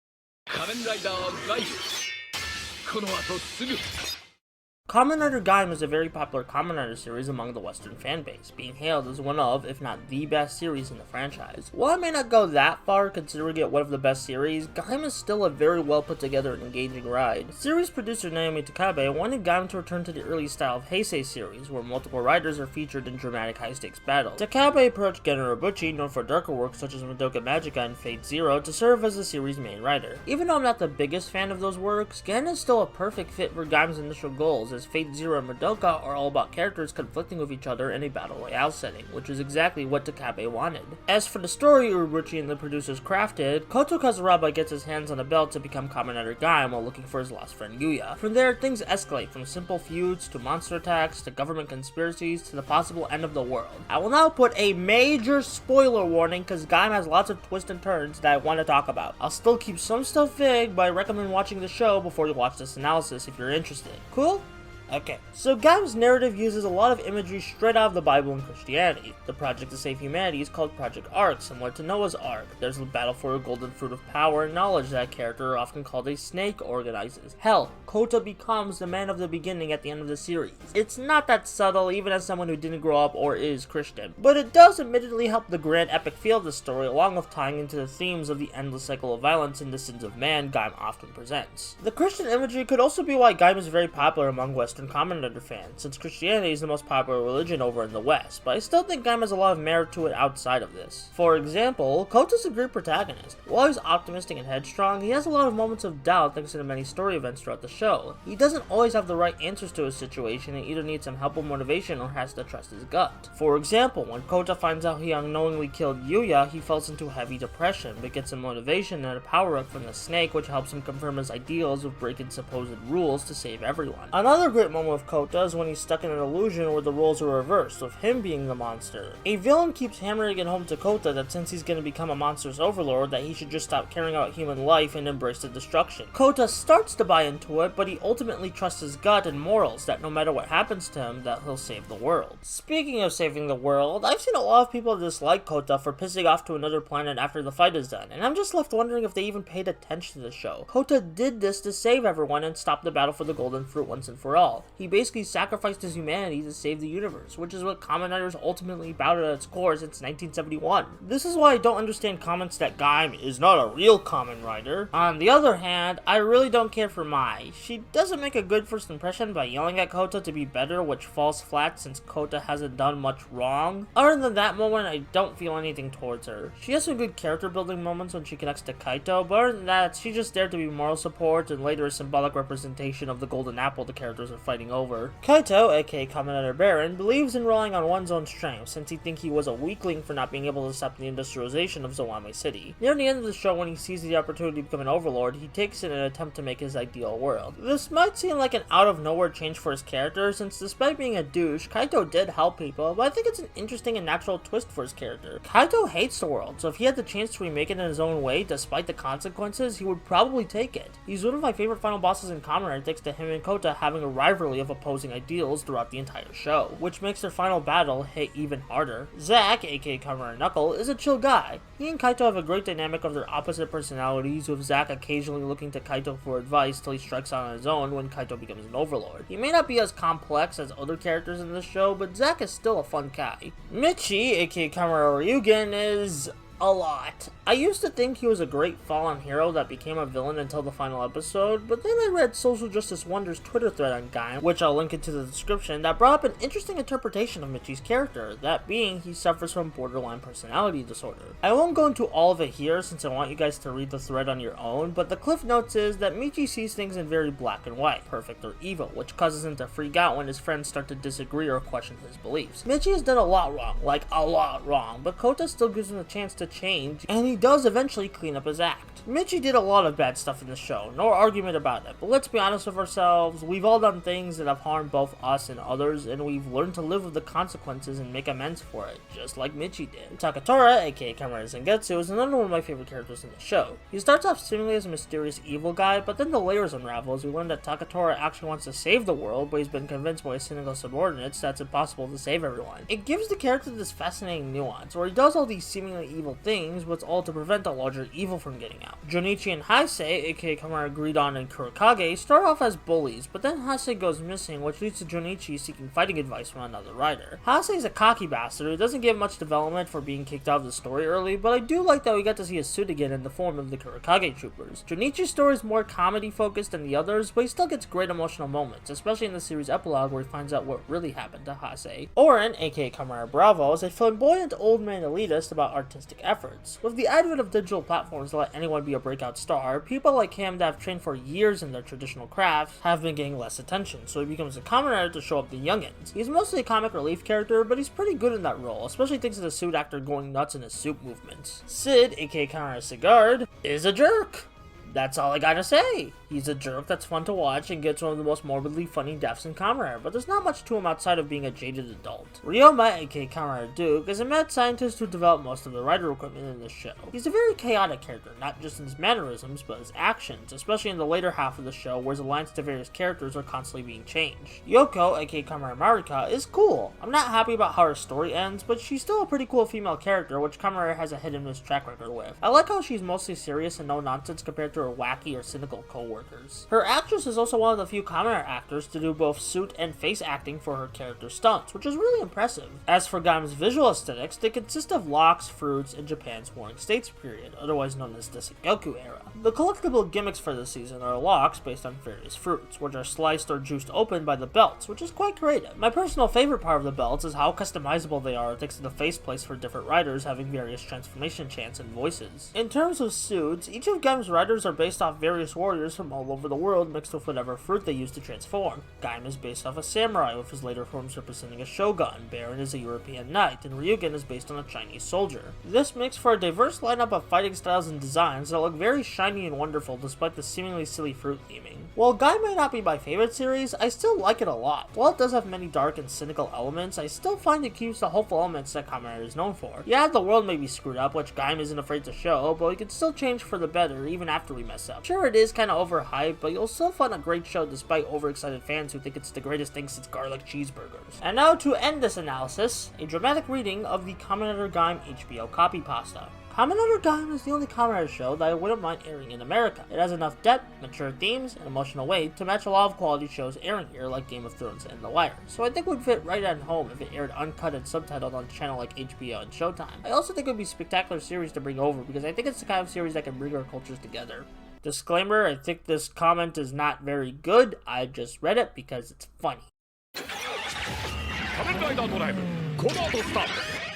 仮面ライダーライフこの後すぐ Kamen Rider Gaim is a very popular Kamen Rider series among the Western fanbase, being hailed as one of, if not the best series in the franchise. While I may not go that far considering it one of the best series, Gaim is still a very well put together and engaging ride. Series producer Naomi Takabe wanted Gaim to return to the early style of Heisei series, where multiple riders are featured in dramatic high-stakes battles. Takabe approached Gen Urobuchi, known for darker works such as Madoka Magica and Fate Zero, to serve as the series' main writer. Even though I'm not the biggest fan of those works, Gen is still a perfect fit for Gaim's initial goals, as Fate Zero and Madoka are all about characters conflicting with each other in a battle royale setting, which is exactly what Takabe wanted. As for the story Urobuchi and the producers crafted, Koto Kazuraba gets his hands on a belt to become Kamen Rider Gaim while looking for his lost friend Yuya. From there, things escalate from simple feuds to monster attacks to government conspiracies to the possible end of the world. I will now put a major spoiler warning because Gaim has lots of twists and turns that I want to talk about. I'll still keep some stuff vague, but I recommend watching the show before you watch this analysis if you're interested. Cool? Okay, so Gaim's narrative uses a lot of imagery straight out of the Bible and Christianity. The project to save humanity is called Project Ark, similar to Noah's Ark. There's a battle for a golden fruit of power and knowledge that a character, often called a snake, organizes. Hell, Kota becomes the man of the beginning at the end of the series. It's not that subtle, even as someone who didn't grow up or is Christian, but it does admittedly help the grand epic feel of the story, along with tying into the themes of the endless cycle of violence and the sins of man Gaim often presents. The Christian imagery could also be why Gaim is very popular among Western Kamen Rider fans, since Christianity is the most popular religion over in the West, but I still think Gaim has a lot of merit to it outside of this. For example, Kota's a great protagonist. While he's optimistic and headstrong, he has a lot of moments of doubt thanks to the many story events throughout the show. He doesn't always have the right answers to his situation and either needs some help or motivation or has to trust his gut. For example, when Kota finds out he unknowingly killed Yuya, he falls into heavy depression, but gets some motivation and a power-up from the snake which helps him confirm his ideals of breaking supposed rules to save everyone. Another great moment of Kota is when he's stuck in an illusion where the roles are reversed, with him being the monster. A villain keeps hammering it home to Kota that since he's going to become a monster's overlord, that he should just stop caring about human life and embrace the destruction. Kota starts to buy into it, but he ultimately trusts his gut and morals that no matter what happens to him, that he'll save the world. Speaking of saving the world, I've seen a lot of people dislike Kota for pissing off to another planet after the fight is done, and I'm just left wondering if they even paid attention to the show. Kota did this to save everyone and stop the battle for the golden fruit once and for all. He basically sacrificed his humanity to save the universe, which is what Kamen Rider's ultimately about at its core since 1971. This is why I don't understand comments that Gaim is not a real Kamen Rider. On the other hand, I really don't care for Mai. She doesn't make a good first impression by yelling at Kota to be better, which falls flat since Kota hasn't done much wrong. Other than that moment, I don't feel anything towards her. She has some good character building moments when she connects to Kaito, but other than that, she's just there to be moral support and later a symbolic representation of the golden apple the characters are fighting over. Kaito, aka Kamen Rider Baron, believes in relying on one's own strength since he thinks he was a weakling for not being able to stop the industrialization of Zowame City. Near the end of the show, when he sees the opportunity to become an overlord, he takes it in an attempt to make his ideal world. This might seem like an out-of-nowhere change for his character, since despite being a douche, Kaito did help people, but I think it's an interesting and natural twist for his character. Kaito hates the world, so if he had the chance to remake it in his own way, despite the consequences, he would probably take it. He's one of my favorite final bosses in Kamen Rider thanks to him and Kota having a rivalry of opposing ideals throughout the entire show, which makes their final battle hit even harder. Zack, aka Kamen Rider Knuckle, is a chill guy. He and Kaito have a great dynamic of their opposite personalities, with Zack occasionally looking to Kaito for advice till he strikes out on his own when Kaito becomes an overlord. He may not be as complex as other characters in this show, but Zack is still a fun guy. Michi, aka Kamen Rider Ryugen, is A lot. I used to think he was a great fallen hero that became a villain until the final episode, but then I read Social Justice Wonder's Twitter thread on Gaim, which I'll link into the description, that brought up an interesting interpretation of Michi's character, that being he suffers from borderline personality disorder. I won't go into all of it here since I want you guys to read the thread on your own, but the cliff notes is that Michi sees things in very black and white, perfect or evil, which causes him to freak out when his friends start to disagree or question his beliefs. Michi has done a lot wrong, like a lot wrong, but Kota still gives him a chance to change, and he does eventually clean up his act. Michi did a lot of bad stuff in the show, no argument about it, but let's be honest with ourselves, we've all done things that have harmed both us and others, and we've learned to live with the consequences and make amends for it, just like Michi did. Takatora, aka Kamen Rider Zangetsu, is another one of my favorite characters in the show. He starts off seemingly as a mysterious evil guy, but then the layers unravel as we learn that Takatora actually wants to save the world, but he's been convinced by his cynical subordinates that it's impossible to save everyone. It gives the character this fascinating nuance, where he does all these seemingly evil things, but it's all to prevent a larger evil from getting out. Junichi and Heisei, aka Kamen Rider Gridon and Kurokage, start off as bullies, but then Heisei goes missing, which leads to Junichi seeking fighting advice from another rider. Heisei is a cocky bastard who doesn't give much development for being kicked out of the story early, but I do like that we got to see his suit again in the form of the Kurokage troopers. Junichi's story is more comedy focused than the others, but he still gets great emotional moments, especially in the series epilogue where he finds out what really happened to Heisei. Oren, aka Kamen Rider Bravo, is a flamboyant old man elitist about artistic efforts. With the advent of digital platforms to let anyone be a breakout star, people like him that have trained for years in their traditional crafts have been getting less attention, so he becomes a Kamen Rider to show up the youngins. He's mostly a comic relief character, but he's pretty good in that role, especially thanks to the suit actor going nuts in his suit movements. Sid, aka Kamen Rider Sigard, is a jerk! That's all I gotta say. He's a jerk that's fun to watch and gets one of the most morbidly funny deaths in Kamen Rider, but there's not much to him outside of being a jaded adult. Ryoma, aka Kamen Rider Duke, is a mad scientist who developed most of the rider equipment in this show. He's a very chaotic character, not just in his mannerisms, but his actions, especially in the later half of the show where his alliance to various characters are constantly being changed. Yoko, aka Kamen Rider Marika, is cool. I'm not happy about how her story ends, but she's still a pretty cool female character, which Kamen Rider has a hit and miss track record with. I like how she's mostly serious and no nonsense compared to her wacky or cynical co-workers. Her actress is also one of the few Kamen Rider actors to do both suit and face acting for her character stunts, which is really impressive. As for Gaim's visual aesthetics, they consist of locks, fruits, and Japan's Warring States period, otherwise known as the Sengoku era. The collectible gimmicks for this season are locks based on various fruits, which are sliced or juiced open by the belts, which is quite creative. My personal favorite part of the belts is how customizable they are thanks to the faceplates for different riders having various transformation chants and voices. In terms of suits, each of Gaim's riders are based off various warriors from all over the world mixed with whatever fruit they use to transform. Gaim is based off a samurai with his later forms representing a shogun, Baron is a European knight, and Ryugen is based on a Chinese soldier. This makes for a diverse lineup of fighting styles and designs that look very shiny and wonderful despite the seemingly silly fruit theming. While Gaim may not be my favorite series, I still like it a lot. While it does have many dark and cynical elements, I still find it keeps the hopeful elements that Kamen Rider is known for. Yeah, the world may be screwed up, which Gaim isn't afraid to show, but we can still change for the better even after we mess up. Sure, it is kinda overhyped, but you'll still find a great show despite overexcited fans who think it's the greatest thing since garlic cheeseburgers. And now to end this analysis, a dramatic reading of the Kamen Rider Gaim HBO copy pasta. Kamen Rider Gaim is the only Kamen Rider show that I wouldn't mind airing in America. It has enough depth, mature themes, and emotional weight to match a lot of quality shows airing here like Game of Thrones and The Wire. So I think it would fit right at home if it aired uncut and subtitled on a channel like HBO and Showtime. I also think it would be a spectacular series to bring over because I think it's the kind of series that can bring our cultures together. Disclaimer, I think this comment is not very good. I just read it because it's funny. 仮面ライダードライブこの後スタート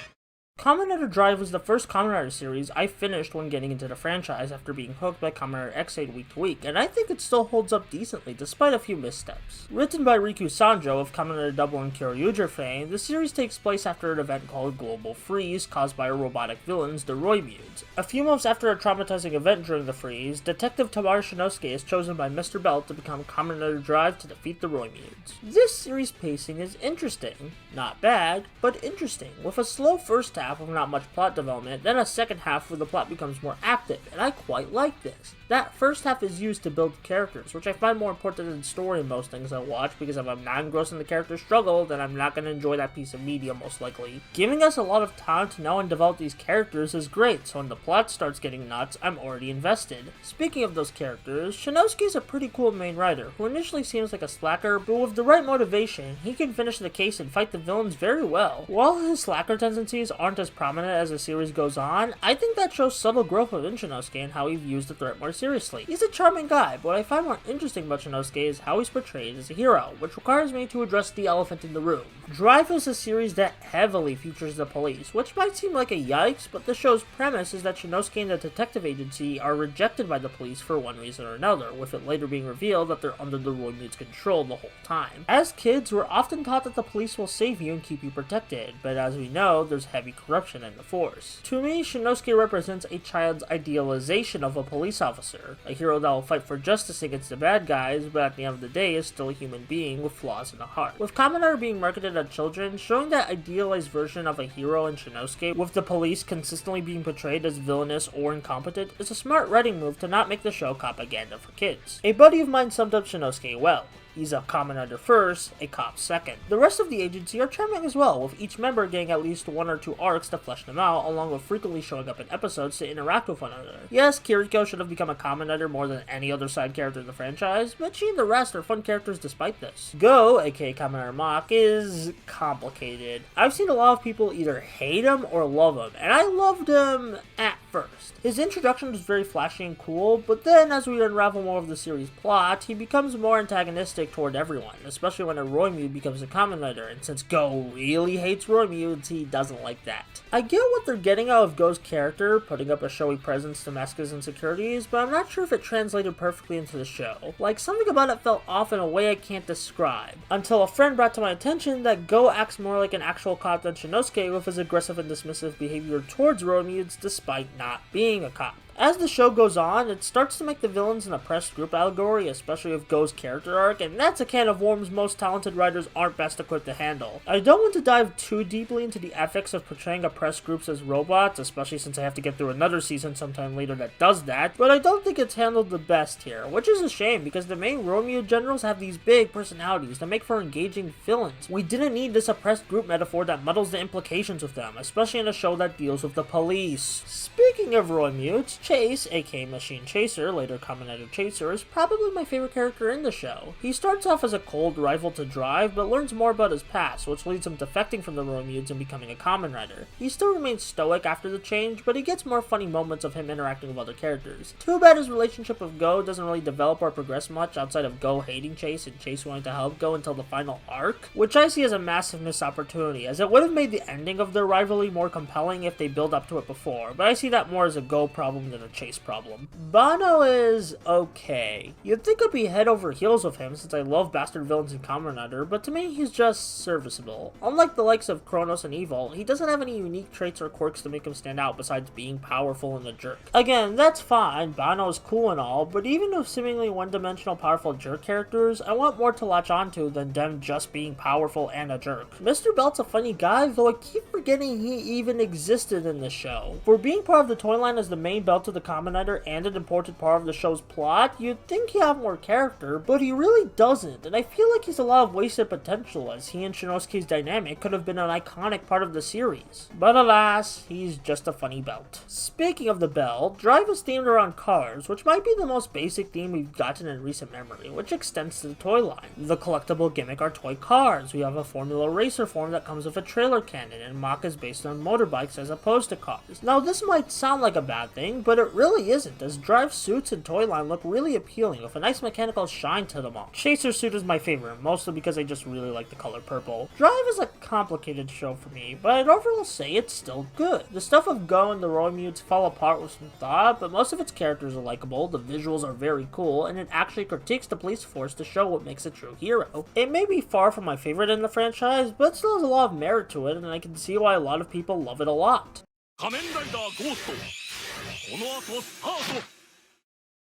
Kamen Rider Drive was the first Kamen Rider series I finished when getting into the franchise after being hooked by Kamen Rider X8 week to week, and I think it still holds up decently despite a few missteps. Written by Riku Sanjo of Kamen Rider Double and Kyoryuger fame, the series takes place after an event called Global Freeze caused by robotic villains, the Roimudes. A few months after a traumatizing event during the freeze, Detective Tamara Shinosuke is chosen by Mr. Belt to become Kamen Rider Drive to defeat the Roimudes. This series pacing is interesting. Not bad, but interesting, with a slow first half with not much plot development, then a second half where the plot becomes more active, and I quite like this. That first half is used to build characters, which I find more important than story in most things I watch, because if I'm not engrossed in the character's struggle, then I'm not going to enjoy that piece of media most likely. Giving us a lot of time to know and develop these characters is great, so when the plot starts getting nuts, I'm already invested. Speaking of those characters, Shinosuke is a pretty cool main writer, who initially seems like a slacker, but with the right motivation, he can finish the case and fight the villains very well. While his slacker tendencies aren't as prominent as the series goes on, I think that shows subtle growth within Shinosuke and how he views the threat more seriously. He's a charming guy, but what I find more interesting about Shinosuke is how he's portrayed as a hero, which requires me to address the elephant in the room. Drive is a series that heavily features the police, which might seem like a yikes, but the show's premise is that Shinosuke and the detective agency are rejected by the police for one reason or another, with it later being revealed that they're under the Roimude's control the whole time. As kids, we're often taught that the police will save you and keep you protected, but as we know, there's heavy corruption in the force. To me, Shinosuke represents a child's idealization of a police officer, a hero that will fight for justice against the bad guys, but at the end of the day is still a human being with flaws in the heart. With Kamen Rider being marketed at children, showing that idealized version of a hero in Shinosuke, with the police consistently being portrayed as villainous or incompetent, is a smart writing move to not make the show propaganda for kids. A buddy of mine summed up Shinosuke well. He's a Kamen Rider first, a cop second. The rest of the agency are charming as well, with each member getting at least 1 or 2 arcs to flesh them out, along with frequently showing up in episodes to interact with one another. Yes, Kiriko should have become a Kamen Rider more than any other side character in the franchise, but she and the rest are fun characters despite this. Go, aka Kamen Rider Mach, is complicated. I've seen a lot of people either hate him or love him, and I loved him at first. His introduction was very flashy and cool, but then as we unravel more of the series' plot, he becomes more antagonistic toward everyone, especially when a Roimude becomes a Kamen Rider, and since Go really hates Roimudes, he doesn't like that. I get what they're getting out of Go's character, putting up a showy presence to mask his insecurities, but I'm not sure if it translated perfectly into the show. Like, something about it felt off in a way I can't describe, until a friend brought to my attention that Go acts more like an actual cop than Shinosuke with his aggressive and dismissive behavior towards Roimudes despite not being a cop. As the show goes on, it starts to make the villains an oppressed group allegory, especially with Go's character arc, and that's a can of worms most talented writers aren't best equipped to handle. I don't want to dive too deeply into the ethics of portraying oppressed groups as robots, especially since I have to get through another season sometime later that does that, but I don't think it's handled the best here, which is a shame because the main Roimude generals have these big personalities that make for engaging villains. We didn't need this oppressed group metaphor that muddles the implications of them, especially in a show that deals with the police. Speaking of Roimudes, Chase, aka Machine Chaser, later Kamen Rider Chaser, is probably my favorite character in the show. He starts off as a cold rival to Drive, but learns more about his past, which leads him defecting from the Roimudes and becoming a Kamen Rider. He still remains stoic after the change, but he gets more funny moments of him interacting with other characters. Too bad his relationship with Go doesn't really develop or progress much outside of Go hating Chase and Chase wanting to help Go until the final arc, which I see as a massive missed opportunity, as it would have made the ending of their rivalry more compelling if they built up to it before, but I see that more as a Go problem than a Chase problem. Bano is okay. You'd think I'd be head over heels with him since I love bastard villains in Kamen Rider, but to me he's just serviceable. Unlike the likes of Kronos and Evil, he doesn't have any unique traits or quirks to make him stand out besides being powerful and a jerk. Again, that's fine, Bano is cool and all, but even with seemingly one-dimensional powerful jerk characters, I want more to latch onto than them just being powerful and a jerk. Mr. Belt's a funny guy, though I keep forgetting he even existed in the show. For being part of the toy line as the main belt of the Kamen Rider and an important part of the show's plot, you'd think he'd have more character, but he really doesn't, and I feel like he's a lot of wasted potential as he and Shinosuke's dynamic could have been an iconic part of the series. But alas, he's just a funny belt. Speaking of the belt, Drive is themed around cars, which might be the most basic theme we've gotten in recent memory, which extends to the toy line. The collectible gimmick are toy cars. We have a Formula Racer form that comes with a trailer cannon, and Mach is based on motorbikes as opposed to cars. Now this might sound like a bad thing, but it really isn't, as Drive suits and toy line look really appealing with a nice mechanical shine to them all. Chaser's suit is my favorite, mostly because I just really like the color purple. Drive is a complicated show for me, but I'd overall say it's still good. The stuff of Go and the Roimudes fall apart with some thought, but most of its characters are likable, the visuals are very cool, and it actually critiques the police force to show what makes a true hero. It may be far from my favorite in the franchise, but it still has a lot of merit to it, and I can see why a lot of people love it a lot. 仮面ライダーゴーストこの後スタート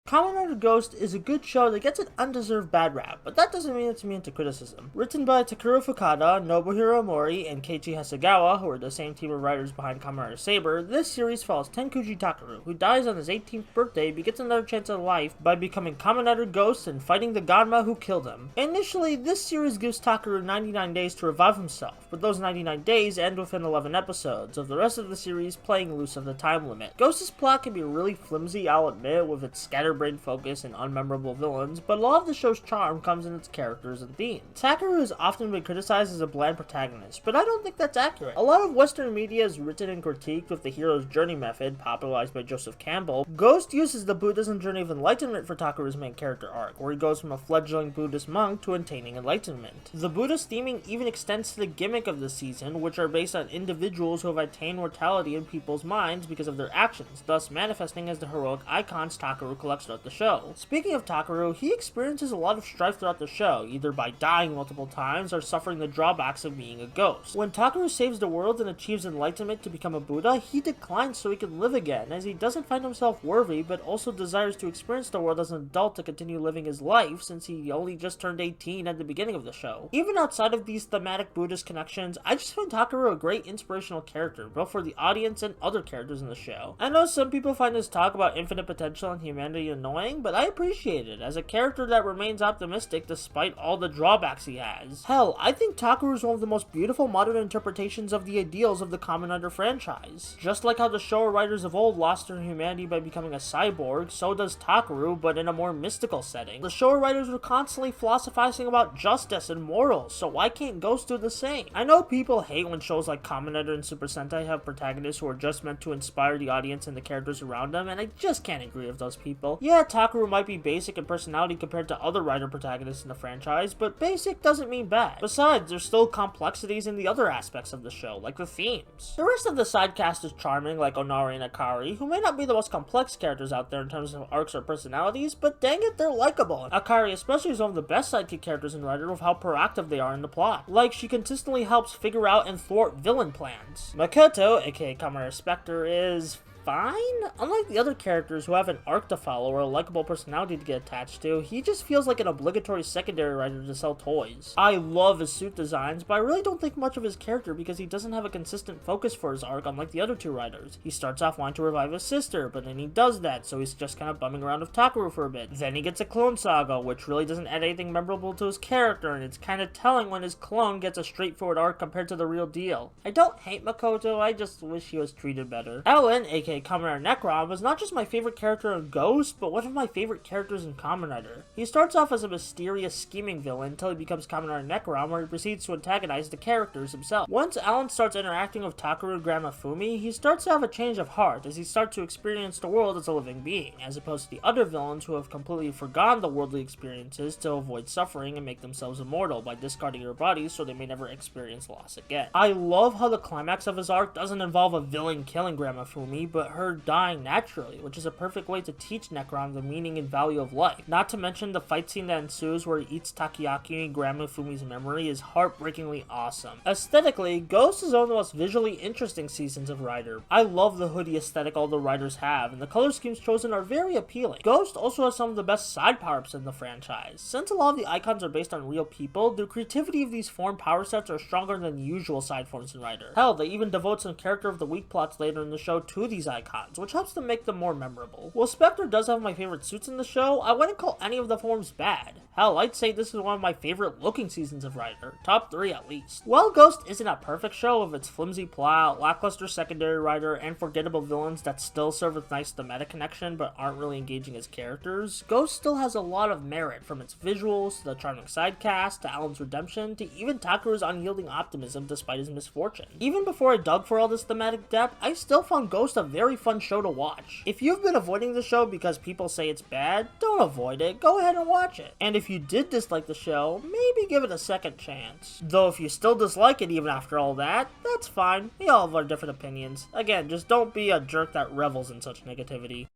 Kamen Rider Ghost is a good show that gets an undeserved bad rap, but that doesn't mean it's immune to criticism. Written by Takeru Fukada, Nobuhiro Mori, and Keiichi Hasegawa, who are the same team of writers behind Kamen Rider Saber, this series follows Tenkuji Takaru, who dies on his 18th birthday but gets another chance at life by becoming Kamen Rider Ghost and fighting the Ganma who killed him. Initially, this series gives Takaru 99 days to revive himself, but those 99 days end within 11 episodes, of the rest of the series playing loose of the time limit. Ghost's plot can be really flimsy, I'll admit, with its scattered scatterbrained focus and unmemorable villains, but a lot of the show's charm comes in its characters and themes. Takaru has often been criticized as a bland protagonist, but I don't think that's accurate. A lot of Western media is written and critiqued with the hero's journey method, popularized by Joseph Campbell. Ghost uses the Buddhism journey of enlightenment for Takaru's main character arc, where he goes from a fledgling Buddhist monk to attaining enlightenment. The Buddhist theming even extends to the gimmick of the season, which are based on individuals who have attained mortality in people's minds because of their actions, thus manifesting as the heroic icons Takaru collects throughout the show. Speaking of Takaru, he experiences a lot of strife throughout the show, either by dying multiple times or suffering the drawbacks of being a ghost. When Takaru saves the world and achieves enlightenment to become a Buddha, he declines so he can live again, as he doesn't find himself worthy, but also desires to experience the world as an adult to continue living his life, since he only just turned 18 at the beginning of the show. Even outside of these thematic Buddhist connections, I just find Takaru a great inspirational character, both for the audience and other characters in the show. I know some people find his talk about infinite potential and humanity annoying, but I appreciate it, as a character that remains optimistic despite all the drawbacks he has. Hell, I think Takaru is one of the most beautiful modern interpretations of the ideals of the Kamen Rider franchise. Just like how the Showa writers of old lost their humanity by becoming a cyborg, so does Takaru, but in a more mystical setting. The Showa writers were constantly philosophizing about justice and morals, so why can't Ghost do the same? I know people hate when shows like Kamen Rider and Super Sentai have protagonists who are just meant to inspire the audience and the characters around them, and I just can't agree with those people. Yeah, Takaru might be basic in personality compared to other writer protagonists in the franchise, but basic doesn't mean bad. Besides, there's still complexities in the other aspects of the show, like the themes. The rest of the side cast is charming, like Onari and Akari, who may not be the most complex characters out there in terms of arcs or personalities, but dang it, they're likable. Akari especially is one of the best sidekick characters in Rider with how proactive they are in the plot. Like, she consistently helps figure out and thwart villain plans. Makoto, aka Kamara Spectre, is fine. Unlike the other characters who have an arc to follow or a likable personality to get attached to, he just feels like an obligatory secondary writer to sell toys. I love his suit designs, but I really don't think much of his character because he doesn't have a consistent focus for his arc unlike the other two writers. He starts off wanting to revive his sister, but then he does that, so he's just kind of bumming around with Takaru for a bit. Then he gets a clone saga, which really doesn't add anything memorable to his character, and it's kind of telling when his clone gets a straightforward arc compared to the real deal. I don't hate Makoto, I just wish he was treated better. Ellen, aka Kamen Rider Necron, was not just my favorite character in Ghost, but one of my favorite characters in Kamen Rider. He starts off as a mysterious, scheming villain until he becomes Kamen Rider Necron, where he proceeds to antagonize the characters himself. Once Alan starts interacting with Takaru and Grandma Fumi, he starts to have a change of heart as he starts to experience the world as a living being, as opposed to the other villains who have completely forgone the worldly experiences to avoid suffering and make themselves immortal by discarding their bodies so they may never experience loss again. I love how the climax of his arc doesn't involve a villain killing Grandma Fumi, but her dying naturally, which is a perfect way to teach Necron the meaning and value of life. Not to mention the fight scene that ensues where he eats takoyaki in Grandma Fumi's memory is heartbreakingly awesome. Aesthetically, Ghost is one of the most visually interesting seasons of Rider. I love the hoodie aesthetic all the writers have, and the color schemes chosen are very appealing. Ghost also has some of the best side power-ups in the franchise. Since a lot of the icons are based on real people, the creativity of these form power sets are stronger than usual side forms in Rider. Hell, they even devote some character of the week plots later in the show to these icons, which helps to make them more memorable. While Spectre does have my favorite suits in the show, I wouldn't call any of the forms bad. Hell, I'd say this is one of my favorite looking seasons of Rider, top 3 at least. While Ghost isn't a perfect show with its flimsy plot, lackluster secondary writer, and forgettable villains that still serve with nice thematic connection but aren't really engaging as characters, Ghost still has a lot of merit, from its visuals, to the charming side cast, to Alan's redemption, to even Takaru's unyielding optimism despite his misfortune. Even before I dug for all this thematic depth, I still found Ghost a very fun show to watch. If you've been avoiding the show because people say it's bad, don't avoid it, go ahead and watch it. And if you did dislike the show, maybe give it a second chance. Though if you still dislike it even after all that, that's fine, we all have our different opinions. Again, just don't be a jerk that revels in such negativity.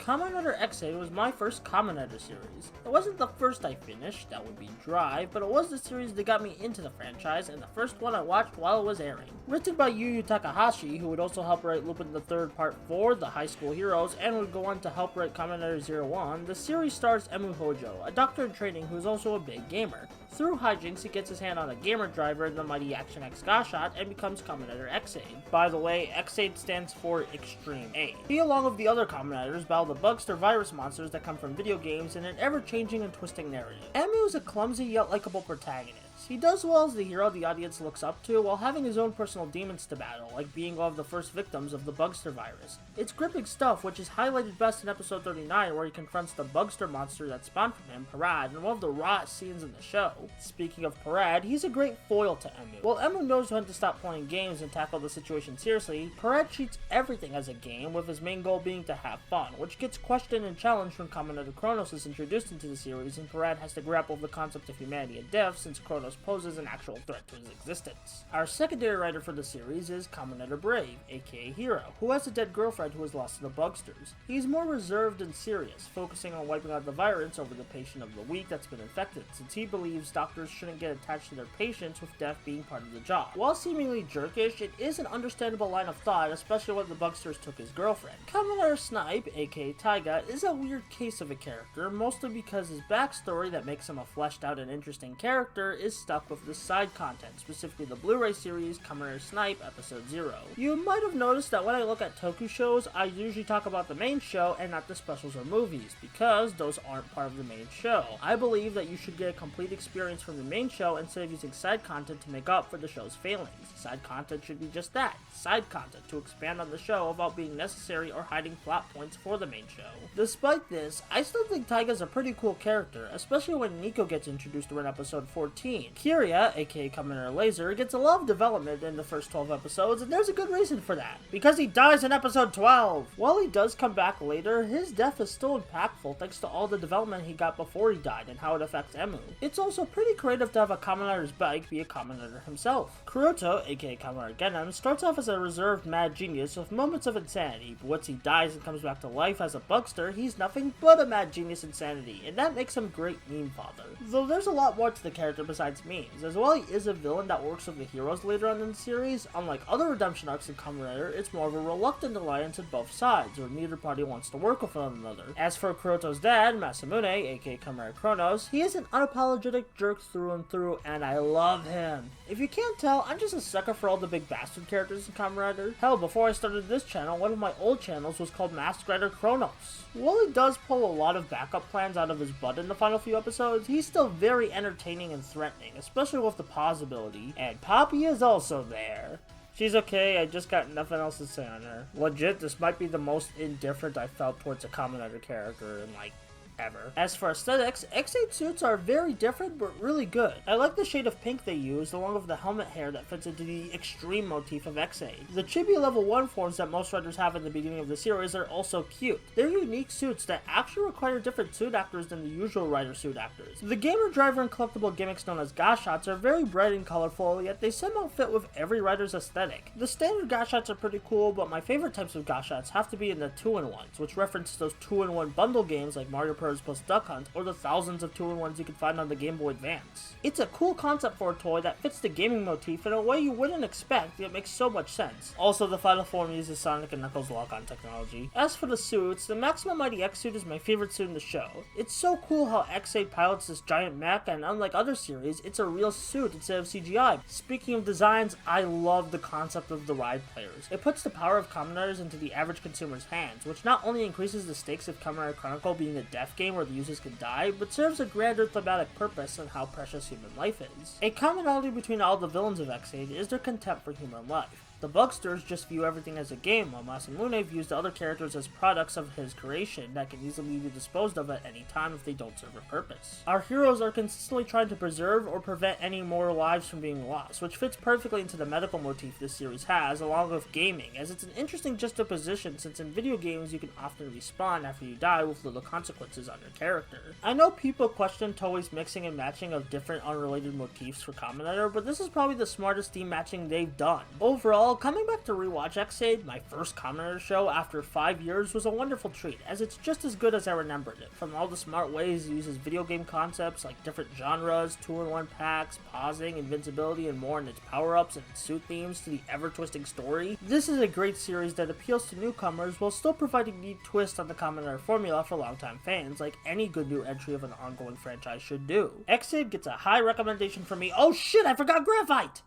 Kamen Rider X8 was my first Kamen Rider series. It wasn't the first I finished, that would be Drive, but it was the series that got me into the franchise and the first one I watched while it was airing. Written by Yu Yu Takahashi, who would also help write Lupin the Third Part 4, The High School Heroes, and would go on to help write Kamen Rider 01, the series stars Emu Hojo, a doctor in training who is also a big gamer. Through hijinks, he gets his hand on a gamer driver in the mighty Action X Gashot and becomes Kamen Rider X8. By the way, X8 stands for Extreme 8. He, along with the other Kamen Riders, battle the bugster virus monsters that come from video games in an ever-changing and twisting narrative. Emu is a clumsy yet likable protagonist. He does well as the hero the audience looks up to while having his own personal demons to battle, like being one of the first victims of the Bugster virus. It's gripping stuff, which is highlighted best in episode 39 where he confronts the Bugster monster that spawned from him, Parad, in one of the rawest scenes in the show. Speaking of Parad, he's a great foil to Emu. While Emu knows when to stop playing games and tackle the situation seriously, Parad treats everything as a game, with his main goal being to have fun, which gets questioned and challenged when Kamen Rider Kronos is introduced into the series and Parad has to grapple with the concept of humanity and death since Kronos poses an actual threat to his existence. Our secondary writer for the series is Kamen Rider Brave, aka Hero, who has a dead girlfriend who was lost to the Bugsters. He's more reserved and serious, focusing on wiping out the virus over the patient of the week that's been infected, since he believes doctors shouldn't get attached to their patients with death being part of the job. While seemingly jerkish, it is an understandable line of thought, especially when the Bugsters took his girlfriend. Kamen Rider Snipe, aka Taiga, is a weird case of a character, mostly because his backstory that makes him a fleshed out and interesting character is stuck with the side content, specifically the Blu-ray series Kamen Rider Snipe Episode 0. You might have noticed that when I look at Toku shows, I usually talk about the main show and not the specials or movies, because those aren't part of the main show. I believe that you should get a complete experience from the main show instead of using side content to make up for the show's failings. Side content should be just that, side content, to expand on the show without being necessary or hiding plot points for the main show. Despite this, I still think Taiga's a pretty cool character, especially when Nico gets introduced around episode 14. Kiria, aka Kamen Rider Laser, gets a lot of development in the first 12 episodes, and there's a good reason for that, because he dies in episode 12! While he does come back later, his death is still impactful thanks to all the development he got before he died and how it affects Emu. It's also pretty creative to have a Kamen Rider's bike be a Kamen Rider himself. Kuroto, aka Kamen Rider Genom, starts off as a reserved mad genius with moments of insanity, but once he dies and comes back to life as a Bugster, he's nothing but a mad genius insanity, and that makes him great meme fodder. Though there's a lot more to the character besides memes, as while he is a villain that works with the heroes later on in the series, unlike other redemption arcs in Kamen Rider, it's more of a reluctant alliance on both sides, where neither party wants to work with one another. As for Kuroto's dad, Masamune, aka Kamen Rider Kronos, he is an unapologetic jerk through and through, and I love him. If you can't tell, I'm just a sucker for all the big bastard characters in Kamen Rider. Hell, before I started this channel, one of my old channels was called Masked Rider Kronos. While he does pull a lot of backup plans out of his butt in the final few episodes, he's still very entertaining and threatening, especially with the pause ability, and Poppy is also there. She's okay, I just got nothing else to say on her. Legit, this might be the most indifferent I felt towards a Kamen Rider character in like ever. As for aesthetics, X8 suits are very different but really good. I like the shade of pink they used along with the helmet hair that fits into the extreme motif of X8. The chibi level 1 forms that most riders have in the beginning of the series are also cute. They're unique suits that actually require different suit actors than the usual rider suit actors. The gamer driver and collectible gimmicks known as gashots are very bright and colorful, yet they somehow fit with every rider's aesthetic. The standard gashots are pretty cool, but my favorite types of gashots have to be in the 2-in-1s, which references those 2-in-1 bundle games like Mario plus Duck Hunt, or the thousands of 2-in-1s you can find on the Game Boy Advance. It's a cool concept for a toy that fits the gaming motif in a way you wouldn't expect, yet makes so much sense. Also, the final form uses Sonic and Knuckles lock-on technology. As for the suits, the Maximum Mighty X suit is my favorite suit in the show. It's so cool how X8 pilots this giant mech, and unlike other series, it's a real suit instead of CGI. Speaking of designs, I love the concept of the ride players. It puts the power of Kamen Riders into the average consumer's hands, which not only increases the stakes of Kamen Rider Chronicle being a death game where the users can die, but serves a grander thematic purpose on how precious human life is. A commonality between all the villains of X8 is their contempt for human life. The Bugsters just view everything as a game, while Masamune views the other characters as products of his creation that can easily be disposed of at any time if they don't serve a purpose. Our heroes are consistently trying to preserve or prevent any more lives from being lost, which fits perfectly into the medical motif this series has, along with gaming, as it's an interesting juxtaposition since in video games you can often respawn after you die with little consequences on your character. I know people question Toei's mixing and matching of different unrelated motifs for Kamen Rider, but this is probably the smartest theme matching they've done. Overall, coming back to rewatch X8, my first Kamen Rider show after 5 years, was a wonderful treat, as it's just as good as I remembered it. From all the smart ways it uses video game concepts like different genres, 2-in-1 packs, pausing, invincibility, and more in its power-ups and suit themes, to the ever-twisting story. This is a great series that appeals to newcomers while still providing neat twists on the Kamen Rider formula for longtime fans, like any good new entry of an ongoing franchise should do. X8 gets a high recommendation from me. Oh shit, I forgot Graphite!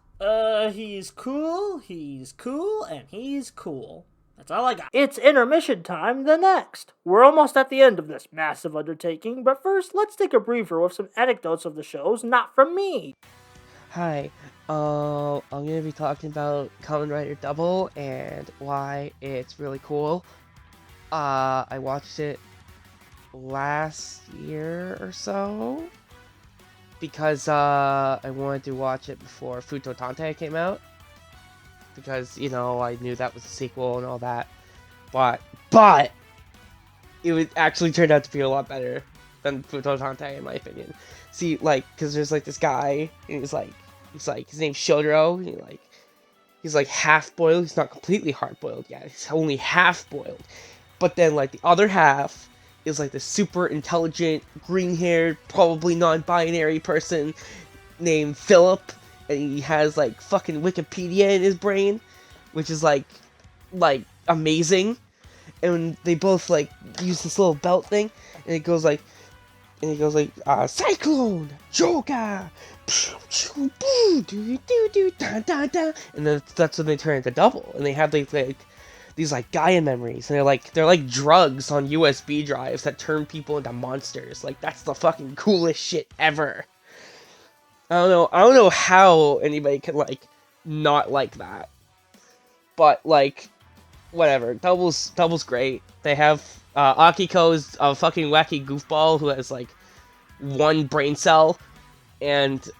He's cool, and he's cool. That's all I got. It's intermission time the next. We're almost at the end of this massive undertaking, but first, let's take a breather with some anecdotes of the shows not from me. Hi, I'm gonna be talking about Kamen Rider Double and why it's really cool. I watched it last year or so because I wanted to watch it before Futo Tante came out because I knew that was a sequel and all that, but it would actually turned out to be a lot better than Futo Tante in my opinion. See, because there's this guy and he's like his name's Shodro. And he's half boiled. He's not completely hard boiled yet. He's only half boiled. But then the other half is the super intelligent, green-haired, probably non-binary person named Philip, and he has fucking Wikipedia in his brain, which is amazing. And they both use this little belt thing, and it goes Cyclone, Joker, and then that's when they turn into Double, and they have these Gaia memories, and they're like drugs on USB drives that turn people into monsters. That's the fucking coolest shit ever. I don't know how anybody can not like that, but whatever. Double's great. They have Akiko's a fucking wacky goofball who has one brain cell, and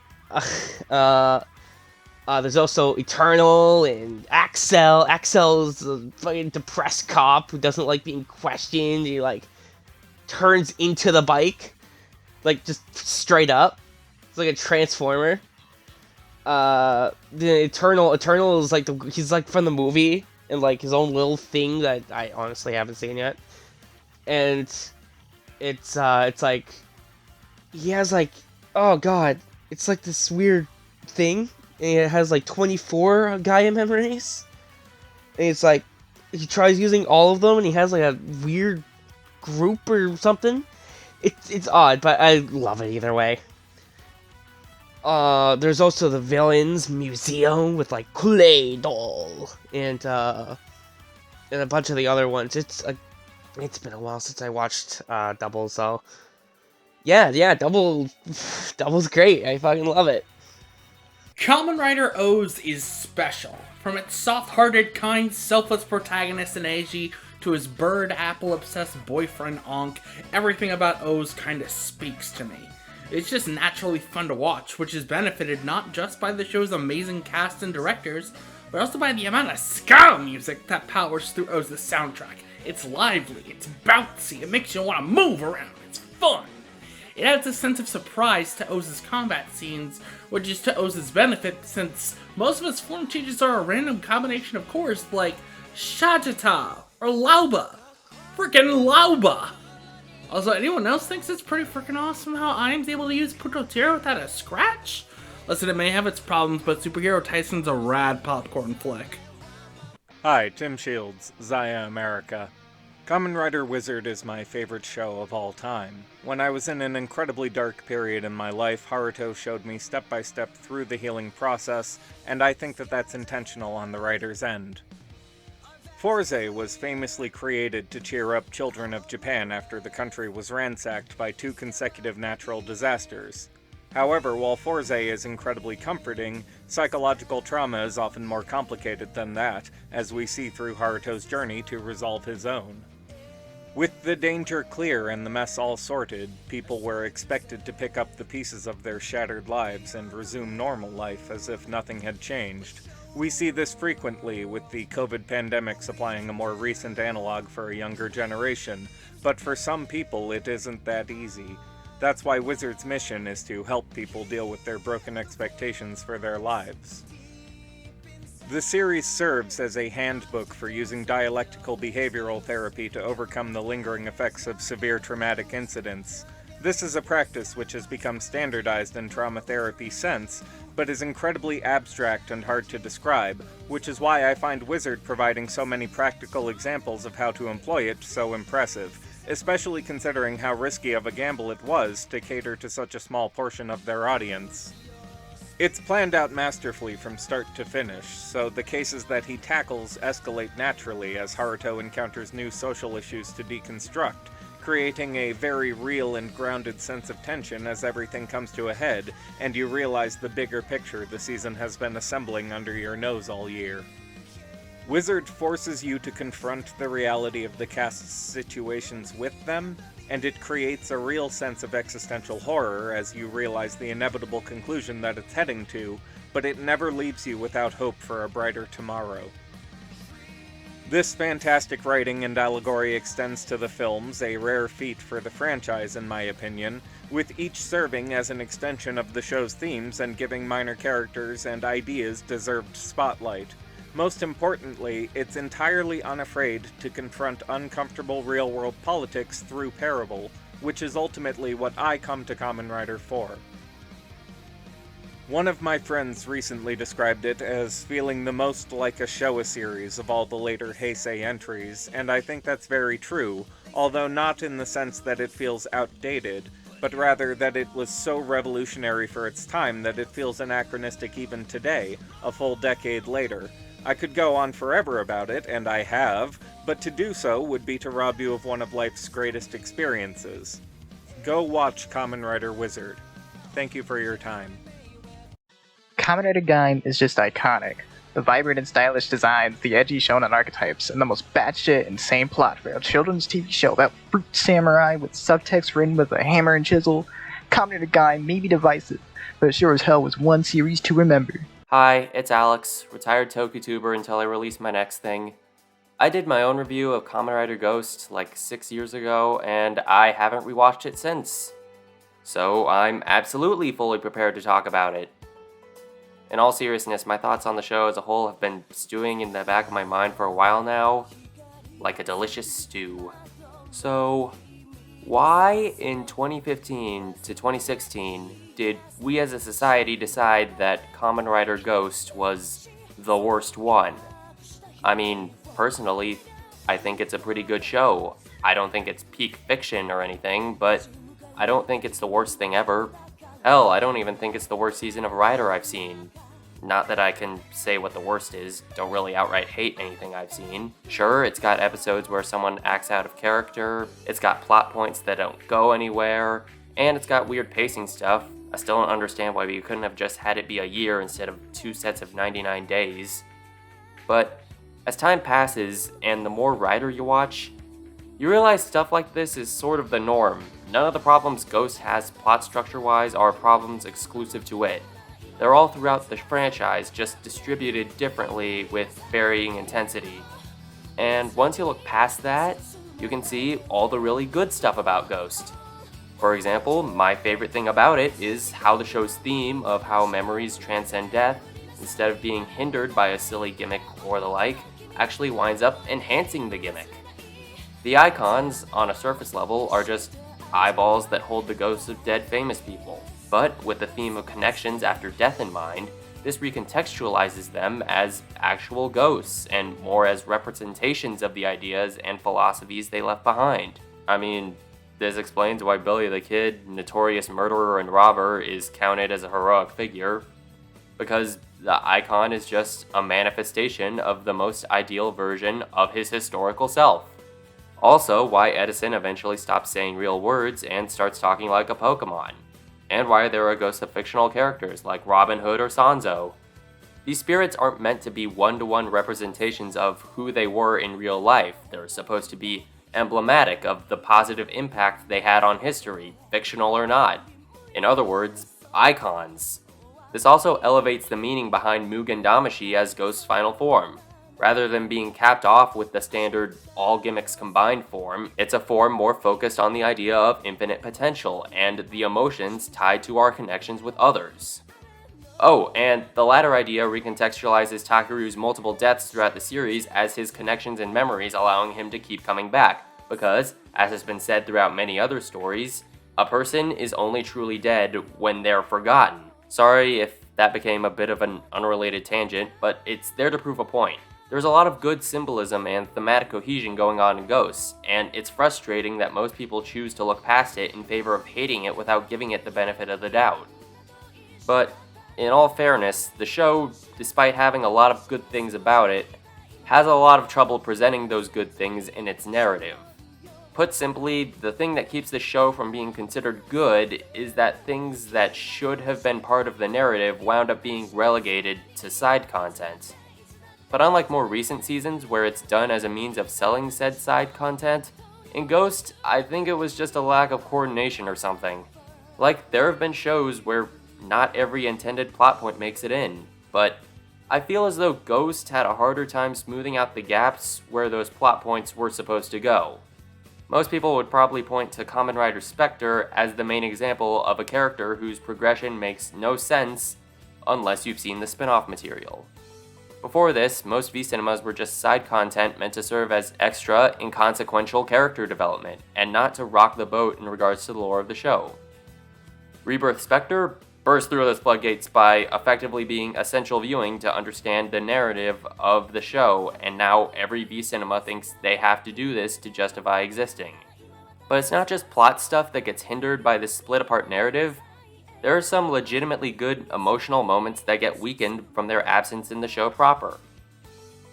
there's also Eternal and Axel. Axel's a fucking depressed cop who doesn't like being questioned. He turns into the bike, just straight up. It's like a transformer. The Eternal is he's from the movie and his own little thing that I honestly haven't seen yet. And it's he has oh god, it's this weird thing, and it has 24 Gaia memories, and it's he tries using all of them, and he has a weird group or something. It's odd, but I love it either way. There's also the Villains Museum with Clay Doll and a bunch of the other ones. It's been a while since I watched Double, so yeah, Double's great. I fucking love it. Kamen Rider OOOs is special. From its soft-hearted, kind, selfless protagonist in Eiji to his bird apple-obsessed boyfriend Ankh, everything about OOOs kinda speaks to me. It's just naturally fun to watch, which is benefited not just by the show's amazing cast and directors, but also by the amount of ska music that powers through OOOs' soundtrack. It's lively, it's bouncy, it makes you want to move around, it's fun. It adds a sense of surprise to OOOs' combat scenes, which is to OOOs' benefit since most of its form changes are a random combination of chords like Shajata or Lauba. Frickin' Lauba! Also, anyone else thinks it's pretty freaking awesome how IM's able to use Putotero without a scratch? Listen, it may have its problems, but Superhero Tyson's a rad popcorn flick. Hi, Tim Shields, Zaia America. Kamen Rider Wizard is my favorite show of all time. When I was in an incredibly dark period in my life, Haruto showed me step by step through the healing process, and I think that that's intentional on the writer's end. Fourze was famously created to cheer up children of Japan after the country was ransacked by 2 consecutive natural disasters. However, while Fourze is incredibly comforting, psychological trauma is often more complicated than that, as we see through Haruto's journey to resolve his own. With the danger clear and the mess all sorted, people were expected to pick up the pieces of their shattered lives and resume normal life as if nothing had changed. We see this frequently, with the COVID pandemic supplying a more recent analog for a younger generation, but for some people it isn't that easy. That's why Wizard's mission is to help people deal with their broken expectations for their lives. The series serves as a handbook for using dialectical behavioral therapy to overcome the lingering effects of severe traumatic incidents. This is a practice which has become standardized in trauma therapy since, but is incredibly abstract and hard to describe, which is why I find Wizard providing so many practical examples of how to employ it so impressive, especially considering how risky of a gamble it was to cater to such a small portion of their audience. It's planned out masterfully from start to finish, so the cases that he tackles escalate naturally as Haruto encounters new social issues to deconstruct, creating a very real and grounded sense of tension as everything comes to a head, and you realize the bigger picture the season has been assembling under your nose all year. Wizard forces you to confront the reality of the cast's situations with them, and it creates a real sense of existential horror as you realize the inevitable conclusion that it's heading to, but it never leaves you without hope for a brighter tomorrow. This fantastic writing and allegory extends to the films, a rare feat for the franchise in my opinion, with each serving as an extension of the show's themes and giving minor characters and ideas deserved spotlight. Most importantly, it's entirely unafraid to confront uncomfortable real-world politics through parable, which is ultimately what I come to Kamen Rider for. One of my friends recently described it as feeling the most like a Showa series of all the later Heisei entries, and I think that's very true, although not in the sense that it feels outdated, but rather that it was so revolutionary for its time that it feels anachronistic even today, a full decade later. I could go on forever about it, and I have, but to do so would be to rob you of one of life's greatest experiences. Go watch Kamen Rider Wizard. Thank you for your time. Kamen Rider Gaim is just iconic. The vibrant and stylish designs, the edgy shonen archetypes, and the most batshit insane plot for a children's TV show about fruit samurai with subtext written with a hammer and chisel. Kamen Rider Gaim may be divisive, but it sure as hell was one series to remember. Hi, it's Alex, retired TokuTuber until I release my next thing. I did my own review of Kamen Rider Ghost like 6 years ago, and I haven't rewatched it since. So I'm absolutely fully prepared to talk about it. In all seriousness, my thoughts on the show as a whole have been stewing in the back of my mind for a while now, like a delicious stew. So, why in 2015 to 2016 did we as a society decide that Kamen Rider Ghost was the worst one? I mean, personally, I think it's a pretty good show. I don't think it's peak fiction or anything, but I don't think it's the worst thing ever. Hell, I don't even think it's the worst season of Rider I've seen. Not that I can say what the worst is, don't really outright hate anything I've seen. Sure, it's got episodes where someone acts out of character, it's got plot points that don't go anywhere, and it's got weird pacing stuff. I still don't understand why we couldn't have just had it be a year instead of 2 sets of 99 days. But as time passes, and the more Rider you watch, you realize stuff like this is sort of the norm. None of the problems Ghost has plot structure-wise are problems exclusive to it. They're all throughout the franchise, just distributed differently with varying intensity. And once you look past that, you can see all the really good stuff about Ghost. For example, my favorite thing about it is how the show's theme of how memories transcend death, instead of being hindered by a silly gimmick or the like, actually winds up enhancing the gimmick. The icons, on a surface level, are just eyeballs that hold the ghosts of dead famous people. But with the theme of connections after death in mind, this recontextualizes them as actual ghosts, and more as representations of the ideas and philosophies they left behind. I mean, this explains why Billy the Kid, notorious murderer and robber, is counted as a heroic figure, because the icon is just a manifestation of the most ideal version of his historical self. Also, why Edison eventually stops saying real words and starts talking like a Pokemon. And why there are ghosts of fictional characters like Robin Hood or Sanzo. These spirits aren't meant to be one-to-one representations of who they were in real life. They're supposed to be emblematic of the positive impact they had on history, fictional or not. In other words, icons. This also elevates the meaning behind Mugen Damashi as Ghost's final form. Rather than being capped off with the standard all gimmicks combined form, it's a form more focused on the idea of infinite potential and the emotions tied to our connections with others. Oh, and the latter idea recontextualizes Takeru's multiple deaths throughout the series as his connections and memories, allowing him to keep coming back, because, as has been said throughout many other stories, a person is only truly dead when they're forgotten. Sorry if that became a bit of an unrelated tangent, but it's there to prove a point. There's a lot of good symbolism and thematic cohesion going on in Ghosts, and it's frustrating that most people choose to look past it in favor of hating it without giving it the benefit of the doubt. But, in all fairness, the show, despite having a lot of good things about it, has a lot of trouble presenting those good things in its narrative. Put simply, the thing that keeps the show from being considered good is that things that should have been part of the narrative wound up being relegated to side content. But unlike more recent seasons where it's done as a means of selling said side content, in Ghost, I think it was just a lack of coordination or something. Like, there have been shows where not every intended plot point makes it in, but I feel as though Ghost had a harder time smoothing out the gaps where those plot points were supposed to go. Most people would probably point to Kamen Rider Spectre as the main example of a character whose progression makes no sense unless you've seen the spin-off material. Before this, most V-cinemas were just side content meant to serve as extra, inconsequential character development, and not to rock the boat in regards to the lore of the show. Rebirth Spectre burst through those floodgates by effectively being essential viewing to understand the narrative of the show, and now every V-cinema thinks they have to do this to justify existing. But it's not just plot stuff that gets hindered by this split-apart narrative. There are some legitimately good emotional moments that get weakened from their absence in the show proper.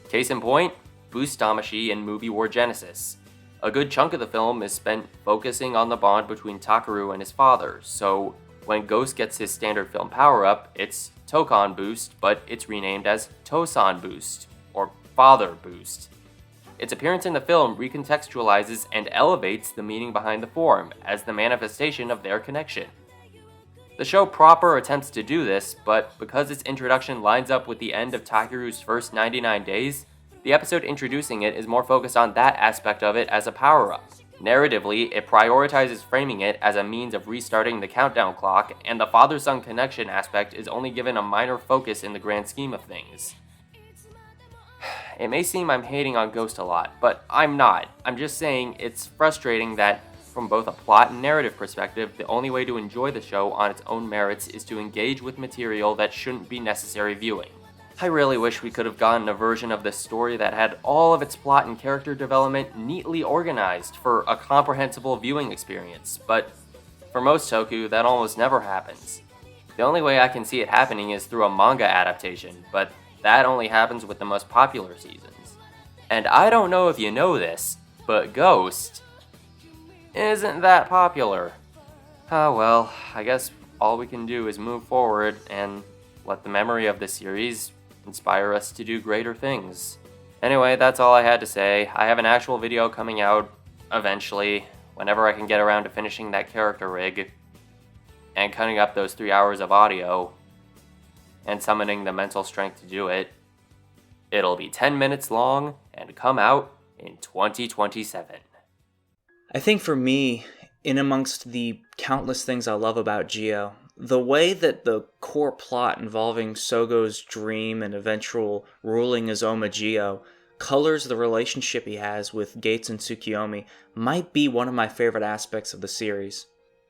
Case in point, Boost Damashi in Movie War Genesis. A good chunk of the film is spent focusing on the bond between Takaru and his father, so when Ghost gets his standard film power-up, it's Tokon Boost, but it's renamed as Tosan Boost, or Father Boost. Its appearance in the film recontextualizes and elevates the meaning behind the form as the manifestation of their connection. The show proper attempts to do this, but because its introduction lines up with the end of Takeru's first 99 days, the episode introducing it is more focused on that aspect of it as a power-up. Narratively, it prioritizes framing it as a means of restarting the countdown clock, and the father-son connection aspect is only given a minor focus in the grand scheme of things. It may seem I'm hating on Ghost a lot, but I'm not. I'm just saying it's frustrating that, from both a plot and narrative perspective, the only way to enjoy the show on its own merits is to engage with material that shouldn't be necessary viewing. I really wish we could have gotten a version of this story that had all of its plot and character development neatly organized for a comprehensible viewing experience, but for most toku, that almost never happens. The only way I can see it happening is through a manga adaptation, but that only happens with the most popular seasons. And I don't know if you know this, but Ghost isn't that popular. Oh well, I guess all we can do is move forward and let the memory of the series inspire us to do greater things. Anyway, that's all I had to say. I have an actual video coming out eventually, whenever I can get around to finishing that character rig, and cutting up those 3 hours of audio, and summoning the mental strength to do it. It'll be 10 minutes long, and come out in 2027. I think for me, in amongst the countless things I love about Geo, the way that the core plot involving Sogo's dream and eventual ruling as Omageo colors the relationship he has with Gates and Tsukiyomi might be one of my favorite aspects of the series.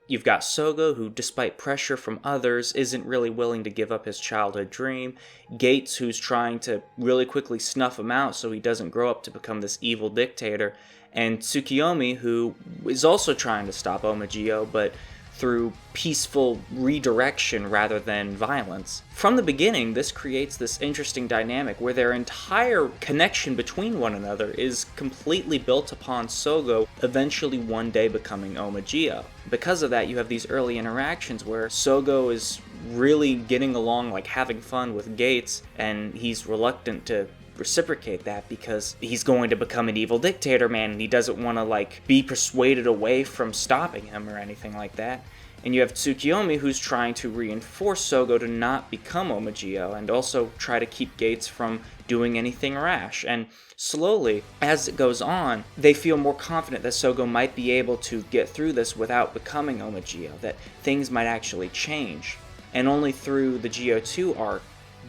You've got Sogo, who despite pressure from others isn't really willing to give up his childhood dream, Gates, who's trying to really quickly snuff him out so he doesn't grow up to become this evil dictator, and Tsukiyomi, who is also trying to stop Omageo, but through peaceful redirection rather than violence. From the beginning, this creates this interesting dynamic where their entire connection between one another is completely built upon Sogo eventually one day becoming Omageo. Because of that, you have these early interactions where Sogo is really getting along, like having fun with Gates, and he's reluctant to reciprocate that because he's going to become an evil dictator, man, and he doesn't want to be persuaded away from stopping him or anything like that. And you have Tsukiyomi, who's trying to reinforce Sogo to not become Omageo and also try to keep Gates from doing anything rash. And slowly, as it goes on, they feel more confident that Sogo might be able to get through this without becoming Omageo, that things might actually change. And only through the Geo 2 arc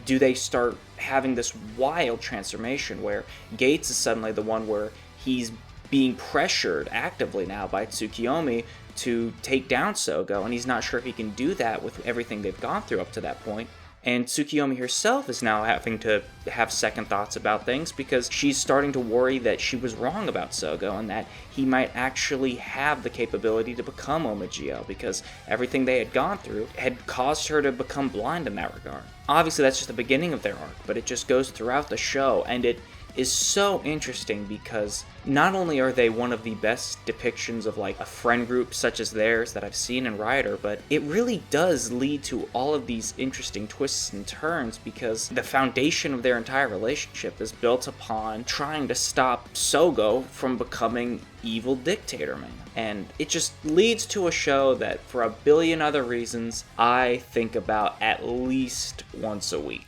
do they start having this wild transformation where Gates is suddenly the one where he's being pressured actively now by Tsukiyomi to take down Sogo, and he's not sure if he can do that with everything they've gone through up to that point. And Tsukiyomi herself is now having to have second thoughts about things because she's starting to worry that she was wrong about Sogo and that he might actually have the capability to become Omageo because everything they had gone through had caused her to become blind in that regard. Obviously, that's just the beginning of their arc, but it just goes throughout the show, and it is so interesting because not only are they one of the best depictions of like a friend group such as theirs that I've seen in Rider, but it really does lead to all of these interesting twists and turns because the foundation of their entire relationship is built upon trying to stop Sogo from becoming evil dictator man. And it just leads to a show that, for a billion other reasons, I think about at least once a week.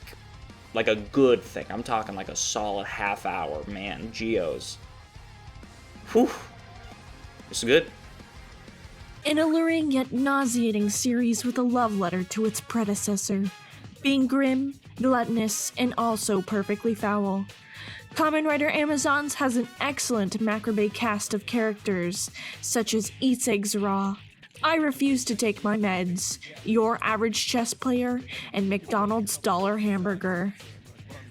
Like a good thing. I'm talking like a solid half hour, man. Geos. Whew. It's good. An alluring yet nauseating series with a love letter to its predecessor. Being grim, gluttonous, and also perfectly foul. Kamen Rider Amazons has an excellent macrame cast of characters, such as Is RAW, I Refuse to Take My Meds, Your Average Chess Player, and McDonald's Dollar Hamburger.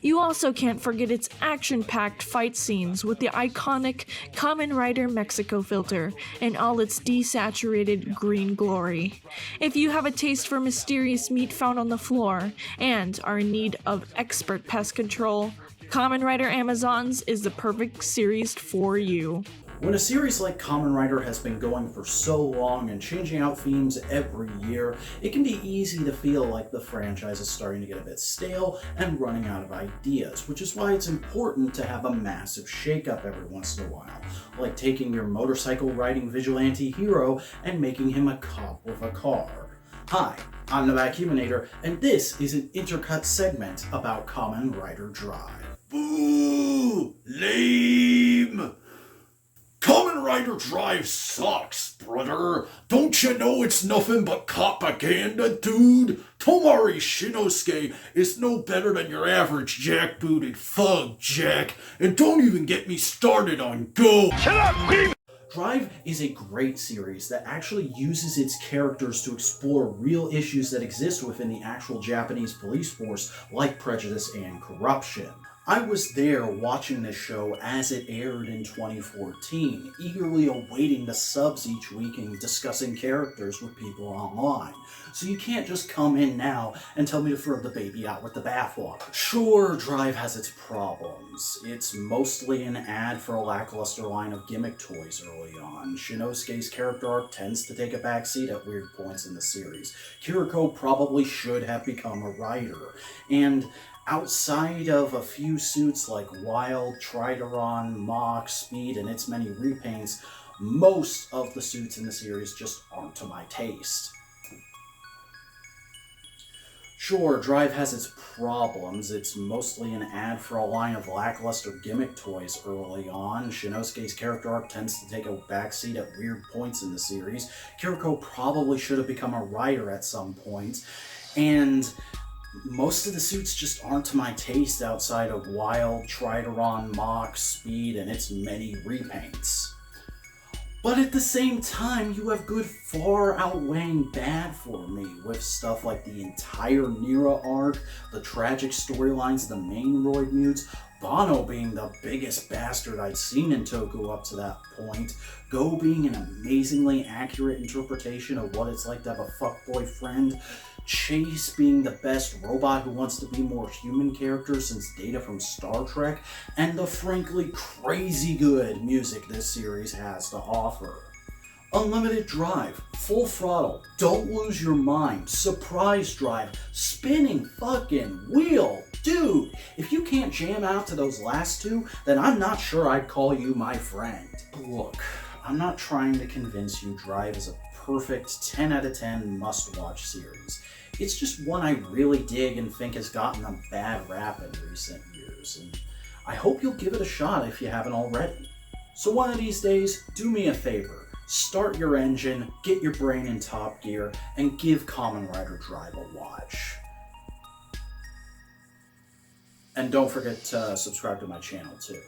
You also can't forget its action-packed fight scenes with the iconic Kamen Rider Mexico filter and all its desaturated green glory. If you have a taste for mysterious meat found on the floor and are in need of expert pest control, Kamen Rider Amazons is the perfect series for you. When a series like Kamen Rider has been going for so long and changing out themes every year, it can be easy to feel like the franchise is starting to get a bit stale and running out of ideas, which is why it's important to have a massive shakeup every once in a while, like taking your motorcycle riding vigilante hero and making him a cop with a car. Hi, I'm the Vacuuminator, and this is an intercut segment about Kamen Rider Drive. Boo! Lame! Kamen Rider Drive sucks, brother. Don't you know it's nothing but propaganda, dude? Tomari Shinosuke is no better than your average jackbooted thug, Jack. And don't even get me started on Go. Shut up, Kiva! Drive is a great series that actually uses its characters to explore real issues that exist within the actual Japanese police force, like prejudice and corruption. I was there watching this show as it aired in 2014, eagerly awaiting the subs each week and discussing characters with people online. So you can't just come in now and tell me to throw the baby out with the bathwater. Sure, Drive has its problems. It's mostly an ad for a lackluster line of gimmick toys early on. Shinosuke's character arc tends to take a backseat at weird points in the series. Kiriko probably should have become a writer. And outside of a few suits like Wild, Trideron, Mach, Speed, and its many repaints, most of the suits in the series just aren't to my taste. Sure, Drive has its problems. It's mostly an ad for a line of lackluster gimmick toys early on. Shinosuke's character arc tends to take a backseat at weird points in the series. Kiriko probably should have become a writer at some point. And most of the suits just aren't to my taste outside of Wild, Trideron, Mach, Speed, and its many repaints. But at the same time, you have good far outweighing bad for me, with stuff like the entire Nira arc, the tragic storylines of the main Roid Mutes, Bono being the biggest bastard I'd seen in Toku up to that point, Go being an amazingly accurate interpretation of what it's like to have a fuckboy friend, Chase being the best robot who wants to be more human character since Data from Star Trek, and the frankly crazy good music this series has to offer. Unlimited Drive, Full Throttle, Don't Lose Your Mind, Surprise Drive, Spinning Fucking Wheel. Dude, if you can't jam out to those last two, then I'm not sure I'd call you my friend. Look, I'm not trying to convince you Drive is a perfect 10 out of 10 must-watch series. It's just one I really dig and think has gotten a bad rap in recent years, and I hope you'll give it a shot if you haven't already. So one of these days, do me a favor. Start your engine, get your brain in top gear, and give Kamen Rider Drive a watch. And don't forget to subscribe to my channel too.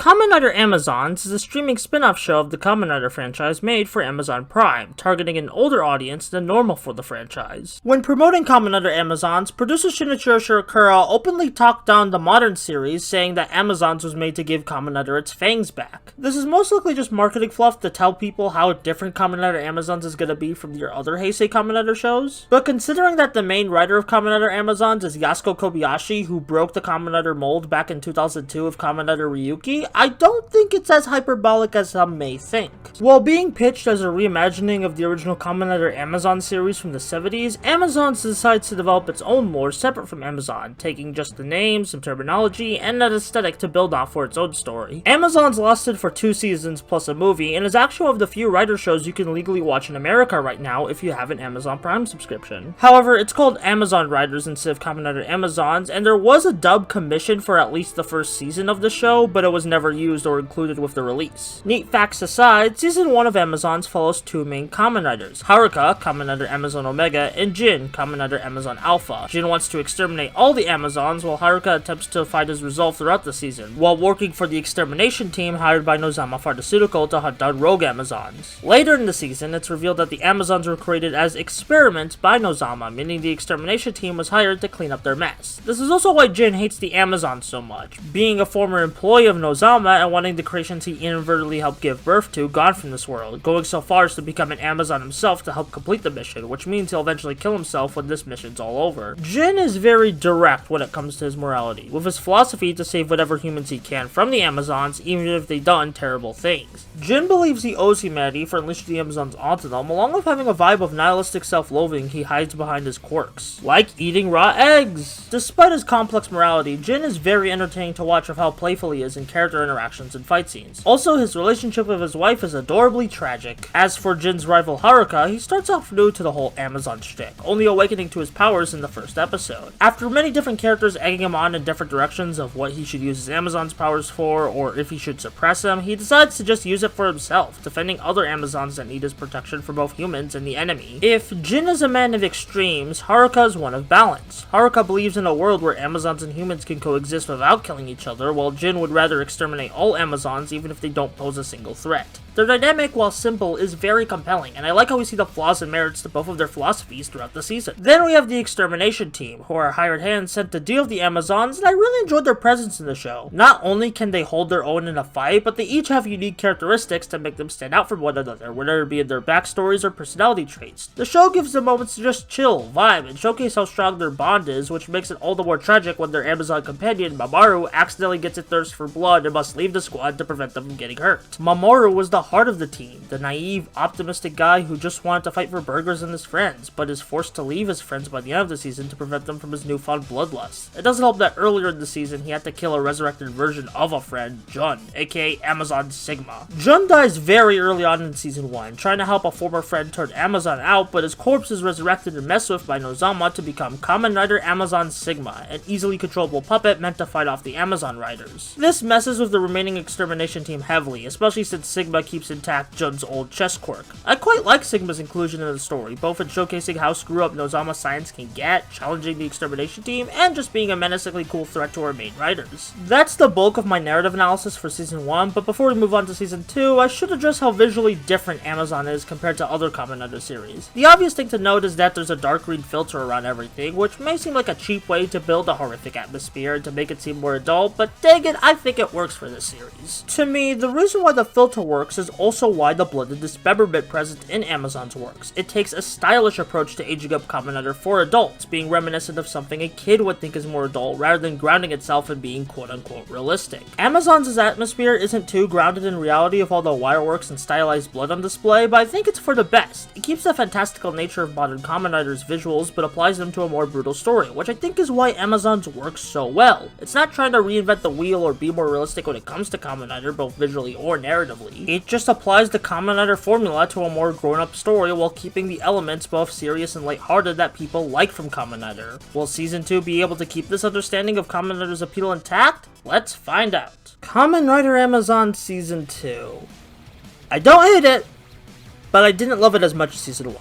Kamen Rider Amazons is a streaming spin-off show of the Kamen Rider franchise made for Amazon Prime, targeting an older audience than normal for the franchise. When promoting Kamen Rider Amazons, producer Shinichiro Shirakura openly talked down the modern series, saying that Amazons was made to give Kamen Rider its fangs back. This is most likely just marketing fluff to tell people how different Kamen Rider Amazons is gonna be from your other Heisei Kamen Rider shows, but considering that the main writer of Kamen Rider Amazons is Yasuko Kobayashi, who broke the Kamen Rider mold back in 2002 with Kamen Rider Ryuki, I don't think it's as hyperbolic as some may think. While being pitched as a reimagining of the original Kamen Rider Amazon series from the 70s, Amazons decides to develop its own lore separate from Amazon, taking just the names, some terminology, and an aesthetic to build off for its own story. Amazons lasted for 2 seasons plus a movie, and is actually one of the few Rider shows you can legally watch in America right now if you have an Amazon Prime subscription. However, it's called Amazon Riders instead of Kamen Rider Amazons, and there was a dub commission for at least the first season of the show, but it was never used or included with the release. Neat facts aside, season 1 of Amazons follows 2 main Kamen Riders, Haruka, Kamen Rider Amazon Omega, and Jin, Kamen Rider Amazon Alpha. Jin wants to exterminate all the Amazons, while Haruka attempts to find his resolve throughout the season, while working for the extermination team hired by Nozama Pharmaceutical to hunt down rogue Amazons. Later in the season, it's revealed that the Amazons were created as experiments by Nozama, meaning the extermination team was hired to clean up their mess. This is also why Jin hates the Amazons so much, being a former employee of Nozama and wanting the creations he inadvertently helped give birth to gone from this world, going so far as to become an Amazon himself to help complete the mission, which means he'll eventually kill himself when this mission's all over. Jin is very direct when it comes to his morality, with his philosophy to save whatever humans he can from the Amazons, even if they've done terrible things. Jin believes he owes humanity for unleashing the Amazons onto them, along with having a vibe of nihilistic self-loathing he hides behind his quirks, like eating raw eggs. Despite his complex morality, Jin is very entertaining to watch of how playful he is in character interactions and fight scenes. Also, his relationship with his wife is adorably tragic. As for Jin's rival Haruka, he starts off new to the whole Amazon shtick, only awakening to his powers in the first episode. After many different characters egging him on in different directions of what he should use his Amazon's powers for, or if he should suppress them, he decides to just use it for himself, defending other Amazons that need his protection from both humans and the enemy. If Jin is a man of extremes, Haruka is one of balance. Haruka believes in a world where Amazons and humans can coexist without killing each other, while Jin would rather exterminate all Amazons even if they don't pose a single threat. Their dynamic, while simple, is very compelling, and I like how we see the flaws and merits to both of their philosophies throughout the season. Then we have the extermination team, who are hired hands sent to deal with the Amazons, and I really enjoyed their presence in the show. Not only can they hold their own in a fight, but they each have unique characteristics to make them stand out from one another, whether it be in their backstories or personality traits. The show gives them moments to just chill, vibe, and showcase how strong their bond is, which makes it all the more tragic when their Amazon companion, Mamoru, accidentally gets a thirst for blood and must leave the squad to prevent them from getting hurt. Mamoru was the heart of the team, the naive, optimistic guy who just wanted to fight for burgers and his friends, but is forced to leave his friends by the end of the season to prevent them from his newfound bloodlust. It doesn't help that earlier in the season he had to kill a resurrected version of a friend, Jun, aka Amazon Sigma. Jun dies very early on in season 1, trying to help a former friend turn Amazon out, but his corpse is resurrected and messed with by Nozama to become Kamen Rider Amazon Sigma, an easily controllable puppet meant to fight off the Amazon Riders. This messes with the remaining extermination team heavily, especially since Sigma keeps intact Jun's old chess quirk. I quite like Sigma's inclusion in the story, both in showcasing how screw up Nozama science can get, challenging the extermination team, and just being a menacingly cool threat to our main riders. That's the bulk of my narrative analysis for season 1, but before we move on to season 2, I should address how visually different Amazon is compared to other Kamen Rider series. The obvious thing to note is that there's a dark green filter around everything, which may seem like a cheap way to build a horrific atmosphere and to make it seem more adult, but dang it, I think it works for this series. To me, the reason why the filter works is also why the blood and dismemberment present in Amazon's works. It takes a stylish approach to aging up Kamen Rider for adults, being reminiscent of something a kid would think is more adult rather than grounding itself in being quote-unquote realistic. Amazon's atmosphere isn't too grounded in reality of all the wireworks and stylized blood on display, but I think it's for the best. It keeps the fantastical nature of modern Kamen Rider's visuals, but applies them to a more brutal story, which I think is why Amazon's works so well. It's not trying to reinvent the wheel or be more realistic when it comes to Kamen Rider, both visually or narratively. It just applies the Kamen Rider formula to a more grown-up story while keeping the elements both serious and lighthearted that people like from Kamen Rider. Will Season 2 be able to keep this understanding of Kamen Rider's appeal intact? Let's find out. Kamen Rider Amazon Season 2. I don't hate it, but I didn't love it as much as Season 1.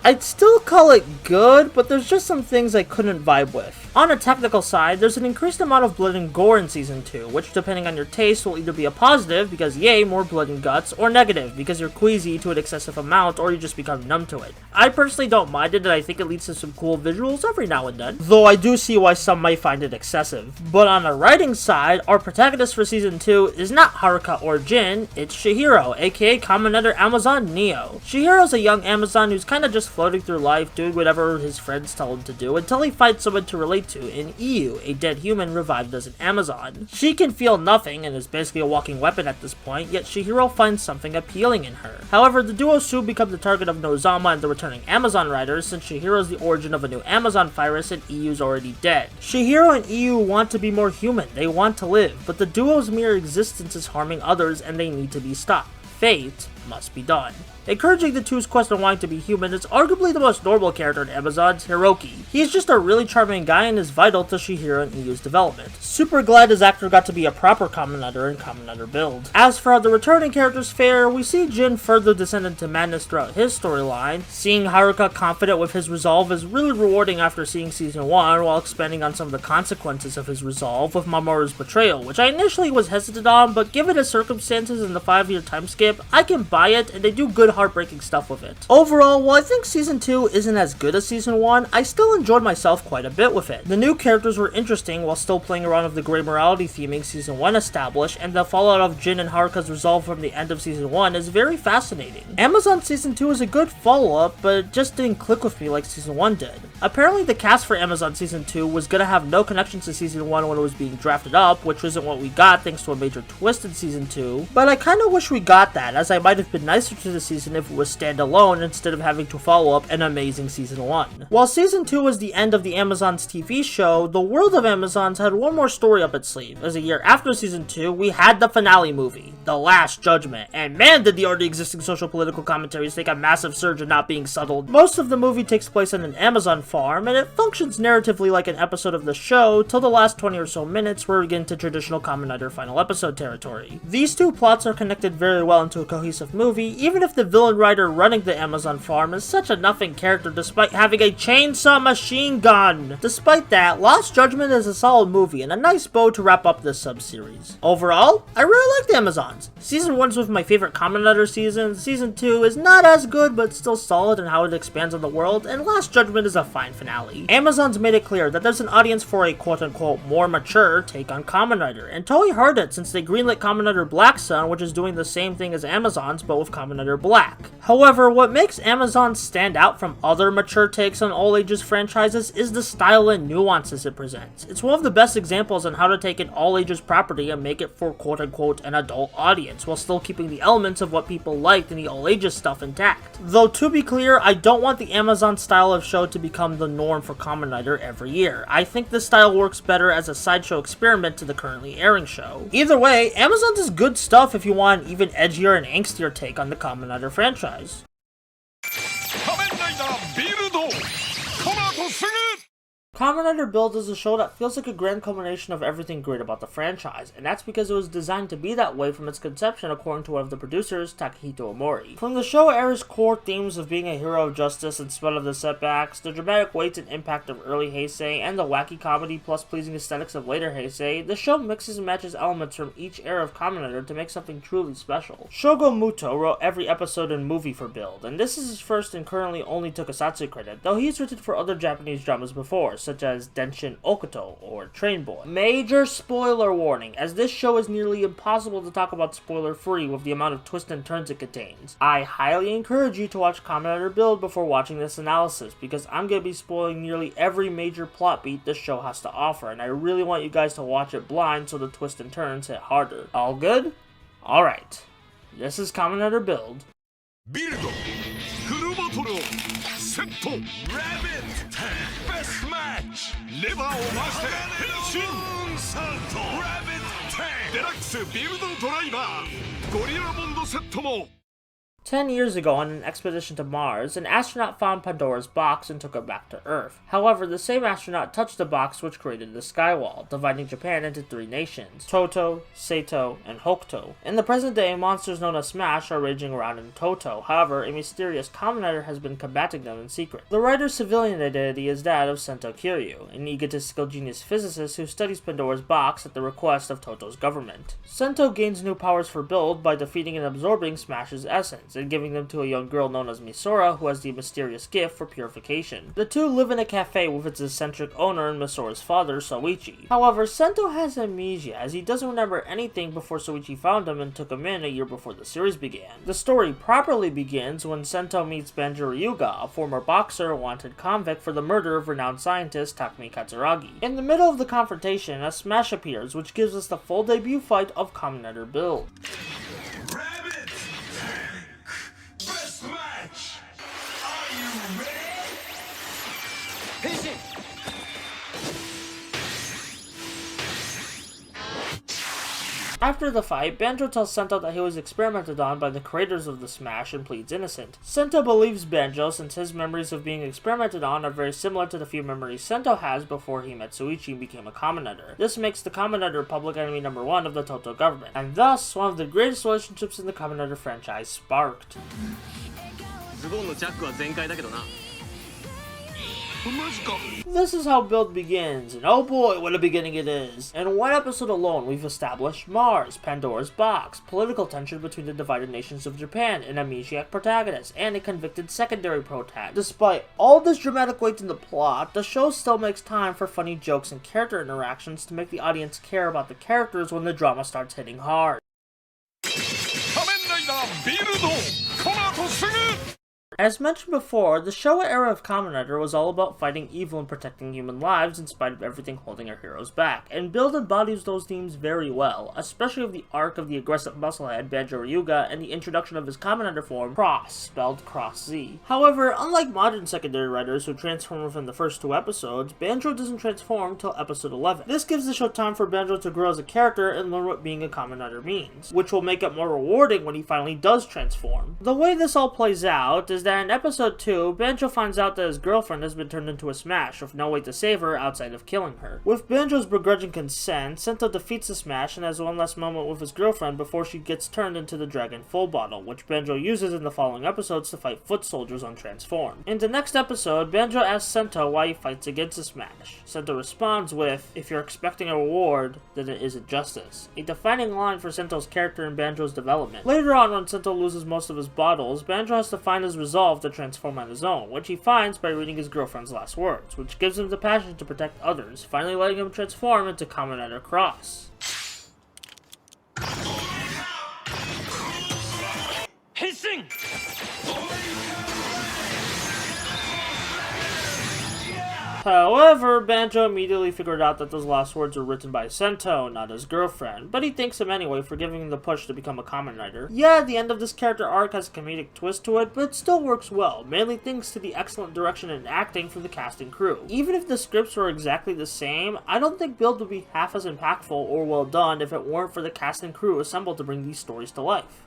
I'd still call it good, but there's just some things I couldn't vibe with. On a technical side, there's an increased amount of blood and gore in Season 2, which depending on your taste will either be a positive, because yay, more blood and guts, or negative, because you're queasy to an excessive amount, or you just become numb to it. I personally don't mind it, and I think it leads to some cool visuals every now and then, though I do see why some might find it excessive. But on the writing side, our protagonist for Season 2 is not Haruka or Jin, it's Chihiro, aka Kamen Rider Amazon Neo. Chihiro's a young Amazon who's kinda just floating through life, doing whatever his friends tell him to do, until he finds someone to relate to in Iu, a dead human revived as an Amazon. She can feel nothing and is basically a walking weapon at this point, yet Chihiro finds something appealing in her. However, the duo soon become the target of Nozama and the returning Amazon Riders, since Chihiro is the origin of a new Amazon virus and Iu's already dead. Chihiro and Iu want to be more human, they want to live, but the duo's mere existence is harming others and they need to be stopped. Fate must be done. Encouraging the two's quest on wanting to be human is arguably the most normal character in Amazon's, Hiroki. He's just a really charming guy and is vital to Chihiro and Iu's development. Super glad his actor got to be a proper Kamen Rider in Kamen Rider Build. As for how the returning characters fare, we see Jin further descend into madness throughout his storyline. Seeing Haruka confident with his resolve is really rewarding after seeing Season 1, while expanding on some of the consequences of his resolve with Mamoru's betrayal, which I initially was hesitant on, but given the circumstances and the 5-year time skip, I can buy it and they do good heartbreaking stuff with it. Overall, while I think Season 2 isn't as good as Season 1, I still enjoyed myself quite a bit with it. The new characters were interesting while still playing around with the grey morality theming Season 1 established, and the fallout of Jin and Haruka's resolve from the end of Season 1 is very fascinating. Amazon Season 2 is a good follow-up, but it just didn't click with me like Season 1 did. Apparently the cast for Amazon Season 2 was gonna have no connection to Season 1 when it was being drafted up, which isn't what we got thanks to a major twist in Season 2, but I kinda wish we got that, as I might have been nicer to the season if it was standalone instead of having to follow up an amazing Season 1. While Season 2 was the end of the Amazons TV show, the world of Amazons had one more story up its sleeve, as a year after Season 2, we had the finale movie, The Last Judgment, and man did the already existing social political commentaries take a massive surge in not being subtle. Most of the movie takes place on an Amazon farm, and it functions narratively like an episode of the show, till the last 20 or so minutes where we get into traditional Kamen Rider final episode territory. These two plots are connected very well into a cohesive movie, even if the villain rider running the Amazon farm is such a nothing character despite having a chainsaw machine gun. Despite that, Lost Judgment is a solid movie and a nice bow to wrap up this sub-series. Overall, I really like the Amazons. Season 1 is one of my favorite Kamen Rider seasons, Season 2 is not as good but still solid in how it expands on the world, and Last Judgment is a fine finale. Amazons made it clear that there's an audience for a quote-unquote more mature take on Kamen Rider, and totally heard it since they greenlit Kamen Rider Black Sun, which is doing the same thing as Amazons but with Kamen Rider Black. However, what makes Amazon stand out from other mature takes on all ages franchises is the style and nuances it presents. It's one of the best examples on how to take an all ages property and make it for quote-unquote an adult audience, while still keeping the elements of what people liked in the all ages stuff intact. Though to be clear, I don't want the Amazon style of show to become the norm for Kamen Rider every year. I think this style works better as a sideshow experiment to the currently airing show. Either way, Amazon is good stuff if you want an even edgier and angstier take on the Kamen Rider franchise. Kamen Rider Build is a show that feels like a grand culmination of everything great about the franchise, and that's because it was designed to be that way from its conception according to one of the producers, Takahito Omori. From the show airs core themes of being a hero of justice in spite of the setbacks, the dramatic weight and impact of early Heisei, and the wacky comedy plus pleasing aesthetics of later Heisei, the show mixes and matches elements from each era of Kamen Rider to make something truly special. Shogo Muto wrote every episode and movie for Build, and this is his first and currently only tokusatsu credit, though he's written for other Japanese dramas before, such as Denshin Okuto or Train Boy. Major spoiler warning, as this show is nearly impossible to talk about spoiler-free with the amount of twists and turns it contains. I highly encourage you to watch Kamen Rider Build before watching this analysis, because I'm going to be spoiling nearly every major plot beat this show has to offer, and I really want you guys to watch it blind so the twists and turns hit harder. All good? Alright. This is Kamen Rider Build. Build! Rabbit! Best match! Lever を回して変身サート Rabbit 10 デラックスビルドドライバーゴリラボンドセットも10 years ago, on an expedition to Mars, an astronaut found Pandora's box and took it back to Earth. However, the same astronaut touched the box, which created the Skywall, dividing Japan into 3 nations: Toto, Seito, and Hokuto. In the present day, monsters known as Smash are raging around in Toto. However, a mysterious Kamen Rider has been combating them in secret. The writer's civilian identity is that of Sento Kiryu, an egotistical genius physicist who studies Pandora's box at the request of Toto's government. Sento gains new powers for Build by defeating and absorbing Smash's essence, and giving them to a young girl known as Misora, who has the mysterious gift for purification. The two live in a cafe with its eccentric owner and Misora's father, Soichi. However, Sento has amnesia, as he doesn't remember anything before Soichi found him and took him in a year before the series began. The story properly begins when Sento meets Banjo Ryuga, a former boxer and wanted convict for the murder of renowned scientist Takumi Katsuragi. In the middle of the confrontation, a Smash appears, which gives us the full debut fight of Kamen Rider Build. After the fight, Banjo tells Sento that he was experimented on by the creators of the Smash and pleads innocent. Sento believes Banjo since his memories of being experimented on are very similar to the few memories Sento has before he met Soichi and became a Kamen Rider. This makes the Kamen Rider public enemy number 1 of the Toto government, and thus one of the greatest relationships in the Kamen Rider franchise sparked. This is how Build begins, and oh boy, what a beginning it is. In one episode alone, we've established Mars, Pandora's box, political tension between the divided nations of Japan, an amnesiac protagonist, and a convicted secondary protagonist. Despite all this dramatic weight in the plot, the show still makes time for funny jokes and character interactions to make the audience care about the characters when the drama starts hitting hard. As mentioned before, the Showa era of Kamen Rider was all about fighting evil and protecting human lives in spite of everything holding our heroes back, and Build embodies those themes very well, especially of the arc of the aggressive musclehead Banjo Ryuga and the introduction of his Kamen Rider form, Cross, spelled Cross-Z. However, unlike modern secondary writers who transform within the first 2 episodes, Banjo doesn't transform till episode 11. This gives the show time for Banjo to grow as a character and learn what being a Kamen Rider means, which will make it more rewarding when he finally does transform. The way this all plays out is that in episode 2, Banjo finds out that his girlfriend has been turned into a Smash with no way to save her outside of killing her. With Banjo's begrudging consent, Sento defeats the Smash and has one last moment with his girlfriend before she gets turned into the Dragon Full Bottle, which Banjo uses in the following episodes to fight foot soldiers on Transform. In the next episode, Banjo asks Sento why he fights against the Smash. Sento responds with, "If you're expecting a reward, then it isn't justice," a defining line for Sento's character and Banjo's development. Later on, when Sento loses most of his bottles, Banjo has to find his resolve to transform on his own, which he finds by reading his girlfriend's last words, which gives him the passion to protect others, finally letting him transform into Kamen Rider Cross. Hissing! However, Banjo immediately figured out that those last words were written by Sento, not his girlfriend, but he thanks him anyway for giving him the push to become a Kamen Rider. Yeah, the end of this character arc has a comedic twist to it, but it still works well, mainly thanks to the excellent direction and acting from the cast and crew. Even if the scripts were exactly the same, I don't think Build would be half as impactful or well done if it weren't for the cast and crew assembled to bring these stories to life.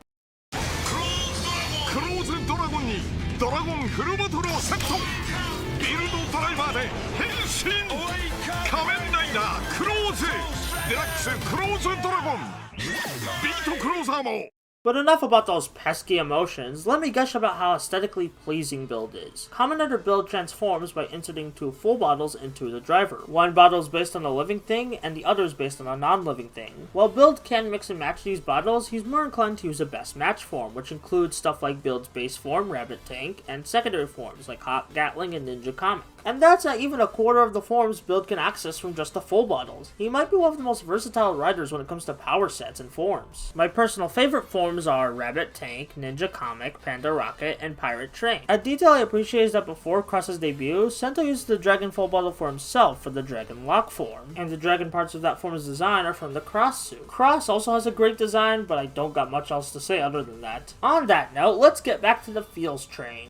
But enough about those pesky emotions, let me gush about how aesthetically pleasing Build is. Kamen Rider Build transforms by inserting 2 full bottles into the driver. One bottle is based on a living thing, and the other is based on a non-living thing. While Build can mix and match these bottles, he's more inclined to use a best match form, which includes stuff like Build's base form, Rabbit Tank, and secondary forms like Hot Gatling and Ninja Comic. And that's not even a quarter of the forms Build can access from just the full bottles. He might be one of the most versatile riders when it comes to power sets and forms. My personal favorite forms are Rabbit Tank, Ninja Comic, Panda Rocket, and Pirate Train. A detail I appreciate is that before Cross's debut, Sento used the Dragon Full Bottle for himself for the Dragon Lock form, and the dragon parts of that form's design are from the Cross suit. Cross also has a great design, but I don't got much else to say other than that. On that note, let's get back to the feels train.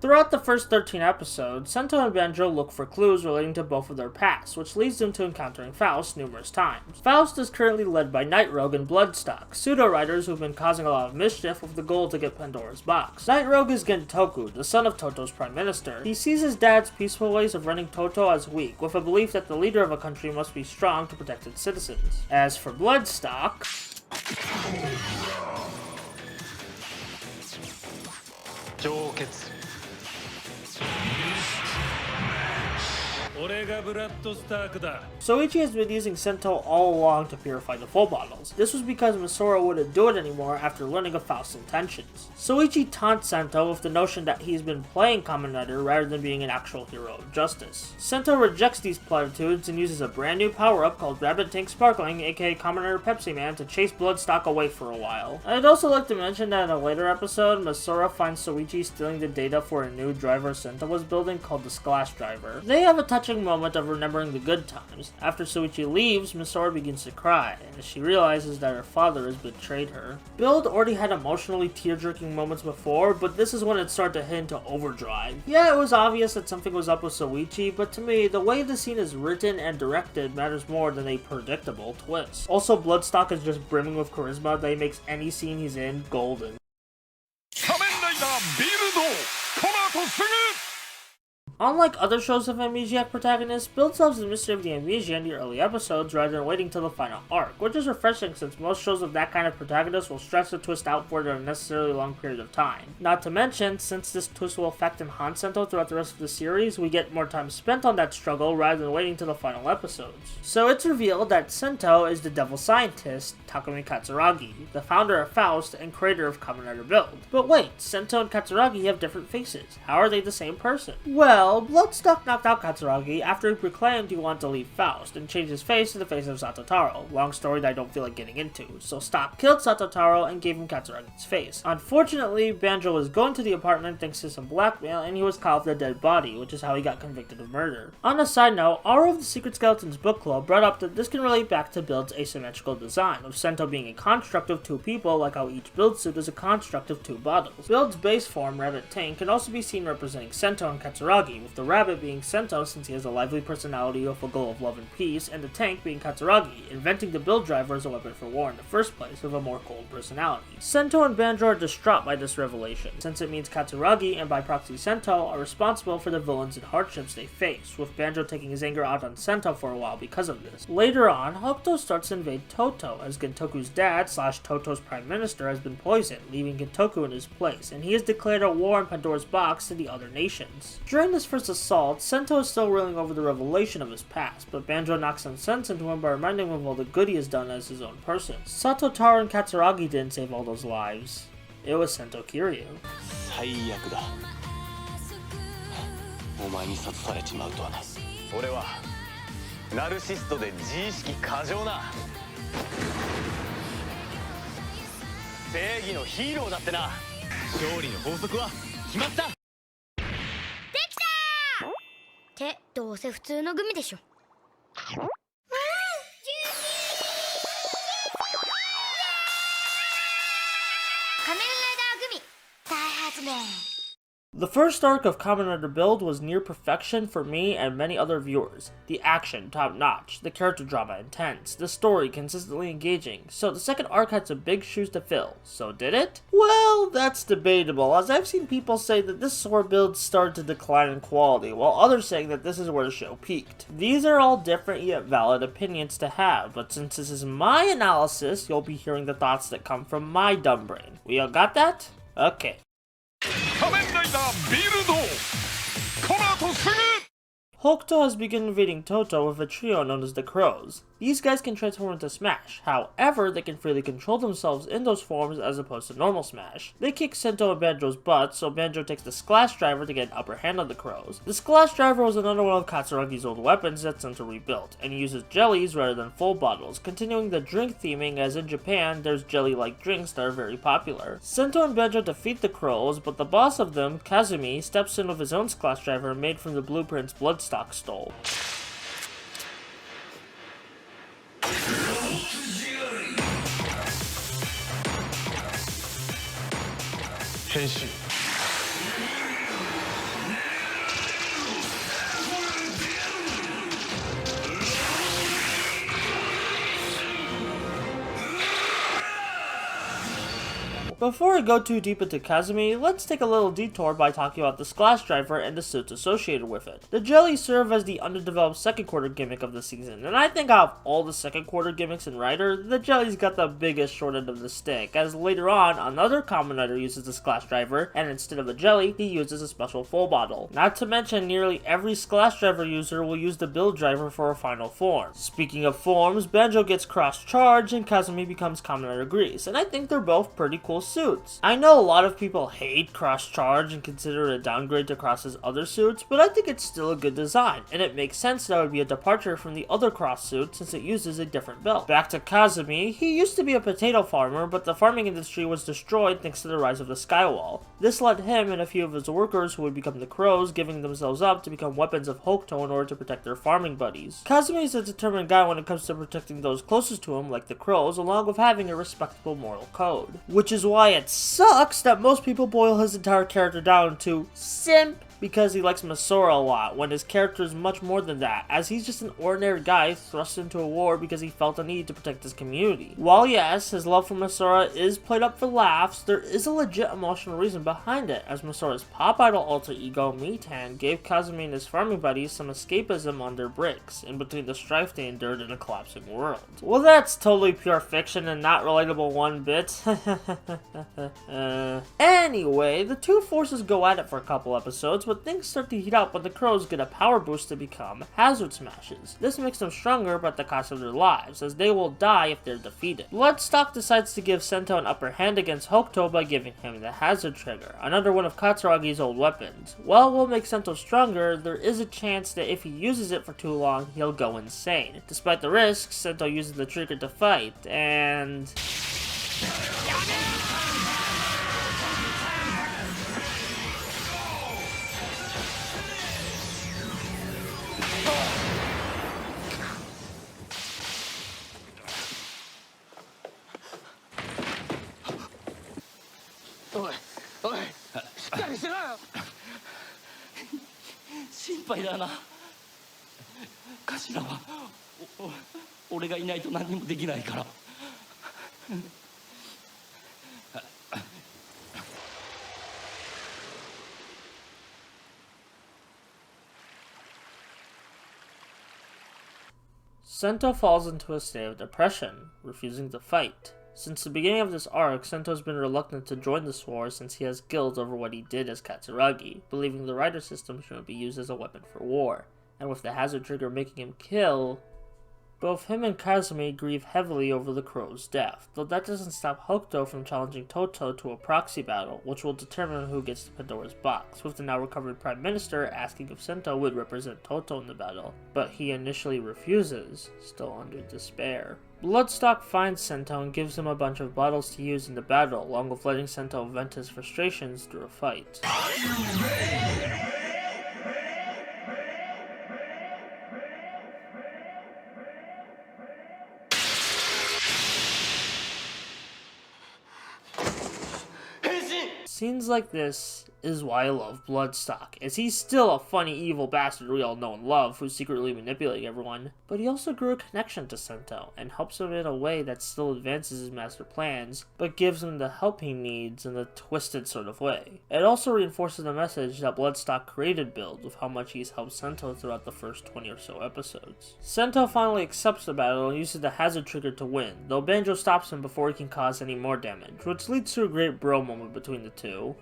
Throughout the first 13 episodes, Sento and Banjo look for clues relating to both of their pasts, which leads them to encountering Faust numerous times. Faust is currently led by Night Rogue and Bloodstock, pseudo-writers who've been causing a lot of mischief with the goal to get Pandora's box. Night Rogue is Gentoku, the son of Toto's prime minister. He sees his dad's peaceful ways of running Toto as weak, with a belief that the leader of a country must be strong to protect its citizens. As for Bloodstock, Soichi has been using Sento all along to purify the full bottles. This was because Misora wouldn't do it anymore after learning of Faust's intentions. Soichi taunts Sento with the notion that he's been playing Kamen Rider rather than being an actual hero of justice. Sento rejects these platitudes and uses a brand new power-up called Rabbit Tank Sparkling, aka Kamen Rider Pepsi Man, to chase Bloodstock away for a while. I'd also like to mention that in a later episode, Misora finds Soichi stealing the data for a new driver Sento was building called the Splash Driver. They have a touching moment of remembering the good times. After Soichi leaves, Misora begins to cry, as she realizes that her father has betrayed her. Build already had emotionally tear-jerking moments before, but this is when it started to hit into overdrive. Yeah, it was obvious that something was up with Soichi, but to me, the way the scene is written and directed matters more than a predictable twist. Also, Bloodstock is just brimming with charisma that makes any scene he's in golden. Unlike other shows of amnesiac protagonists, Build solves the mystery of the amnesia in the early episodes rather than waiting till the final arc, which is refreshing since most shows of that kind of protagonist will stretch the twist out for an unnecessarily long period of time. Not to mention, since this twist will affect enhance Sento throughout the rest of the series, we get more time spent on that struggle rather than waiting till the final episodes. So it's revealed that Sento is the devil scientist, Takumi Katsuragi, the founder of Faust and creator of Kamen Rider Build. But wait, Sento and Katsuragi have different faces. How are they the same person? Well, Bloodstock knocked out Katsuragi after he proclaimed he wanted to leave Faust and changed his face to the face of Satotaro. Long story that I don't feel like getting into. So Stock killed Satotaro and gave him Katsuragi's face. Unfortunately, Banjo was going to the apartment thanks to some blackmail and he was caught with a dead body, which is how he got convicted of murder. On a side note, Aura of the Secret Skeletons book club brought up that this can relate back to Build's asymmetrical design, of Sento being a construct of two people like how each Build suit is a construct of two bottles. Build's base form, Rabbit Tank, can also be seen representing Sento and Katsuragi, with the rabbit being Sento since he has a lively personality with a goal of love and peace, and the tank being Katsuragi, inventing the Build driver as a weapon for war in the first place with a more cold personality. Sento and Banjo are distraught by this revelation, since it means Katsuragi and by proxy Sento are responsible for the villains and hardships they face, with Banjo taking his anger out on Sento for a while because of this. Later on, Hokuto starts to invade Toto, as Gentoku's dad / Toto's prime minister has been poisoned, leaving Gentoku in his place, and he has declared a war on Pandora's box to the other nations. During this first assault, Sento is still reeling over the revelation of his past, but Banjo knocks some sense into him by reminding him of all the good he has done as his own person. Satotaro and Katsuragi didn't save all those lives. It was Sento Kiryu. 最悪だ。お前に殺されちまうとはな。俺はナルシストで自意識過剰な正義のヒーローだってな。勝利の法則は決まった。ってどうせ普通のグミでしょ。仮面ライダーグミ大発明。 The first arc of Kamen Rider Build was near perfection for me and many other viewers. The action, top-notch, the character drama, intense, the story, consistently engaging. So the second arc had some big shoes to fill. So did it? Well, that's debatable, as I've seen people say that this sword build started to decline in quality, while others saying that this is where the show peaked. These are all different yet valid opinions to have, but since this is my analysis, you'll be hearing the thoughts that come from my dumb brain. We all got that? Okay. 仮面ライダービルドこの後すぐ Hokuto has begun invading Toto with a trio known as the Crows. These guys can transform into Smash, however, they can freely control themselves in those forms as opposed to normal Smash. They kick Sento and Banjo's butt, so Banjo takes the Splash Driver to get an upper hand on the Crows. The Splash Driver was another one of Katsuragi's old weapons that Sento rebuilt, and he uses jellies rather than full bottles, continuing the drink theming as in Japan there's jelly-like drinks that are very popular. Sento and Banjo defeat the Crows, but the boss of them, Kazumi, steps in with his own Splash Driver made from the blueprints Bloodstock stole. Before we go too deep into Kazumi, let's take a little detour by talking about the Splash Driver and the suits associated with it. The jellies serve as the underdeveloped second quarter gimmick of the season, and I think out of all the second quarter gimmicks in Rider, the jellies got the biggest short end of the stick, as later on, another Kamen Rider uses the Splash Driver, and instead of a jelly, he uses a special full bottle. Not to mention, nearly every Splash Driver user will use the build driver for a final form. Speaking of forms, Banjo gets Cross Charge, and Kazumi becomes Kamen Rider Grease, and I think they're both pretty cool suits. I know a lot of people hate Cross Charge and consider it a downgrade to Cross's other suits, but I think it's still a good design, and it makes sense that it would be a departure from the other Cross suit since it uses a different belt. Back to Kazumi, he used to be a potato farmer, but the farming industry was destroyed thanks to the rise of the Skywall. This led him and a few of his workers who would become the Crows giving themselves up to become weapons of Hokuto in order to protect their farming buddies. Kazumi is a determined guy when it comes to protecting those closest to him, like the Crows, along with having a respectable moral code. Which is why it sucks that most people boil his entire character down to simp because he likes Masora a lot, when his character is much more than that, as he's just an ordinary guy thrust into a war because he felt a need to protect his community. While yes, his love for Masora is played up for laughs, there is a legit emotional reason behind it, as Masora's pop idol alter ego, Mitan, gave Kazumi and his farming buddies some escapism on their bricks, in between the strife they endured in a collapsing world. Well, that's totally pure fiction and not relatable one bit. Anyway, the two forces go at it for a couple episodes, but things start to heat up when the Crows get a power boost to become Hazard Smashes. This makes them stronger but at the cost of their lives, as they will die if they're defeated. Bloodstock decides to give Sento an upper hand against Hokuto by giving him the Hazard Trigger, another one of Katsuragi's old weapons. While it will make Sento stronger, there is a chance that if he uses it for too long, he'll go insane. Despite the risks, Sento uses the trigger to fight, and... Sento falls into a state of depression, refusing to fight. Since the beginning of this arc, Sento's been reluctant to join this war since he has guilt over what he did as Katsuragi, believing the rider system shouldn't be used as a weapon for war, and with the Hazard Trigger making him kill, both him and Kazumi grieve heavily over the Crow's death, though that doesn't stop Hokuto from challenging Toto to a proxy battle, which will determine who gets to Pandora's box, with the now recovered Prime Minister asking if Sento would represent Toto in the battle, but he initially refuses, still under despair. Bloodstock finds Sento and gives him a bunch of bottles to use in the battle, along with letting Sento vent his frustrations through a fight. Scenes like this is why I love Bloodstock, as he's still a funny evil bastard we all know and love who's secretly manipulating everyone, but he also grew a connection to Sento and helps him in a way that still advances his master plans, but gives him the help he needs in a twisted sort of way. It also reinforces the message that Bloodstock created Build with how much he's helped Sento throughout the first 20 or so episodes. Sento finally accepts the battle and uses the Hazard Trigger to win, though Banjo stops him before he can cause any more damage, which leads to a great bro moment between the two.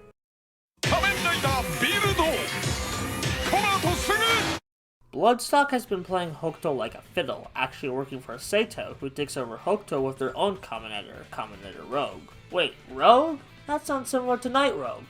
Bloodstock has been playing Hokuto like a fiddle, actually working for Sato, who takes over Hokuto with their own Kamen Rider Rogue. Wait, Rogue? That sounds similar to Night Rogue.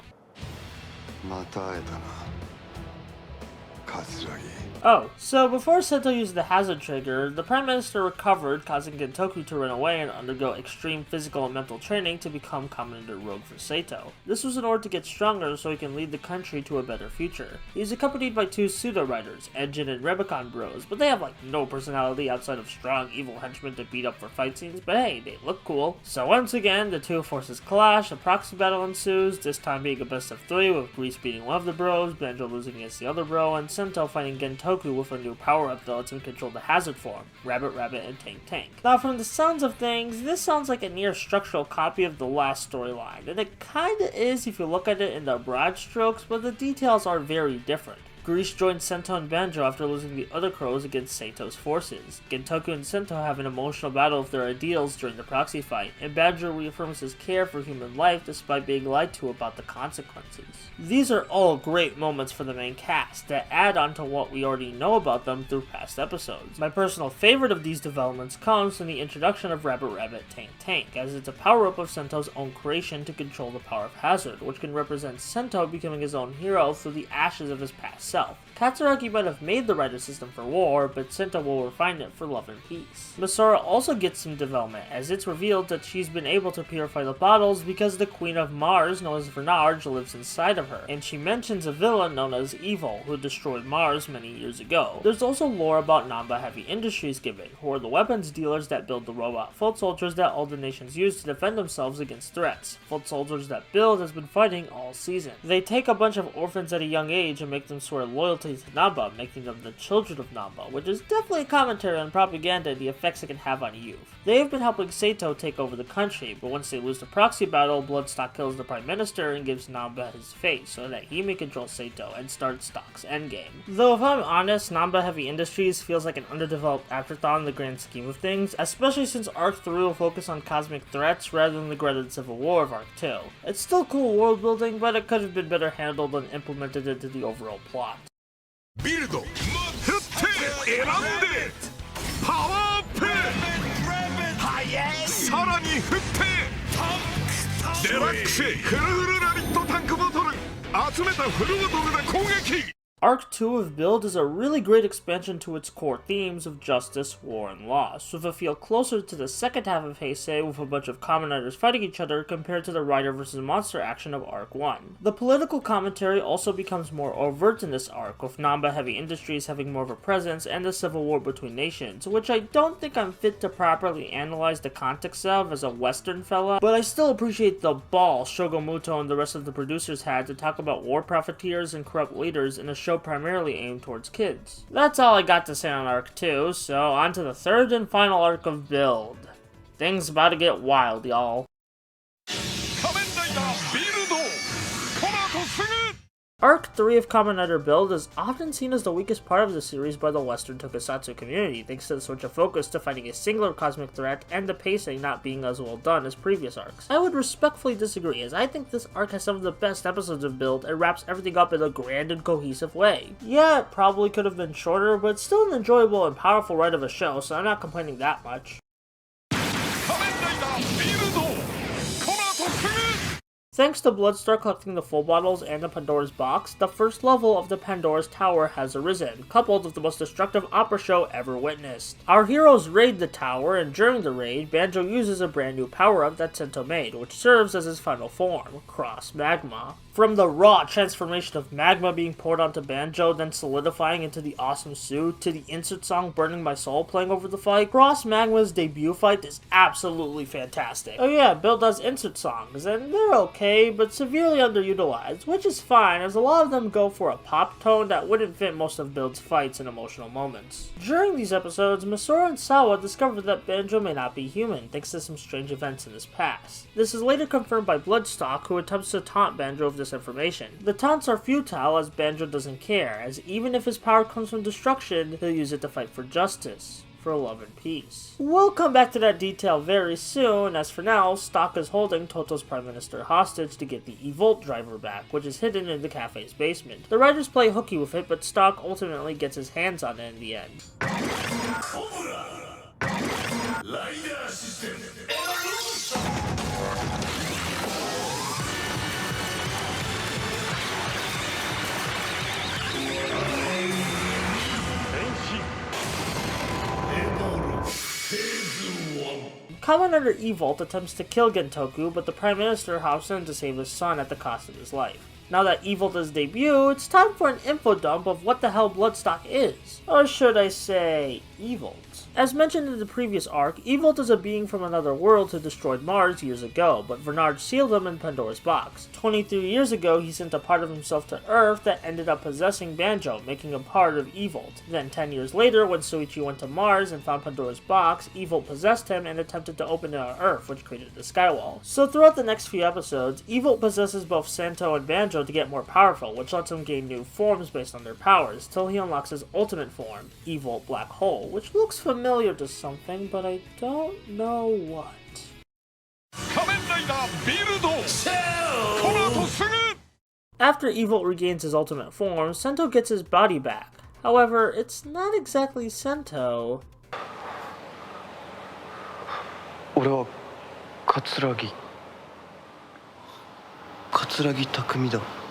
Oh, so before Sento used the Hazard Trigger, the Prime Minister recovered, causing Gentoku to run away and undergo extreme physical and mental training to become Kamen Rider Rogue for Sato. This was in order to get stronger so he can lead the country to a better future. He's accompanied by two pseudo-riders, Engine and Rebecon Bros, but they have like no personality outside of strong evil henchmen to beat up for fight scenes, but hey, they look cool. So once again, the two forces clash, a proxy battle ensues, this time being a best of 3 with Grease beating one of the bros, Banjo losing against the other bro, and Sento fighting Gentoku with a new power-up that lets him control the hazard form, Rabbit Rabbit and Tank Tank. Now from the sounds of things, this sounds like a near structural copy of the last storyline, and it kinda is if you look at it in the broad strokes, but the details are very different. Grease joins Sento and Banjo after losing the other crows against Sato's forces. Gentoku and Sento have an emotional battle of their ideals during the proxy fight, and Banjo reaffirms his care for human life despite being lied to about the consequences. These are all great moments for the main cast that add on to what we already know about them through past episodes. My personal favorite of these developments comes from the introduction of Rabbit Rabbit Tank Tank, as it's a power-up of Sento's own creation to control the power of hazard, which can represent Sento becoming his own hero through the ashes of his past self. Katsuragi might have made the rider system for war, but Sento will refine it for love and peace. Misora also gets some development, as it's revealed that she's been able to purify the bottles because the Queen of Mars, known as Vernarge, lives inside of her, and she mentions a villain known as Evil, who destroyed Mars many years ago. There's also lore about Namba Heavy Industries given, who are the weapons dealers that build the robot foot soldiers that all the nations use to defend themselves against threats. Foot soldiers that Build has been fighting all season. They take a bunch of orphans at a young age and make them swear loyalty to Namba, making them the children of Namba, which is definitely a commentary on propaganda and the effects it can have on youth. They have been helping Sato take over the country, but once they lose the proxy battle, Bloodstock kills the Prime Minister and gives Namba his face so that he may control Sato and start Stock's endgame. Though if I'm honest, Namba Heavy Industries feels like an underdeveloped afterthought in the grand scheme of things, especially since Arc 3 will focus on cosmic threats rather than the dreaded Civil War of Arc 2. It's still cool world building, but it could have been better handled and implemented into the overall plot. ビルド振って選んでパワーアップさらに振ってデラックスフルフルラリットタンクボトル集めたフルボトルで攻撃 Arc 2 of Build is a really great expansion to its core themes of justice, war, and loss, with a feel closer to the second half of Heisei with a bunch of Kamen Riders fighting each other compared to the Rider vs. Monster action of Arc 1. The political commentary also becomes more overt in this arc, with Namba Heavy Industries having more of a presence and the civil war between nations, which I don't think I'm fit to properly analyze the context of as a Western fella, but I still appreciate the ball Shogomuto and the rest of the producers had to talk about war profiteers and corrupt leaders in a show primarily aimed towards kids. That's all I got to say on Arc 2, so on to the third and final arc of Build. Things about to get wild, y'all. Arc 3 of Kamen Rider Build is often seen as the weakest part of the series by the Western tokusatsu community, thanks to the switch of focus to fighting a singular cosmic threat and the pacing not being as well done as previous arcs. I would respectfully disagree, as I think this arc has some of the best episodes of Build and wraps everything up in a grand and cohesive way. Yeah, it probably could have been shorter, but it's still an enjoyable and powerful ride of a show, so I'm not complaining that much. Thanks to Bloodstar collecting the full bottles and the Pandora's box, the first level of the Pandora's Tower has arisen, coupled with the most destructive opera show ever witnessed. Our heroes raid the tower, and during the raid, Banjo uses a brand new power-up that Sento made, which serves as his final form, Cross Magma. From the raw transformation of magma being poured onto Banjo, then solidifying into the awesome suit, to the insert song Burning My Soul playing over the fight, Cross Magma's debut fight is absolutely fantastic. Oh yeah, Build does insert songs, and they're okay, but severely underutilized, which is fine, as a lot of them go for a pop tone that wouldn't fit most of Build's fights and emotional moments. During these episodes, Misora and Sawa discover that Banjo may not be human, thanks to some strange events in his past. This is later confirmed by Bloodstock, who attempts to taunt Banjo with this information. The taunts are futile, as Banjo doesn't care, as even if his power comes from destruction, he'll use it to fight for justice, for love and peace. We'll come back to that detail very soon, as for now, Stock is holding Toto's Prime Minister hostage to get the E-Volt driver back, which is hidden in the cafe's basement. The writers play hooky with it, but Stock ultimately gets his hands on it in the end. Kamen Rider E-Volt attempts to kill Gentoku, but the Prime Minister hops in to save his son at the cost of his life. Now that Evolt is debuted, it's time for an info dump of what the hell Bloodstock is. Or should I say, Evolt. As mentioned in the previous arc, Evolt is a being from another world who destroyed Mars years ago, but Vernard sealed him in Pandora's box. 23 years ago, he sent a part of himself to Earth that ended up possessing Banjo, making him part of Evolt. Then 10 years later, when Soichi went to Mars and found Pandora's box, Evolt possessed him and attempted to open it on Earth, which created the Skywall. So throughout the next few episodes, Evolt possesses both Santo and Banjo to get more powerful, which lets him gain new forms based on their powers, till he unlocks his ultimate form, Evolt Black Hole, which looks familiar to something, but I don't know what. After Evolt regains his ultimate form, Sento gets his body back. However, it's not exactly Sento. 俺は桂木匠だ。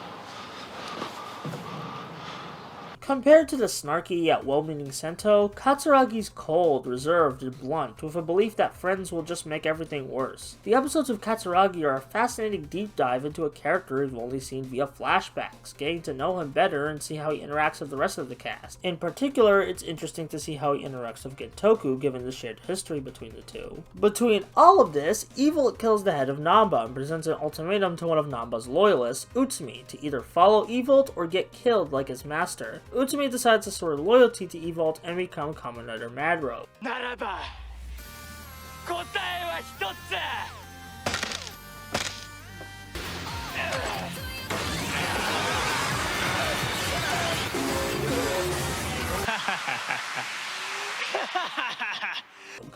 Compared to the snarky yet well-meaning Sento, Katsuragi's cold, reserved, and blunt, with a belief that friends will just make everything worse. The episodes of Katsuragi are a fascinating deep dive into a character we've only seen via flashbacks, getting to know him better and see how he interacts with the rest of the cast. In particular, it's interesting to see how he interacts with Gentoku given the shared history between the two. Between all of this, Evolt kills the head of Namba and presents an ultimatum to one of Namba's loyalists, Utsumi, to either follow Evolt or get killed like his master. Utsumi decides to swear loyalty to Evolt and become Kamen Rider Mad Rogue. ならば答えは一つ。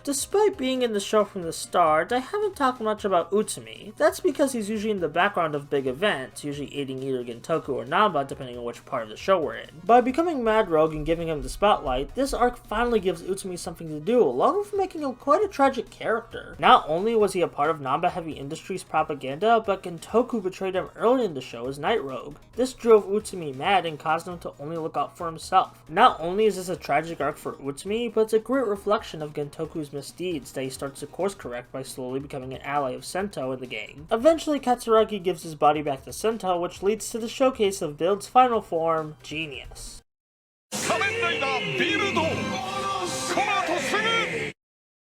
Despite being in the show from the start, I haven't talked much about Utsumi. That's because he's usually in the background of big events, usually aiding either Gentoku or Namba depending on which part of the show we're in. By becoming Mad Rogue and giving him the spotlight, this arc finally gives Utsumi something to do, along with making him quite a tragic character. Not only was he a part of Namba Heavy Industries propaganda, but Gentoku betrayed him early in the show as Night Rogue. This drove Utsumi mad and caused him to only look out for himself. Not only is this a tragic arc for Utsumi, but it's a great reflection of Gentoku's misdeeds that he starts to course correct by slowly becoming an ally of Sento in the game. Eventually, Katsuragi gives his body back to Sento, which leads to the showcase of Build's final form, Genius.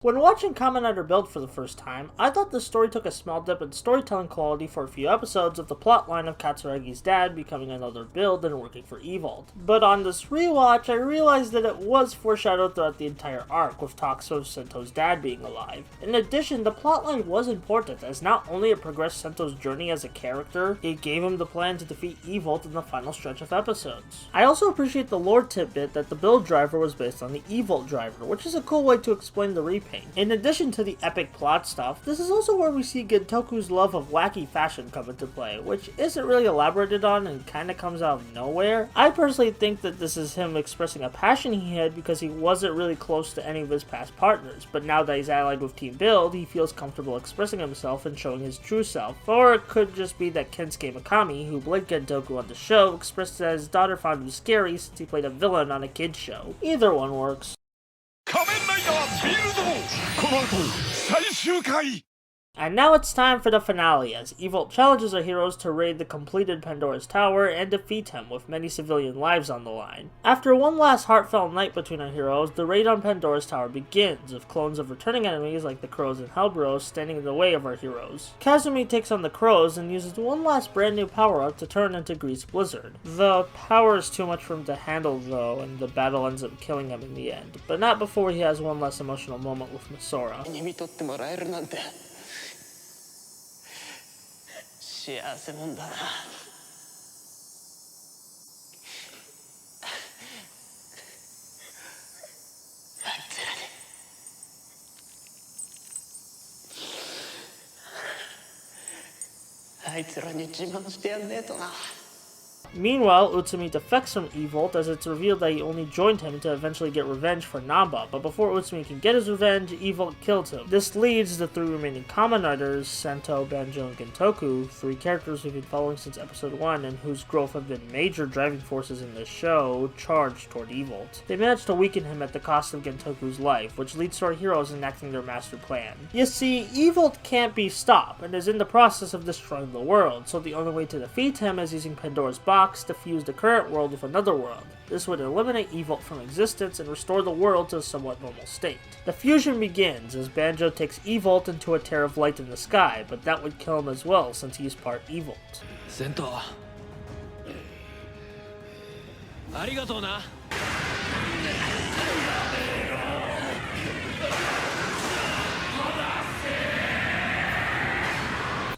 When watching Kamen Rider Build for the first time, I thought the story took a small dip in storytelling quality for a few episodes of the plotline of Katsuragi's dad becoming another Build and working for Evolt. But on this rewatch, I realized that it was foreshadowed throughout the entire arc, with talks of Sento's dad being alive. In addition, the plotline was important, as not only it progressed Sento's journey as a character, it gave him the plan to defeat Evolt in the final stretch of episodes. I also appreciate the lore tidbit that the Build driver was based on the Evolt driver, which is a cool way to explain the repaint. In addition to the epic plot stuff, this is also where we see Gentoku's love of wacky fashion come into play, which isn't really elaborated on and kinda comes out of nowhere. I personally think that this is him expressing a passion he had because he wasn't really close to any of his past partners, but now that he's allied with Team Build, he feels comfortable expressing himself and showing his true self. Or it could just be that Kensuke Mikami, who played Gentoku on the show, expressed that his daughter found him scary since he played a villain on a kid's show. Either one works. この後最終回 And now it's time for the finale, as Evolt challenges our heroes to raid the completed Pandora's Tower and defeat him, with many civilian lives on the line. After one last heartfelt night between our heroes, the raid on Pandora's Tower begins, with clones of returning enemies like the Crows and Hellbros standing in the way of our heroes. Kazumi takes on the Crows and uses one last brand new power-up to turn into Grease Blizzard. The power is too much for him to handle though, and the battle ends up killing him in the end, but not before he has one last emotional moment with Masora. 幸せもんだなあいつらに自慢してやんねえとな Meanwhile, Utsumi defects from Evolt as it's revealed that he only joined him to eventually get revenge for Namba, but before Utsumi can get his revenge, Evolt kills him. This leads the 3 remaining Kamen Riders, Sento, Banjo, and Gentoku, 3 characters we've been following since episode 1 and whose growth have been major driving forces in this show, charged toward Evolt. They manage to weaken him at the cost of Gentoku's life, which leads to our heroes enacting their master plan. You see, Evolt can't be stopped, and is in the process of destroying the world, so the only way to defeat him is using Pandora's box to fuse the current world with another world. This would eliminate Evolt from existence and restore the world to a somewhat normal state. The fusion begins as Banjo takes Evolt into a tear of light in the sky, but that would kill him as well since he's part Evolt. Sento. Arigatou na.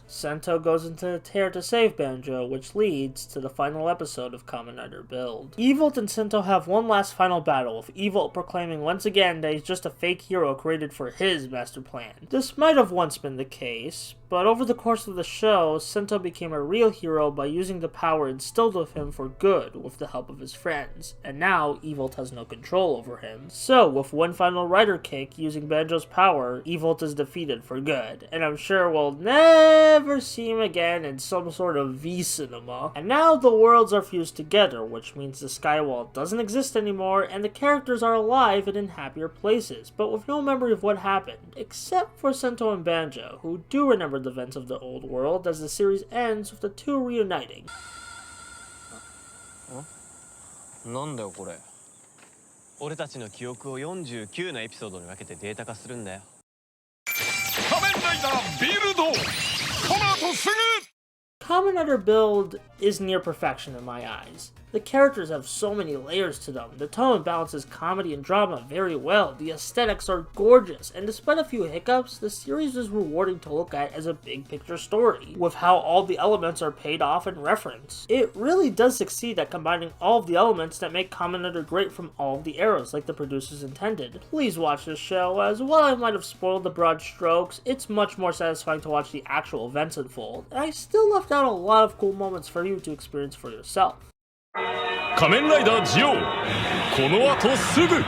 Sento goes into the tear to save Banjo, which leads to the final episode of Kamen Rider Build. Evolt and Sento have one last final battle, with Evolt proclaiming once again that he's just a fake hero created for his master plan. This might have once been the case, but over the course of the show, Sento became a real hero by using the power instilled with him for good with the help of his friends, and now Evolt has no control over him. So, with one final rider kick using Banjo's power, Evolt is defeated for good, and I'm sure we'll never see him again in some sort of V-cinema. And now the worlds are fused together, which means the Skywall doesn't exist anymore, and the characters are alive and in happier places, but with no memory of what happened, except for Sento and Banjo, who do remember the events of the old world as the series ends with the 2 reuniting. なんだよこれ。俺たちの記憶を49のエピソードに分けてデータ化するんだよ。仮面ライダービルドこの後すぐ Kamen Rider Build is near perfection in my eyes. The characters have so many layers to them, the tone balances comedy and drama very well, the aesthetics are gorgeous, and despite a few hiccups, the series is rewarding to look at as a big picture story, with how all the elements are paid off and referenced. It really does succeed at combining all of the elements that make Kamen Rider great from all of the eras like the producers intended. Please watch this show, as while I might have spoiled the broad strokes, it's much more satisfying to watch the actual events unfold, and I still left out a lot of cool moments for you to experience for yourself. 仮面ライダージオこの後すぐ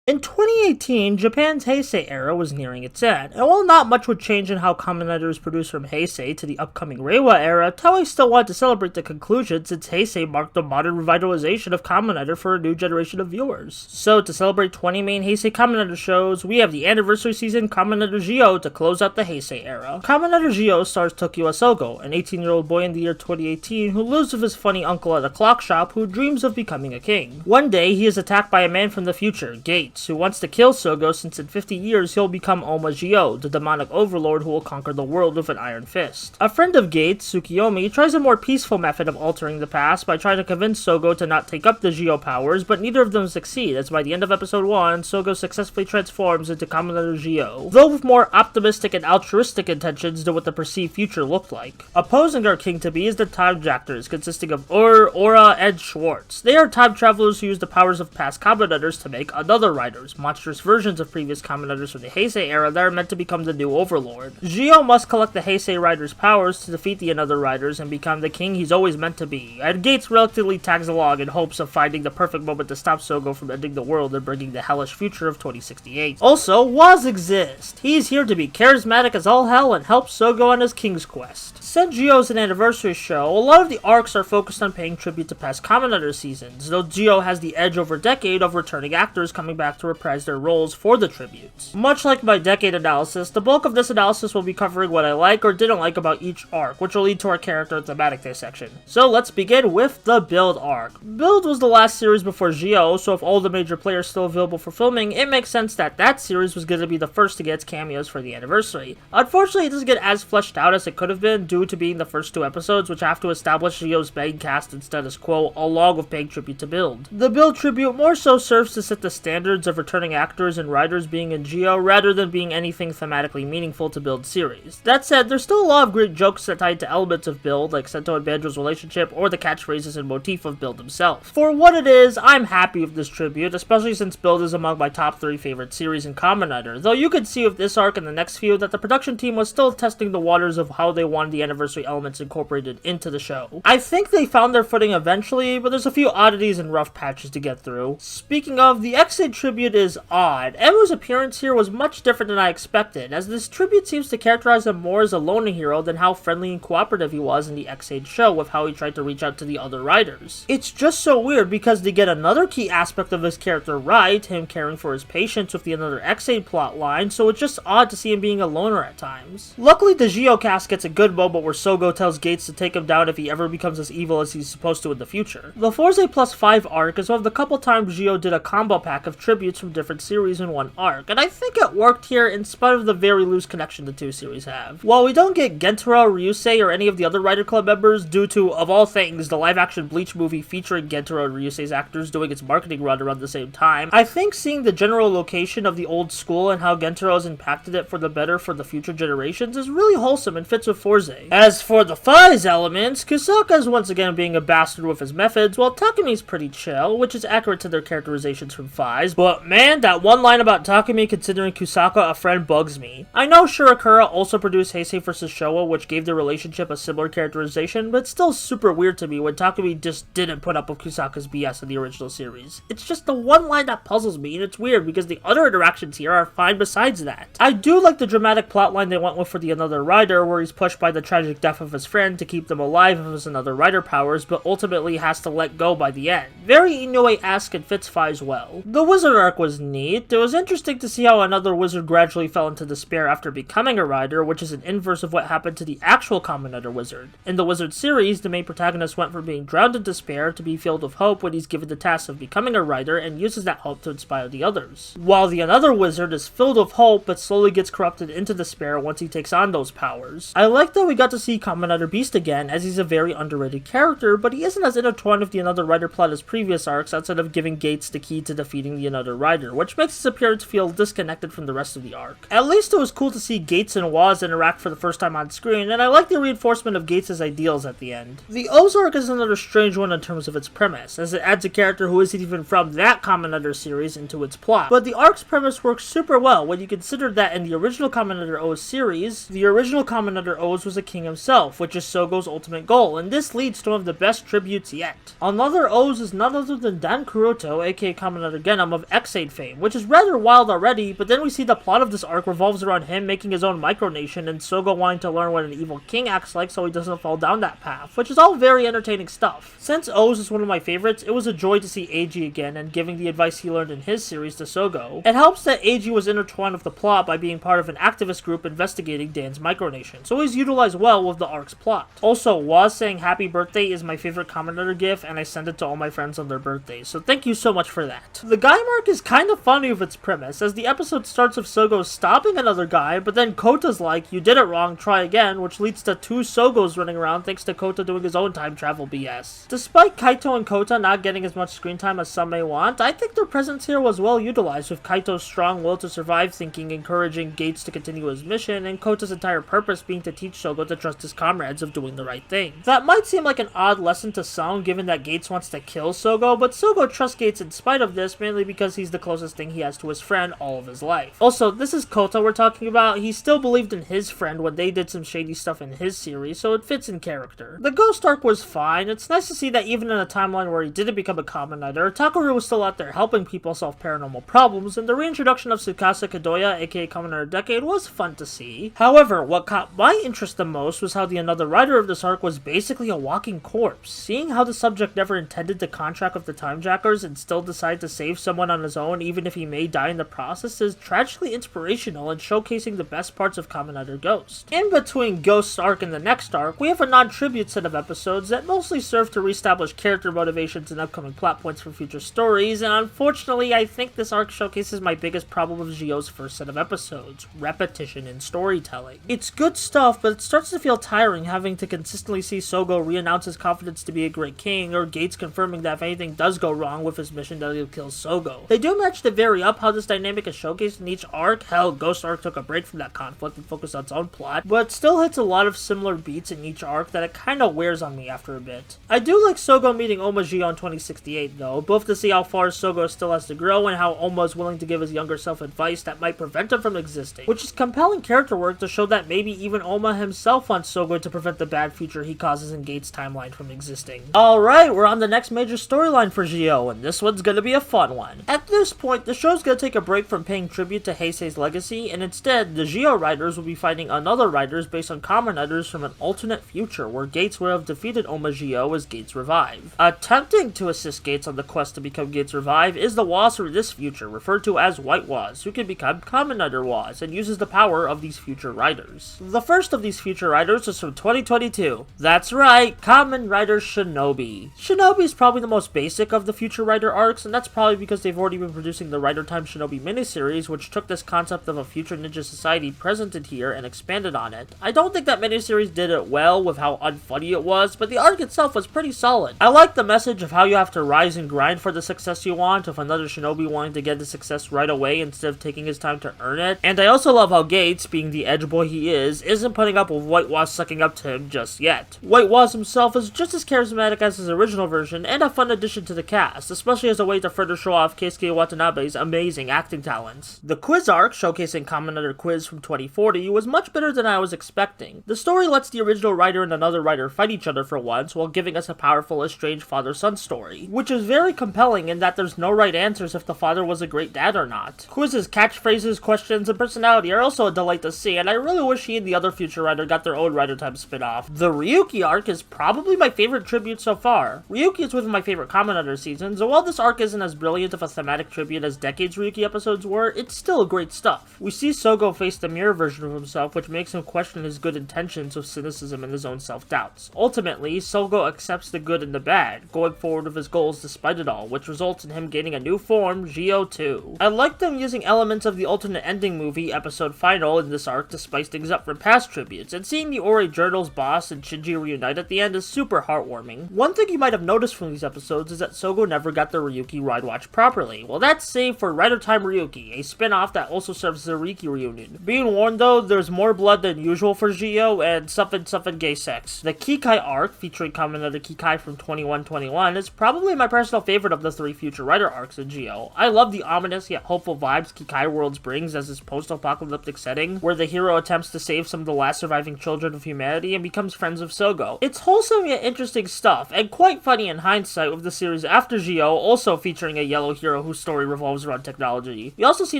In 2018, Japan's Heisei era was nearing its end, and while not much would change in how Kamen Rider is produced from Heisei to the upcoming Reiwa era, Toei still wanted to celebrate the conclusion since Heisei marked the modern revitalization of Kamen Rider for a new generation of viewers. So, to celebrate 20 main Heisei Kamen Rider shows, we have the anniversary season Kamen Rider Gyo to close out the Heisei era. Kamen Rider Gyo stars Tokyo Asogo, an 18-year-old boy in the year 2018 who lives with his funny uncle at a clock shop who dreams of becoming a king. One day, he is attacked by a man from the future, Gate, who wants to kill Sogo since in 50 years he'll become Oma Gyo, the demonic overlord who will conquer the world with an iron fist. A friend of Gates, Tsukiyomi, tries a more peaceful method of altering the past by trying to convince Sogo to not take up the Gyo powers, but neither of them succeed, as by the end of episode 1, Sogo successfully transforms into Kamen Rider Gyo, though with more optimistic and altruistic intentions than what the perceived future looked like. Opposing our king-to-be is the Time Jackers, consisting of Ora, and Schwartz. They are time travelers who use the powers of past Kamen Riders to make another riders, monstrous versions of previous Kamen Riders from the Heisei era that are meant to become the new overlord. Gyo must collect the Heisei Riders' powers to defeat the Another Riders and become the king he's always meant to be, and Gates reluctantly tags along in hopes of finding the perfect moment to stop Sogo from ending the world and bringing the hellish future of 2068. Also, Woz exists. He's here to be charismatic as all hell and help Sogo on his king's quest. Since Gyo is an anniversary show, a lot of the arcs are focused on paying tribute to past Kamen Rider seasons, though Gyo has the edge over a decade of returning actors coming back to reprise their roles for the tributes. Much like my decade analysis, the bulk of this analysis will be covering what I like or didn't like about each arc, which will lead to our character and thematic dissection. So let's begin with the Build arc. Build was the last series before Gyo, so if all the major players still available for filming, it makes sense that that series was going to be the first to get its cameos for the anniversary. Unfortunately, it doesn't get as fleshed out as it could have been due to being the first 2 episodes, which have to establish Gyo's main cast and status quo, along with paying tribute to Build. The Build tribute more so serves to set the standards episodes of returning actors and writers being in Geo rather than being anything thematically meaningful to build series. That said, there's still a lot of great jokes that tie to elements of Build, like Sento and Banjo's relationship or the catchphrases and motif of Build himself. For what it is, I'm happy with this tribute, especially since Build is among my top 3 favorite series in Kamen Rider, though you could see with this arc and the next few that the production team was still testing the waters of how they wanted the anniversary elements incorporated into the show. I think they found their footing eventually, but there's a few oddities and rough patches to get through. Speaking of, the X-Aid tribute is odd. Emu's appearance here was much different than I expected, as this tribute seems to characterize him more as a loner hero than how friendly and cooperative he was in the X-Aid show with how he tried to reach out to the other riders. It's just so weird because they get another key aspect of his character right, him caring for his patients with the another X-Aid plotline, so it's just odd to see him being a loner at times. Luckily, the Geocast gets a good moment where Sogo tells Gates to take him down if he ever becomes as evil as he's supposed to in the future. The Fourze plus 5 arc is one of the couple times Geo did a combo pack of tributes from different series in one arc, and I think it worked here in spite of the very loose connection the two series have. While we don't get Gentaro, Ryusei, or any of the other Rider Club members due to, of all things, the live-action Bleach movie featuring Gentaro and Ryusei's actors doing its marketing run around the same time, I think seeing the general location of the old school and how Gentaro has impacted it for the better for the future generations is really wholesome and fits with Fourze. As for the Faiz elements, Kusaka is once again being a bastard with his methods, while Takemi's pretty chill, which is accurate to their characterizations from Faiz, but man, that one line about Takemi considering Kusaka a friend bugs me. I know Shirakura also produced Heisei vs. Showa, which gave their relationship a similar characterization, but it's still super weird to me when Takemi just didn't put up with Kusaka's BS in the original series. It's just the one line that puzzles me, and it's weird because the other interactions here are fine besides that. I do like the dramatic plotline they went with for the Another Rider, where he's pushed by the tragic death of his friend to keep them alive with his Another Rider powers, but ultimately has to let go by the end. Very Inoue-esque and fits Faiz well. The Wizard arc was neat. It was interesting to see how another wizard gradually fell into despair after becoming a rider, which is an inverse of what happened to the actual Kamen Rider wizard. In the Wizard series, the main protagonist went from being drowned in despair to be filled with hope when he's given the task of becoming a rider and uses that hope to inspire the others. While the Another Wizard is filled with hope but slowly gets corrupted into despair once he takes on those powers. I like that we got to see Kamen Rider Beast again, as he's a very underrated character, but he isn't as intertwined with the Another Rider plot as previous arcs outside of giving Gates the key to defeating the Another Rider, which makes his appearance feel disconnected from the rest of the arc. At least it was cool to see Gates and Woz interact for the first time on screen, and I like the reinforcement of Gates' ideals at the end. The OOOs arc is another strange one in terms of its premise, as it adds a character who isn't even from that Kamen Rider series into its plot, but the arc's premise works super well when you consider that in the original Kamen Rider OOOs series, the original Kamen Rider OOOs was a king himself, which is Sogo's ultimate goal, and this leads to one of the best tributes yet. Another OOOs is none other than Dan Kuroto, aka Kamen Rider Genom of X-Aid fame, which is rather wild already, but then we see the plot of this arc revolves around him making his own micronation and Sogo wanting to learn what an evil king acts like so he doesn't fall down that path, which is all very entertaining stuff. Since OOOs is one of my favorites, it was a joy to see Eiji again and giving the advice he learned in his series to Sogo. It helps that Eiji was intertwined with the plot by being part of an activist group investigating Dan's micronation, so he's utilized well with the arc's plot. Also, Woz saying happy birthday is my favorite Kamen Rider gif, and I send it to all my friends on their birthdays, so thank you so much for that. The Gaim arc is kind of funny with its premise, as the episode starts with Sogo stopping another guy, but then Kota's like, you did it wrong, try again, which leads to 2 Sogos running around thanks to Kota doing his own time travel BS. Despite Kaito and Kota not getting as much screen time as some may want, I think their presence here was well utilized, with Kaito's strong will to survive thinking encouraging Gates to continue his mission, and Kota's entire purpose being to teach Sogo to trust his comrades of doing the right thing. That might seem like an odd lesson to some given that Gates wants to kill Sogo, but Sogo trusts Gates in spite of this, mainly because he's the closest thing he has to his friend all of his life. Also, this is Kota we're talking about. He still believed in his friend when they did some shady stuff in his series, so it fits in character. The Ghost arc was fine. It's nice to see that even in a timeline where he didn't become a Kamen Rider, Takeru was still out there helping people solve paranormal problems, and the reintroduction of Tsukasa Kadoya, aka Kamen Rider Decade, was fun to see. However, what caught my interest the most was how the Another Rider of this arc was basically a walking corpse. Seeing how the subject never intended to contract with the Timejackers and still decide to save someone on his own even if he may die in the process is tragically inspirational and showcasing the best parts of Kamen Rider Ghost. In between Ghost's arc and the next arc, we have a non-tribute set of episodes that mostly serve to reestablish character motivations and upcoming plot points for future stories, and unfortunately I think this arc showcases my biggest problem with Gio's first set of episodes: repetition in storytelling. It's good stuff, but it starts to feel tiring having to consistently see Sogo re-announce his confidence to be a great king, or Gates confirming that if anything does go wrong with his mission that he'll kill Sogo. They do manage to vary up how this dynamic is showcased in each arc. Hell, Ghost Arc took a break from that conflict and focused on its own plot, but still hits a lot of similar beats in each arc that it kinda wears on me after a bit. I do like Sogo meeting Gio in 2068 though, both to see how far Sogo still has to grow and how Oma is willing to give his younger self advice that might prevent him from existing, which is compelling character work to show that maybe even Oma himself wants Sogo to prevent the bad future he causes in Gates' timeline from existing. Alright, we're on the next major storyline for Gio, and this one's gonna be a fun one. At this point, the show's gonna take a break from paying tribute to Heisei's legacy, and instead, the Gio Riders will be fighting another Riders based on Kamen Riders from an alternate future where Gates would have defeated Oma Gio as Gates Revive. Attempting to assist Gates on the quest to become Gates Revive is the Woz for this future, referred to as White Woz, who can become Kamen Rider Woz and uses the power of these future Riders. The first of these future Riders is from 2022. That's right, Kamen Rider Shinobi. Shinobi is probably the most basic of the future Rider arcs, and that's probably because they've already been producing the Rider Time Shinobi miniseries, which took this concept of a future ninja society presented here and expanded on it. I don't think that miniseries did it well with how unfunny it was, but the arc itself was pretty solid. I like the message of how you have to rise and grind for the success you want, of another Shinobi wanting to get the success right away instead of taking his time to earn it, and I also love how Gates, being the edge boy he is, isn't putting up with White Woz sucking up to him just yet. White Woz himself is just as charismatic as his original version, and a fun addition to the cast, especially as a way to further show off Keisuke Watanabe's amazing acting talents. The quiz arc, showcasing Kamen Rider Quiz from 2040, was much better than I was expecting. The story lets the original writer and another writer fight each other for once, while giving us a powerful estranged father-son story, which is very compelling in that there's no right answers if the father was a great dad or not. Quiz's catchphrases, questions, and personality are also a delight to see, and I really wish he and the other future writer got their own Rider Time spin-off. The Ryuki arc is probably my favorite tribute so far. Ryuki is one of my favorite Kamen Rider seasons, and while this arc isn't as brilliant of a thematic tribute as Decade's Ryuki episodes were, it's still great stuff. We see Sogo face the mirror version of himself, which makes him question his good intentions with cynicism and his own self-doubts. Ultimately, Sogo accepts the good and the bad, going forward with his goals despite it all, which results in him gaining a new form, Gio 2. I like them using elements of the alternate ending movie episode Final in this arc to spice things up from past tributes, and seeing the Ore Journal's boss and Shinji reunite at the end is super heartwarming. One thing you might have noticed from these episodes is that Sogo never got the Ryuki ride watch properly. Well, that's saved for Rider Time Ryuki, a spin-off that also serves as a Ryuki reunion. Being warned though, there's more blood than usual for Gio and something gay sex. The Kikai arc, featuring Kamen Rider Kikai from 2121, is probably my personal favorite of the three future Rider arcs in Gio. I love the ominous yet hopeful vibes Kikai Worlds brings as this post-apocalyptic setting, where the hero attempts to save some of the last surviving children of humanity and becomes friends of Sogo. It's wholesome yet interesting stuff, and quite funny in hindsight with the series after Gio also featuring a yellow hero whose story revolves around technology. We also see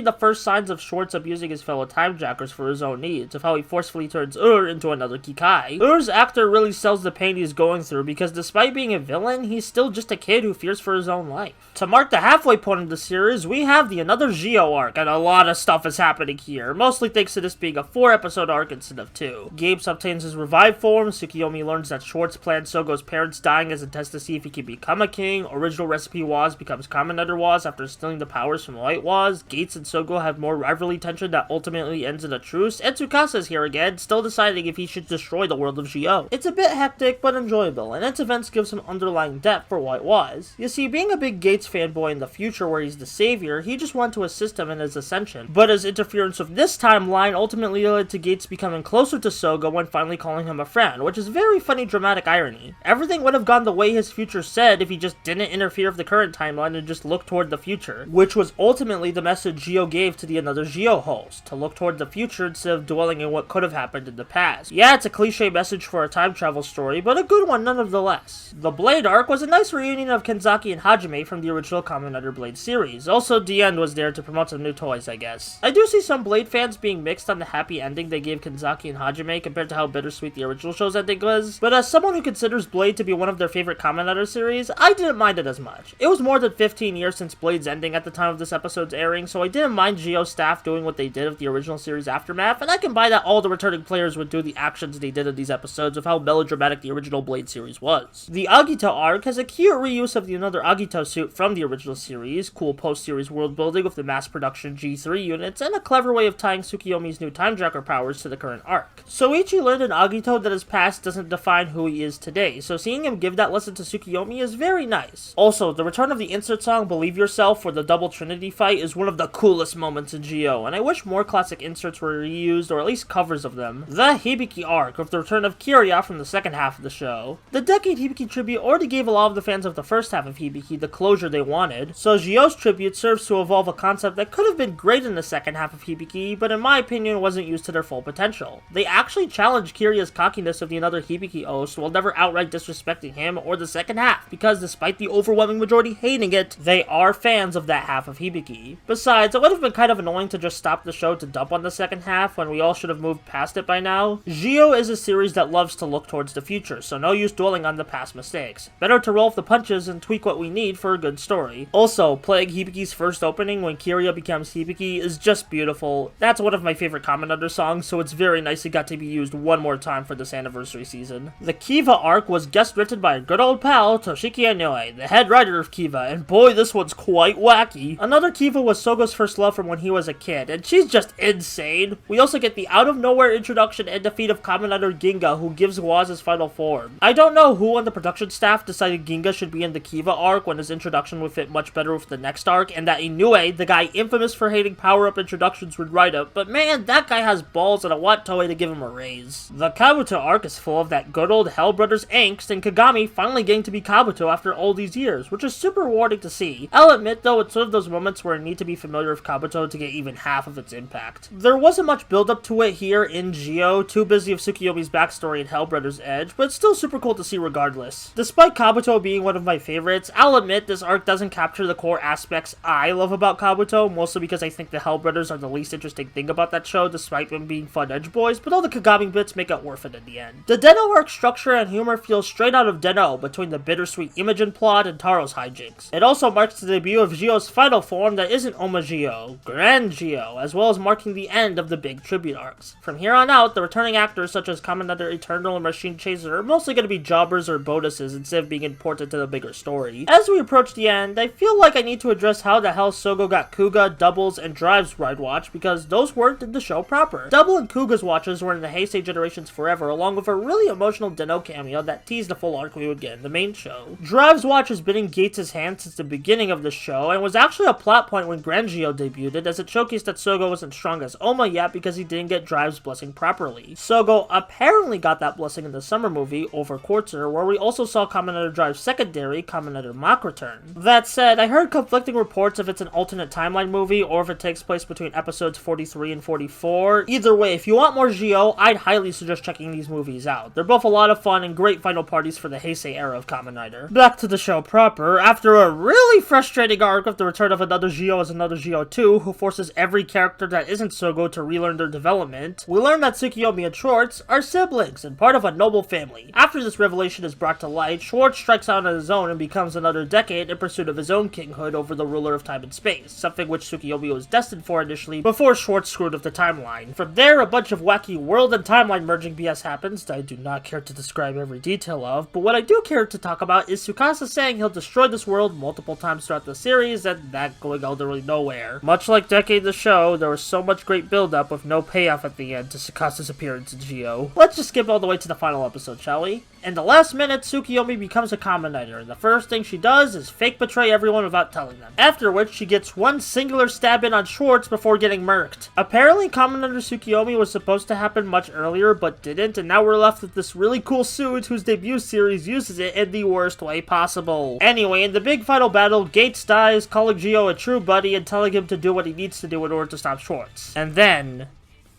the first signs of Schwartz abusing his fellow timejackers for his own needs, of how he forcefully turns into another Kikai. Actor really sells the pain he's going through because despite being a villain, he's still just a kid who fears for his own life. To mark the halfway point of the series, we have the Another Gio arc, and a lot of stuff is happening here, mostly thanks to this being a 4-episode arc instead of 2. Gabe obtains his revived form, Tsukiyomi learns that Schwartz planned Sogo's parents dying as a test to see if he can become a king, Original Recipe Woz becomes Kamen Rider Woz after stealing the powers from White Woz, Gates and Sogo have more rivalry tension that ultimately ends in a truce, and Tsukasa's here again, still deciding if he should destroy the world of Gio. It's a bit hectic, but enjoyable, and its events give some underlying depth for White Woz. You see, being a big Gates fanboy in the future where he's the savior, he just wanted to assist him in his ascension, but his interference with this timeline ultimately led to Gates becoming closer to Sogo and finally calling him a friend, which is very funny dramatic irony. Everything would have gone the way his future said if he just didn't interfere with the current timeline and just looked toward the future, which was ultimately the message Gio gave to the Another Gio host, to look toward the future instead of dwelling in what could have happened in the past. Yeah, it's a cliche message for a time travel story, but a good one nonetheless. The Blade arc was a nice reunion of Kenzaki and Hajime from the original Kamen Rider Blade series. Also, D-End was there to promote some new toys, I guess. I do see some Blade fans being mixed on the happy ending they gave Kenzaki and Hajime compared to how bittersweet the original show's ending was, but as someone who considers Blade to be one of their favorite Kamen Rider series, I didn't mind it as much. It was more than 15 years since Blade's ending at the time of this episode's airing, so I didn't mind Gio's staff doing what they did with the original series aftermath, and I can buy that all the returning players would do the actions they did in these episodes of how melodramatic the original Blade series was. The Agito arc has a cute reuse of the Another Agito suit from the original series, cool post-series world building with the mass production G3 units, and a clever way of tying Tsukiyomi's new time tracker powers to the current arc. Soichi learned in Agito that his past doesn't define who he is today, so seeing him give that lesson to Tsukiyomi is very nice. Also, the return of the insert song Believe Yourself herself or the double trinity fight is one of the coolest moments in Geo, and I wish more classic inserts were reused or at least covers of them. The Hibiki arc with the return of Kiria from the second half of the show. The Decade Hibiki tribute already gave a lot of the fans of the first half of Hibiki the closure they wanted, so Geo's tribute serves to evolve a concept that could have been great in the second half of Hibiki, but in my opinion wasn't used to their full potential. They actually challenged Kiria's cockiness of the another Hibiki host while never outright disrespecting him or the second half, because despite the overwhelming majority hating it, they are fans of that half of Hibiki. Besides, it would have been kind of annoying to just stop the show to dump on the second half when we all should have moved past it by now. Geo is a series that loves to look towards the future, so no use dwelling on the past mistakes. Better to roll with the punches and tweak what we need for a good story. Also, playing Hibiki's first opening when Kiria becomes Hibiki is just beautiful. That's one of my favorite Kamen Rider songs, so it's very nice it got to be used one more time for this anniversary season. The Kiva arc was guest written by a good old pal, Toshiki Inoue, the head writer of Kiva, and boy, this one's quite wacky. Another Kiva was Sogo's first love from when he was a kid, and she's just insane. We also get the out-of-nowhere introduction and defeat of Kamen Rider Ginga, who gives Waz his final form. I don't know who on the production staff decided Ginga should be in the Kiva arc when his introduction would fit much better with the next arc, and that Inoue, the guy infamous for hating power-up introductions, would write it, but man, that guy has balls and I want Toei to give him a raise. The Kabuto arc is full of that good old Hell Brothers angst, and Kagami finally getting to be Kabuto after all these years, which is super rewarding to see. I'll admit though, it's one of those moments where I need to be familiar with Kabuto to get even half of its impact. There wasn't much build up to it here in Geo, too busy of Tsukiyomi's backstory and Hell Brothers Edge, but it's still super cool to see regardless. Despite Kabuto being one of my favorites, I'll admit this arc doesn't capture the core aspects I love about Kabuto, mostly because I think the Hell Brothers are the least interesting thing about that show despite them being fun edge boys, but all the Kagami bits make it worth it in the end. The Den-O arc structure and humor feels straight out of Den-O between the bittersweet Imogen plot and Taro's hijinks. It also marks the debut of Geo's final form that isn't Oma Geo, Grand Geo, as well as marking the end of the big tribute arcs. From here on out, the returning actors such as Kamen Rider Eternal and Machine Chaser are mostly going to be jobbers or bonuses instead of being important to the bigger story. As we approach the end, I feel like I need to address how the hell Sogo got Kuuga, Doubles, and Drive's ride watch because those weren't in the show proper. Double and Kuuga's watches were in the Heisei Generations Forever along with a really emotional Den-O cameo that teased the full arc we would get in the main show. Drive's watch has been in Gates' hand since the beginning of the show and was actually a plot point when Grand Geo debuted as it showcased that Sogo wasn't strong as Oma yet because he didn't get Drive's blessing properly. Sogo apparently got that blessing in the summer movie, Over Quarter, where we also saw Kamen Rider Drive's secondary, Kamen Rider Mach return. That said, I heard conflicting reports if it's an alternate timeline movie or if it takes place between episodes 43 and 44. Either way, if you want more Geo, I'd highly suggest checking these movies out. They're both a lot of fun and great final parties for the Heisei era of Kamen Rider. Back to the show proper, after a really frustrating arc with the return of another Geo as another Geo 2, who forces every character that isn't Sogo to relearn their development, we learn that Tsukiyomi and Schwartz are siblings and part of a noble family. After this revelation is brought to light, Schwartz strikes out on his own and becomes another Decade in pursuit of his own kinghood over the ruler of time and space, something which Tsukiyomi was destined for initially before Schwartz screwed up the timeline. From there, a bunch of wacky world and timeline merging BS happens that I do not care to describe every detail of, but what I do care to talk about is Tsukasa saying he'll destroy this world multiple times throughout the series and that going literally nowhere. Much like Decade the show, there was so much great build-up with no payoff at the end to Tsukasa's appearance in Geo. Let's just skip all the way to the final episode, shall we? In the last minute, Tsukiyomi becomes a Kamen Rider, and the first thing she does is fake betray everyone without telling them. After which, she gets one singular stab in on Schwartz before getting murked. Apparently, Kamen Rider Tsukiyomi was supposed to happen much earlier, but didn't, and now we're left with this really cool suit whose debut series uses it in the worst way possible. Anyway, in the big final battle, Gates dies, calling Geo a true buddy and telling him to do what he needs to do in order to stop Schwartz. And then,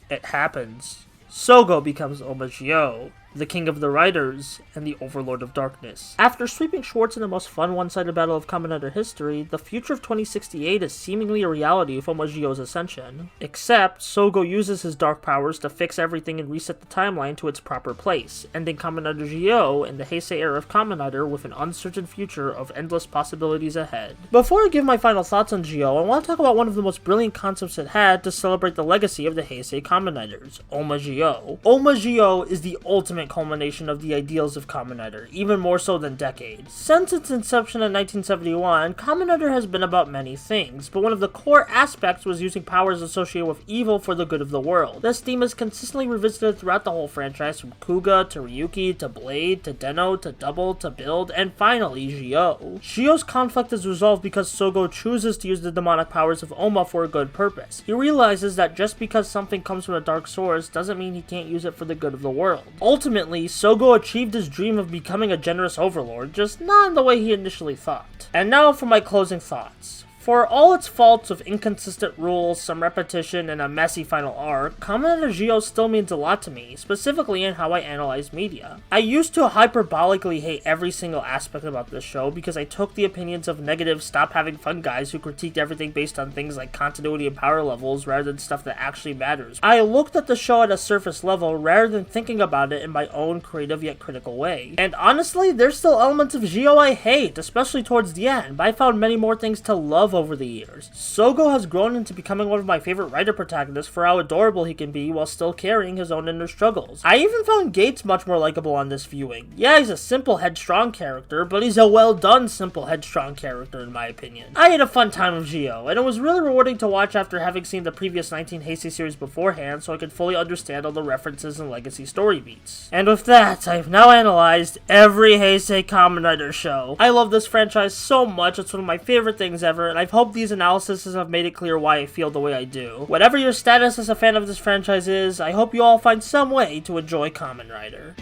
it happens. Sogo becomes Oma Geo, the King of the Riders, and the Overlord of Darkness. After sweeping Schwartz in the most fun one-sided battle of Kamen Rider history, the future of 2068 is seemingly a reality with Oma Geo's ascension. Except, Sogo uses his dark powers to fix everything and reset the timeline to its proper place, ending Kamen Rider Geo in the Heisei era of Kamen Rider with an uncertain future of endless possibilities ahead. Before I give my final thoughts on Geo, I want to talk about one of the most brilliant concepts it had to celebrate the legacy of the Heisei Kamen Riders, Oma Geo. Oma Geo is the ultimate ultimate culmination of the ideals of Kamen Rider, even more so than decades. Since its inception in 1971, Kamen Rider has been about many things, but one of the core aspects was using powers associated with evil for the good of the world. This theme is consistently revisited throughout the whole franchise, from Kuuga to Ryuki to Blade to Den-O to Double to Build, and finally Gyo. Gyo's conflict is resolved because Sogo chooses to use the demonic powers of Oma for a good purpose. He realizes that just because something comes from a dark source doesn't mean he can't use it for the good of the world. Ultimately, Sogo achieved his dream of becoming a generous overlord, just not in the way he initially thought. And now for my closing thoughts. For all its faults of inconsistent rules, some repetition, and a messy final arc, Kamen Rider Gyo still means a lot to me, specifically in how I analyze media. I used to hyperbolically hate every single aspect about this show because I took the opinions of negative stop having fun guys who critiqued everything based on things like continuity and power levels rather than stuff that actually matters. I looked at the show at a surface level rather than thinking about it in my own creative yet critical way. And honestly, there's still elements of Gyo I hate, especially towards the end, but I found many more things to love over the years. Sogo has grown into becoming one of my favorite writer protagonists for how adorable he can be while still carrying his own inner struggles. I even found Gates much more likable on this viewing. Yeah, he's a simple, headstrong character, but he's a well-done, simple, headstrong character in my opinion. I had a fun time with Gyo, and it was really rewarding to watch after having seen the previous 19 Heisei series beforehand so I could fully understand all the references and legacy story beats. And with that, I've now analyzed every Heisei Kamen Rider show. I love this franchise so much, it's one of my favorite things ever, and I hope these analyses have made it clear why I feel the way I do. Whatever your status as a fan of this franchise is, I hope you all find some way to enjoy Kamen Rider.